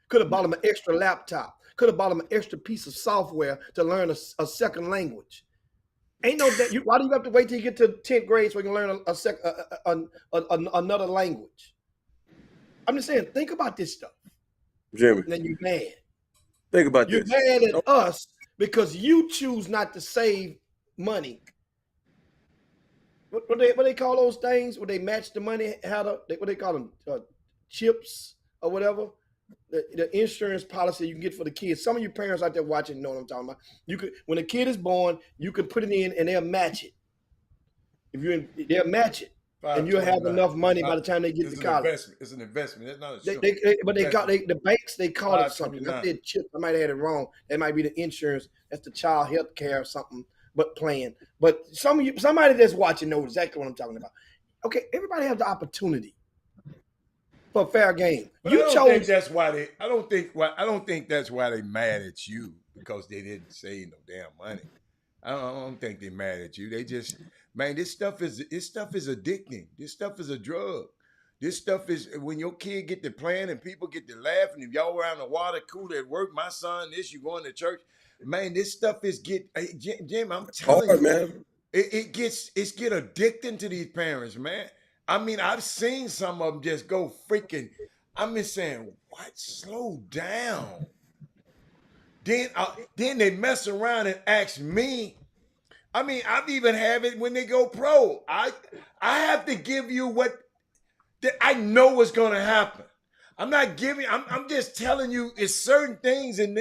Could have bought him an extra laptop. Could have bought him an extra piece of software to learn a second language. Ain't no that. Why do you have to wait till you get to 10th grade so you can learn another language? I'm just saying, think about this stuff. Jimmy. And then you're mad. Think about this. You're mad at us because you choose not to save money. What they call those things? Where they match the money? What they call them? Chips or whatever. The insurance policy you can get for the kids. Some of you parents out there watching know what I'm talking about. You could, when a kid is born, you can put it in and they'll match it. They'll match it, and you'll have enough money by the time they get to college. It's an investment. It's not a chip. The banks they call it something. I said chip. I might have had it wrong. That might be the insurance. That's the child health care or something. But plan. But somebody that's watching knows exactly what I'm talking about. Okay, everybody has the opportunity for a fair game. But I don't think that's why they mad at you because they didn't save no damn money. I don't think they're mad at you. They just, man, this stuff is addicting. This stuff is a drug. This stuff is when your kid get to playing and people get to laughing. If y'all around the water cooler at work, my son, you going to church, man. This stuff is Jim. I'm telling you, man. It gets addicting to these parents, man. I mean, I've seen some of them just go freaking. I'm just saying, what? Slow down. Then they mess around and ask me. I mean, I've even have it when they go pro. I have to give you what I know what's going to happen. I'm not giving. I'm just telling you. It's certain things in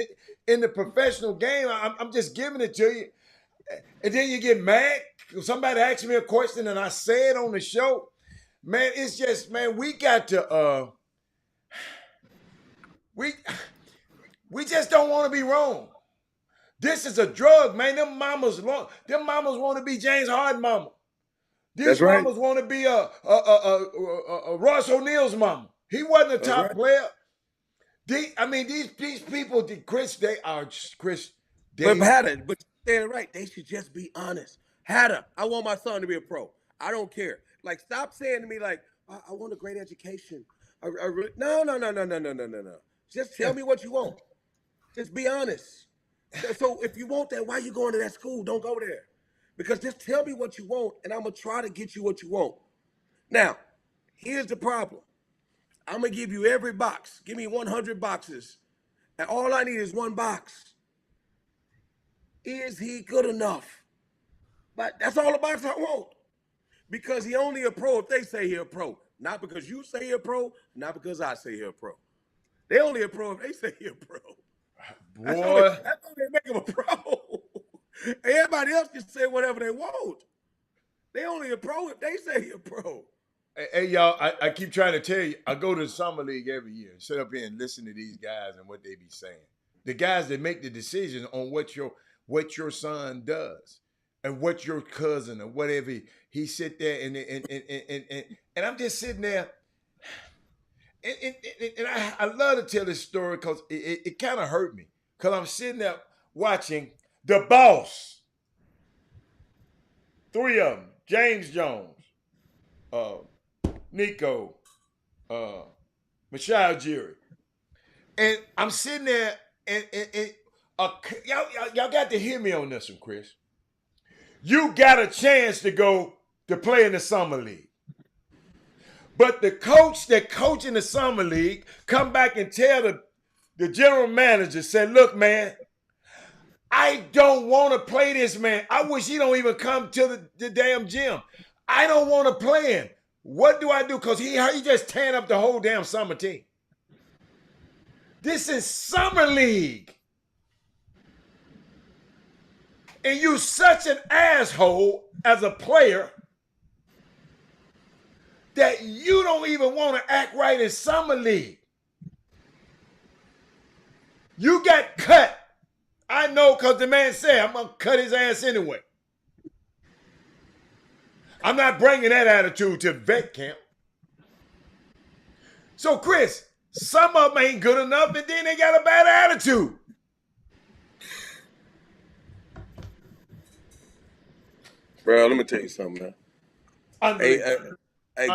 the professional game. I'm just giving it to you, and then you get mad. Somebody asks me a question and I say it on the show. Man, it's just, man, we got to, we just don't want to be wrong. This is a drug, man. Them mamas want to be James Harden mama. These mamas want to be a Royce O'Neal's mama. He wasn't a top player. These people, Chris, they are Chris. But they're right. They should just be honest. Hatter, I want my son to be a pro. I don't care. Like, stop saying to me like, I want a great education. I really, no. Just tell me what you want. Just be honest. So if you want that, why are you going to that school? Don't go there. Because just tell me what you want, and I'm going to try to get you what you want. Now, here's the problem. I'm going to give you every box. Give me 100 boxes. And all I need is one box. Is he good enough? But that's all the box I want. Because he only a pro if they say he a pro. Not because you say he a pro, not because I say he a pro. They only a pro if they say he a pro. Boy. That's how they make him a pro. Everybody else can say whatever they want. They only a pro if they say he a pro. Hey, y'all, I keep trying to tell you, I go to the summer league every year and sit up here and listen to these guys and what they be saying. The guys that make the decision on what your son does and what your cousin or whatever he sit there and I'm just sitting there and I love to tell this story because it kind of hurt me because I'm sitting there watching The Boss, 3 of them, James Jones, Nico, Michelle Jerry. And I'm sitting there and y'all got to hear me on this one, Chris. You got a chance to go to play in the summer league. But the coach that coach in the summer league come back and tell the general manager, said, look, man, I don't want to play this man. I wish he don't even come to the damn gym. I don't want to play him. What do I do? Because he just tearing up the whole damn summer team. This is summer league. And you such an asshole as a player that you don't even want to act right in summer league. You got cut. I know because the man said, I'm going to cut his ass anyway. I'm not bringing that attitude to vet camp. So, Chris, some of them ain't good enough, and then they got a bad attitude. Bro, let me tell you something, man. Hey,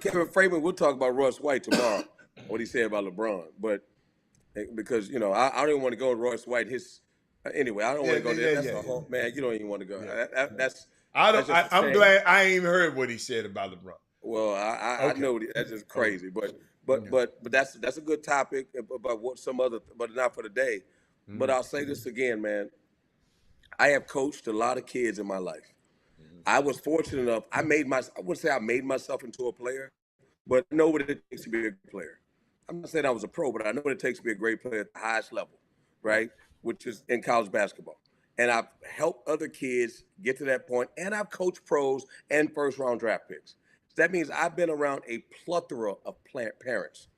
Kevin Freeman, we'll talk about Royce White tomorrow, what he said about LeBron. But because, you know, I don't even want to go to Royce White. Anyway, I don't want to go there. That's a whole, man, you don't even want to go. Yeah. I'm glad I ain't even heard what he said about LeBron. Well, I know that's just crazy, but that's a good topic about what some other, but not for today. Mm-hmm. But I'll say this again, man. I have coached a lot of kids in my life. Mm-hmm. I was fortunate enough. I wouldn't say I made myself into a player, but I know what it takes to be a great player. I'm not saying I was a pro, but I know what it takes to be a great player at the highest level, right? Which is in college basketball. And I've helped other kids get to that point, and I've coached pros and first-round draft picks. So that means I've been around a plethora of parents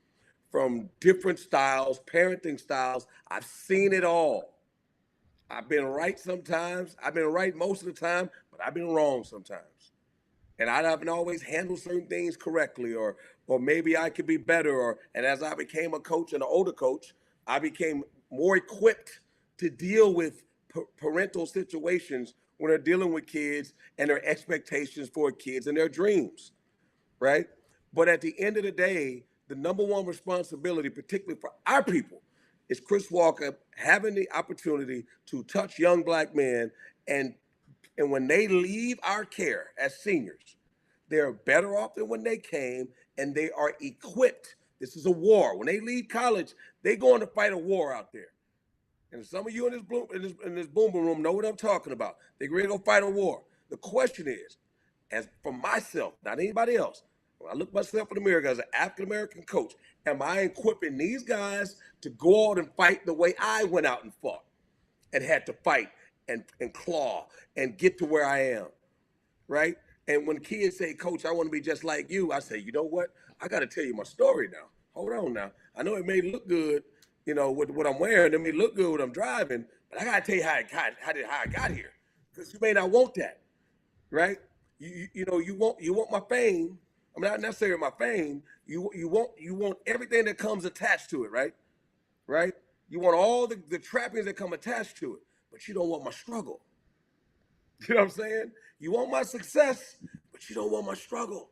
from different styles, parenting styles. I've seen it all. I've been right sometimes. I've been right most of the time, but I've been wrong sometimes. And I haven't always handled certain things correctly, or maybe I could be better. And as I became a coach and an older coach, I became more equipped to deal with parental situations when they're dealing with kids and their expectations for kids and their dreams, right? But at the end of the day, the number one responsibility, particularly for our people, is Chris Walker having the opportunity to touch young black men, and when they leave our care as seniors, they're better off than when they came, and they are equipped. This is a war. When they leave college, they're going to fight a war out there. And some of you in this boom room know what I'm talking about. They're ready to go fight a war. The question is, as for myself, not anybody else, when I look myself in the mirror as an African-American coach, am I equipping these guys to go out and fight the way I went out and fought and had to fight and claw and get to where I am, right? And when kids say, Coach, I want to be just like you, I say, you know what? I got to tell you my story now. Hold on now. I know it may look good, you know, with what I'm wearing. It may look good when I'm driving, but I got to tell you how I got here, because you may not want that, right? You know, you want my fame. I mean, not necessarily my fame. You want everything that comes attached to it, right? Right? You want all the trappings that come attached to it, but you don't want my struggle. You know what I'm saying? You want my success, but you don't want my struggle.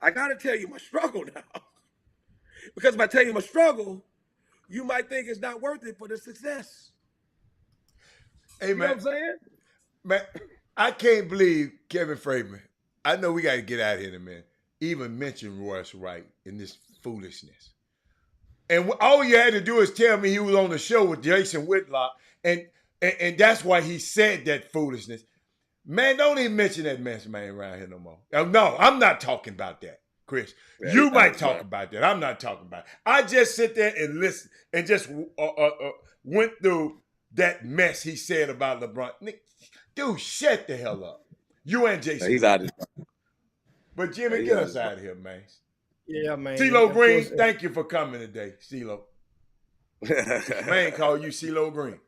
I got to tell you my struggle now. Because if I tell you my struggle, you might think it's not worth it for the success. Hey, You man. know what I'm saying? Man, I can't believe Kevin Freeman. I know we got to get out of here in a minute. Even mention Royce Wright in this foolishness. And all you had to do is tell me he was on the show with Jason Whitlock, and that's why he said that foolishness. Man, don't even mention that mess man around here no more. No, I'm not talking about that, Chris. Yeah, you might talk about that. I'm not talking about it. I just sit there and listen and just went through that mess he said about LeBron. Dude, shut the hell up. You and Jason. He's out of his. But Jimmy, get us out of here, man. Yeah, man. CeeLo Green, thank you for coming today, CeeLo. Man call you CeeLo Green.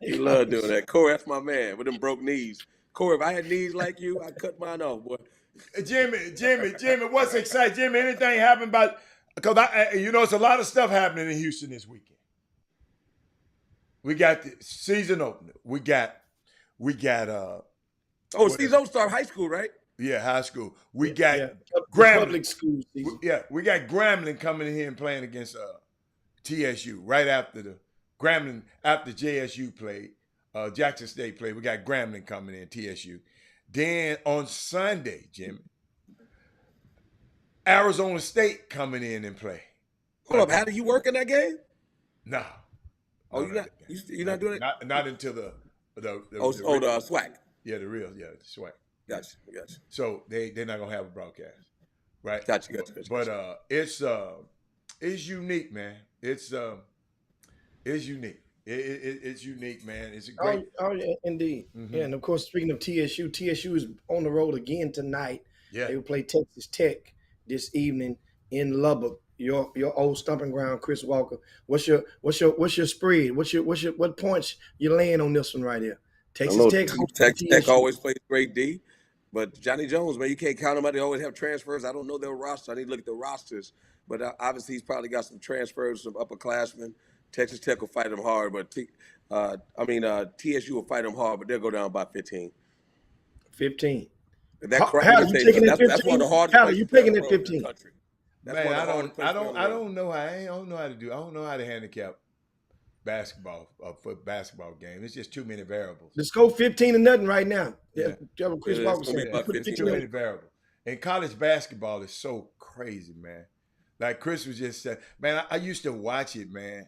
You love doing that. Corey, that's my man with them broke knees. Corey, if I had knees like you, I'd cut mine off, boy. Jimmy, what's exciting? Jimmy, anything happen about, because it's a lot of stuff happening in Houston this weekend. We got the season opener. We got season opener start high school, right? Yeah, high school. We got Grambling. Public school season. We got Grambling coming in here and playing against TSU right after Grambling after JSU played. Jackson State played. We got Grambling coming in, TSU. Then on Sunday, Jimmy, Arizona State coming in and play. Hold up, how do you work in that game? No. Oh, you're not doing it? Not until the SWAC. Yeah, the SWAC. Gotcha. So they're not gonna have a broadcast, right? Gotcha. But it's unique, man. It's unique. It's unique, man. It's a great. Oh yeah, indeed. Mm-hmm. Yeah, and of course, speaking of TSU is on the road again tonight. Yeah, they will play Texas Tech this evening in Lubbock. Your old stomping ground, Chris Walker. What's your spread? What points you laying on this one right here? Texas Tech always plays great D, but Johnny Jones, man, you can't count him out. They always have transfers. I don't know their roster. I need to look at the rosters, but obviously he's probably got some transfers, some upperclassmen. Texas Tech will fight them hard, but TSU will fight them hard, but they'll go down by 15. 15. How are you taking it 15? That's one of the hardest. How are you taking it 15? Man, I don't know how to do. I don't know how to handicap basketball for basketball game. It's just too many variables. Let's go 15-0 right now. Yeah. Chris Walker said too many variables. And college basketball is so crazy, man. Like Chris was just saying, man, I used to watch it, man.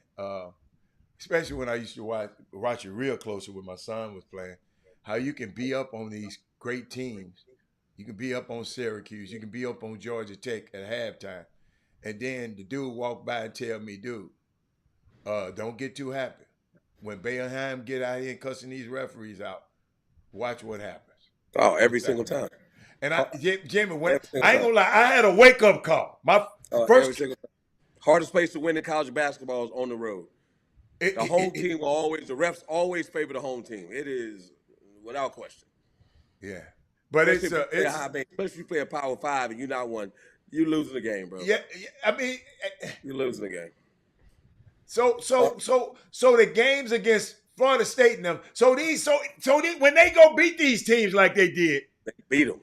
Especially when I used to watch it real closer when my son was playing. How you can be up on these great teams. You can be up on Syracuse. You can be up on Georgia Tech at halftime. And then the dude walk by and tell me, dude, don't get too happy. When Boeheim get out here and cussing these referees out, watch what happens. Oh, every single time. And Jimmy, I ain't gonna lie, I had a wake-up call. My first hardest place to win in college basketball is on the road. The refs always favor the home team. It is without question. Yeah. But especially if you play a Power 5 and you're not one, you're losing the game, bro. Yeah, I mean, you're losing the game. So the games against Florida State and them. So when they go beat these teams like they did, they beat them.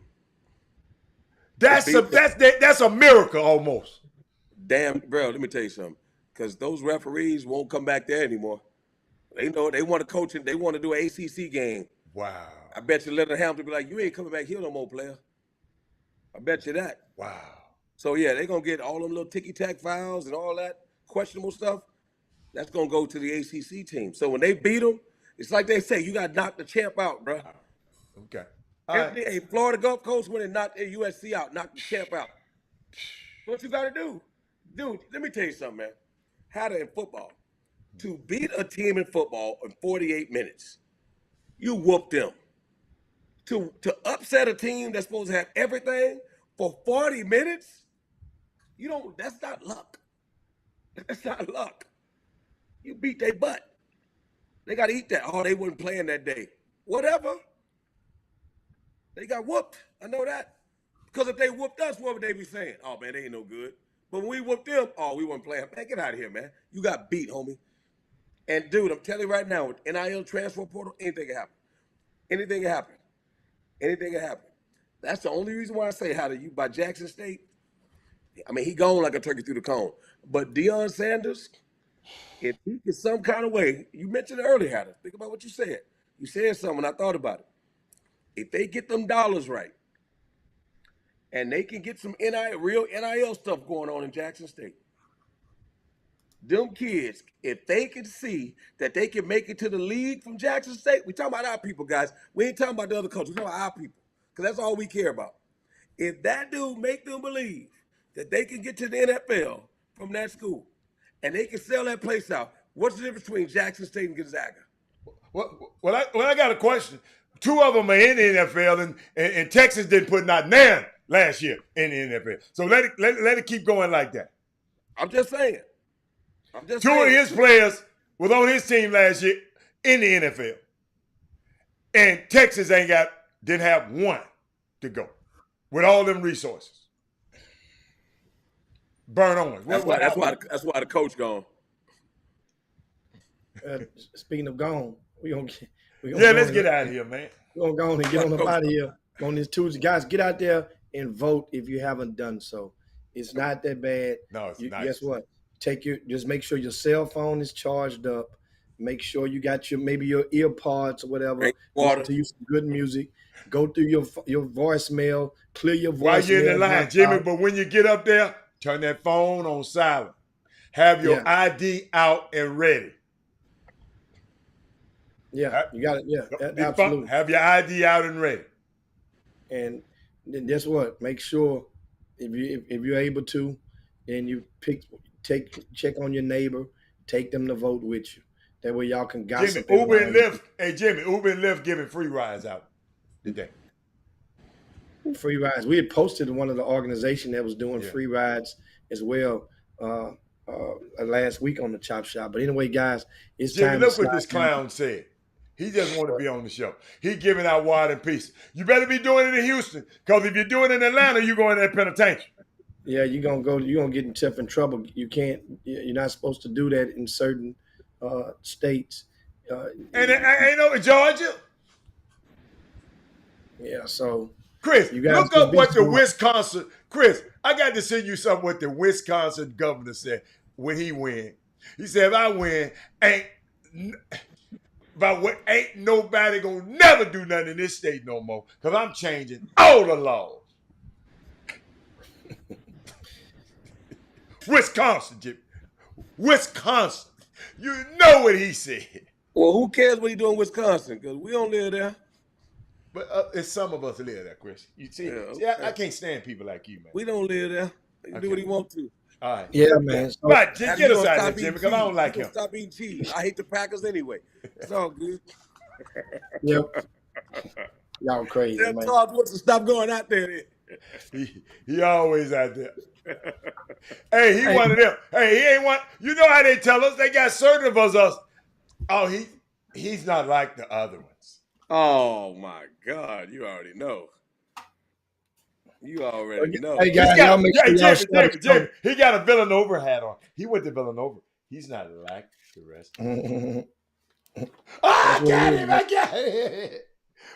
That's a miracle almost. Damn, bro. Let me tell you something. Because those referees won't come back there anymore. They know they want to coach and they want to do an ACC game. Wow. I bet you Leonard Hamilton be like, you ain't coming back here no more, player. I bet you that. Wow. So, yeah, they're going to get all them little ticky-tack fouls and all that questionable stuff. That's going to go to the ACC team. So, when they beat them, it's like they say, you got to knock the champ out, bro. Okay. Hey, Florida Gulf Coast went and knocked USC out, knocked the champ out. What you got to do? Dude, let me tell you something, man. How to in football. To beat a team in football in 48 minutes, you whoop them. To upset a team that's supposed to have everything for 40 minutes, that's not luck. That's not luck. You beat their butt. They got to eat that. Oh, they wasn't playing that day. Whatever. They got whooped. I know that. Because if they whooped us, what would they be saying? Oh, man, they ain't no good. But when we whooped them, oh, we wasn't playing. Man, get out of here, man. You got beat, homie. And, dude, I'm telling you right now, with NIL transfer portal, anything can happen. Anything can happen. Anything can happen. That's the only reason why I say how do you by Jackson State. I mean, he gone like a turkey through the cone. But Deion Sanders, if he can some kind of way, you mentioned it earlier, Hatter. Think about what you said. You said something, I thought about it. If they get them dollars right, and they can get some real NIL stuff going on in Jackson State, them kids, if they can see that they can make it to the league from Jackson State, we talking about our people, guys. We ain't talking about the other coaches. We talking about our people, because that's all we care about. If that dude make them believe that they can get to the NFL from that school, and they can sell that place out, what's the difference between Jackson State and Gonzaga? Well, I got a question. 2 of them are in the NFL, and Texas didn't put not none last year in the NFL. So let it keep going like that. I'm just saying. 2 of his players was on his team last year in the NFL, and Texas didn't have 1 to go with all them resources. Burn on. That's why the coach gone. Speaking of gone, let's get out of here, man. We're gonna go on and get on up out of here on this Tuesday. Guys, get out there and vote if you haven't done so. It's not that bad. No, it's nice. Guess what? Just make sure your cell phone is charged up. Make sure you got your ear pods or whatever. Water. To use some good music. Go through your voicemail. Clear your voicemail. While you're in the line, Jimmy, but when you get up there, turn that phone on silent. Have your ID out and ready. Yeah, you got it. Yeah, absolutely. Have your ID out and ready. And then guess what? Make sure if you're able to, then you check on your neighbor, take them to vote with you. That way y'all can gossip. Jimmy, Uber and Lyft giving free rides out today. Free rides. We had posted one of the organization that was doing free rides as well last week on the Chop Shop. But anyway, guys, it's Jimmy, time. Look what this clown said. He just want to be on the show. He giving out wide and peace. You better be doing it in Houston, because if you're doing it in Atlanta, you're going to that penitentiary. Yeah, you're gonna get yourself in trouble. You're not supposed to do that in certain states. And ain't no Georgia. Yeah, so Chris, you guys look up what the Wisconsin. Chris, I got to send you something what the Wisconsin governor said when he win. He said, if I win, ain't nobody gonna never do nothing in this state no more, because I'm changing all the laws. Wisconsin, Jimmy. Wisconsin. You know what he said. Well, who cares what he do in Wisconsin? Because we don't live there. But it's some of us live there, Chris. You see, I can't stand people like you, man. We don't live there. He can do what he want to. All right. Yeah, man. So, right, just get us out of here, Jimmy, because I don't like him. Stop eating cheese. I hate the Packers anyway. It's all good. Yep. Y'all crazy, Tell man. Todd Woodson stop going out there. He always out there. Hey, he one of them. Hey, he ain't one. You know how they tell us? They got certain of us. Oh, he's not like the other ones. Oh my God! You already know. You already know. Hey guys, y'all make sure Jimmy, he got a Villanova hat on. He went to Villanova. He's not like the rest. I got him.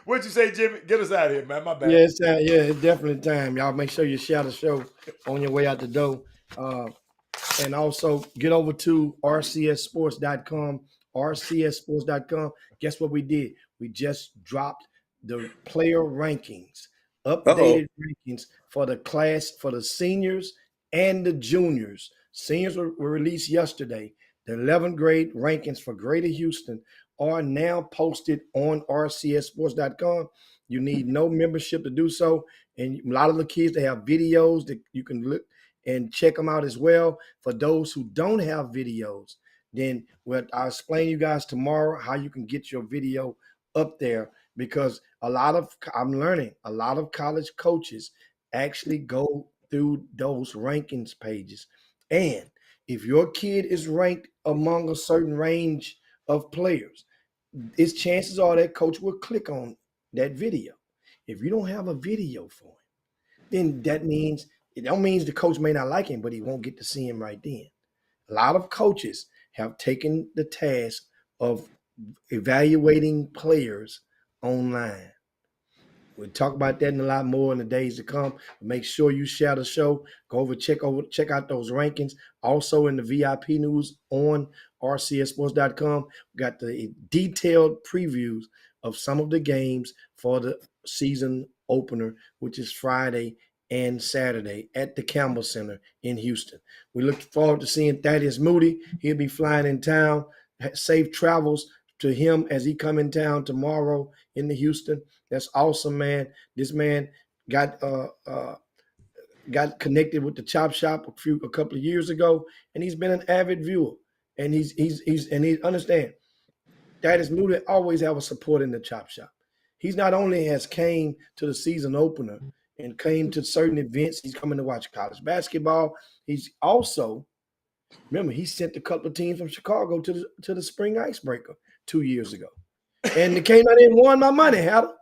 What'd you say, Jimmy? Get us out of here, man. My bad. Yeah, it's definitely time. Y'all make sure you share the show on your way out the door. And also get over to rcssports.com, rcssports.com. Guess what we did? We just dropped the player rankings, updated rankings for the class, for the seniors and the juniors. Seniors were released yesterday. The 11th grade rankings for Greater Houston are now posted on rcssports.com. You need no membership to do so. And a lot of the kids, they have videos that you can look and check them out as well. For those who don't have videos, then I'll explain to you guys tomorrow how you can get your video up there, because I'm learning a lot of college coaches actually go through those rankings pages. And if your kid is ranked among a certain range of players, its chances are that coach will click on that video. If you don't have a video for him, then it don't mean the coach may not like him, but he won't get to see him right then. A lot of coaches have taken the task of evaluating players online. We'll talk about that and a lot more in the days to come. Make sure you share the show. Check out those rankings. Also in the VIP news on rcsports.com, we got the detailed previews of some of the games for the season opener, which is Friday and Saturday at the Campbell Center in Houston. We look forward to seeing Thaddeus Moody. He'll be flying in town. Safe travels to him as he come in town tomorrow in the Houston. That's awesome, man. This man got connected with the Chop Shop a couple of years ago, and he's been an avid viewer. And he understand Thaddeus Moody always have a support in the Chop Shop. He's not only has came to the season opener and came to certain events, he's coming to watch college basketball. He's also, remember, he sent a couple of teams from Chicago to the spring icebreaker 2 years ago. And they came out and won my money, Hatter.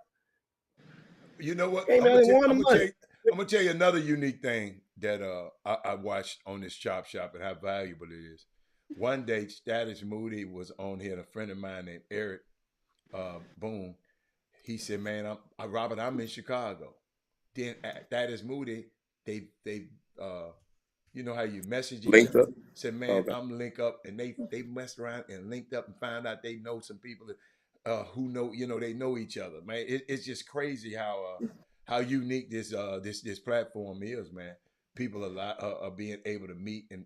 You know what? I'm gonna tell you another unique thing that I watched on this Chop Shop and how valuable it is. One day, Thaddeus Moody was on here, and a friend of mine named Eric Boone, he said, man, Robert, I'm in Chicago. Then Thaddeus Moody, they you know how you message each other? Said, man, okay. I'm link up, and they messed around and linked up and found out they know some people who know, they know each other. Man, it's just crazy how unique this platform is, man. People are being able to meet and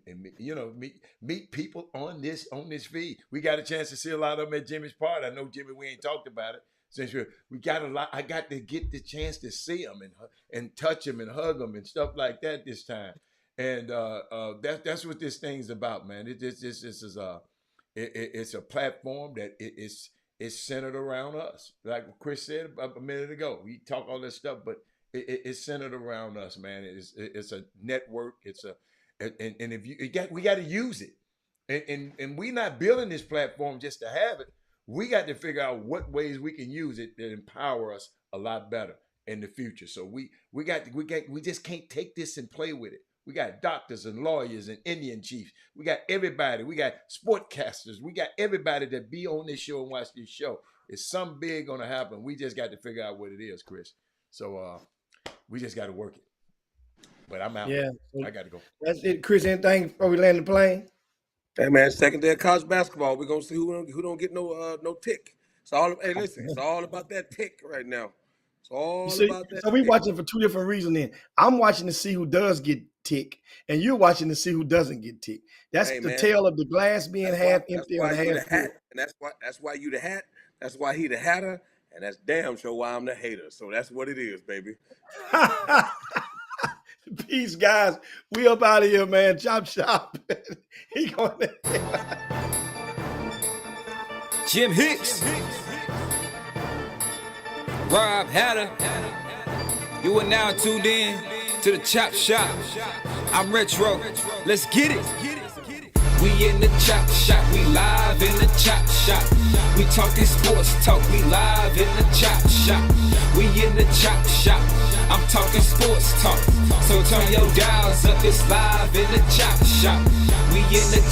meet people on this feed. We got a chance to see a lot of them at Jimmy's party. I know, Jimmy, we ain't talked about it since we got a lot. I got to get the chance to see them and touch them and hug them and stuff like that this time. And that's what this thing's about, man. It's a platform that it's centered around us. Like Chris said a minute ago, we talk all this stuff, but it's centered around us, man. It's a network. And if we got to use it, and we're not building this platform just to have it. We got to figure out what ways we can use it to empower us a lot better in the future. So we just can't take this and play with it. We got doctors and lawyers and Indian chiefs. We got everybody. We got sportcasters. We got everybody that be on this show and watch this show. It's something big going to happen. We just got to figure out what it is, Chris. So we just got to work it. But I'm out. Yeah. I got to go. That's it. Chris, anything before we land the plane? Hey, man, second day of college basketball. We're going to see who don't get no tick. It's all about that tick right now. It's all about that. So we watching for two different reasons then. I'm watching to see who does get tick, and you're watching to see who doesn't get tick. That's the tale of the glass being half empty or half full. And that's why you the hat. That's why he the hatter. And that's damn sure why I'm the hater. So that's what it is, baby. Peace, guys. We up out of here, man. Chop Shop. He going there. Jim Hicks. Rob Hatter. You are now tuned in to the Chop Shop. I'm Retro. Let's get it. We in the Chop Shop. We live in the Chop Shop. We talking sports talk. We live in the Chop Shop. We in the Chop Shop. I'm talking sports talk. So turn your dials up. It's live in the Chop Shop. We in the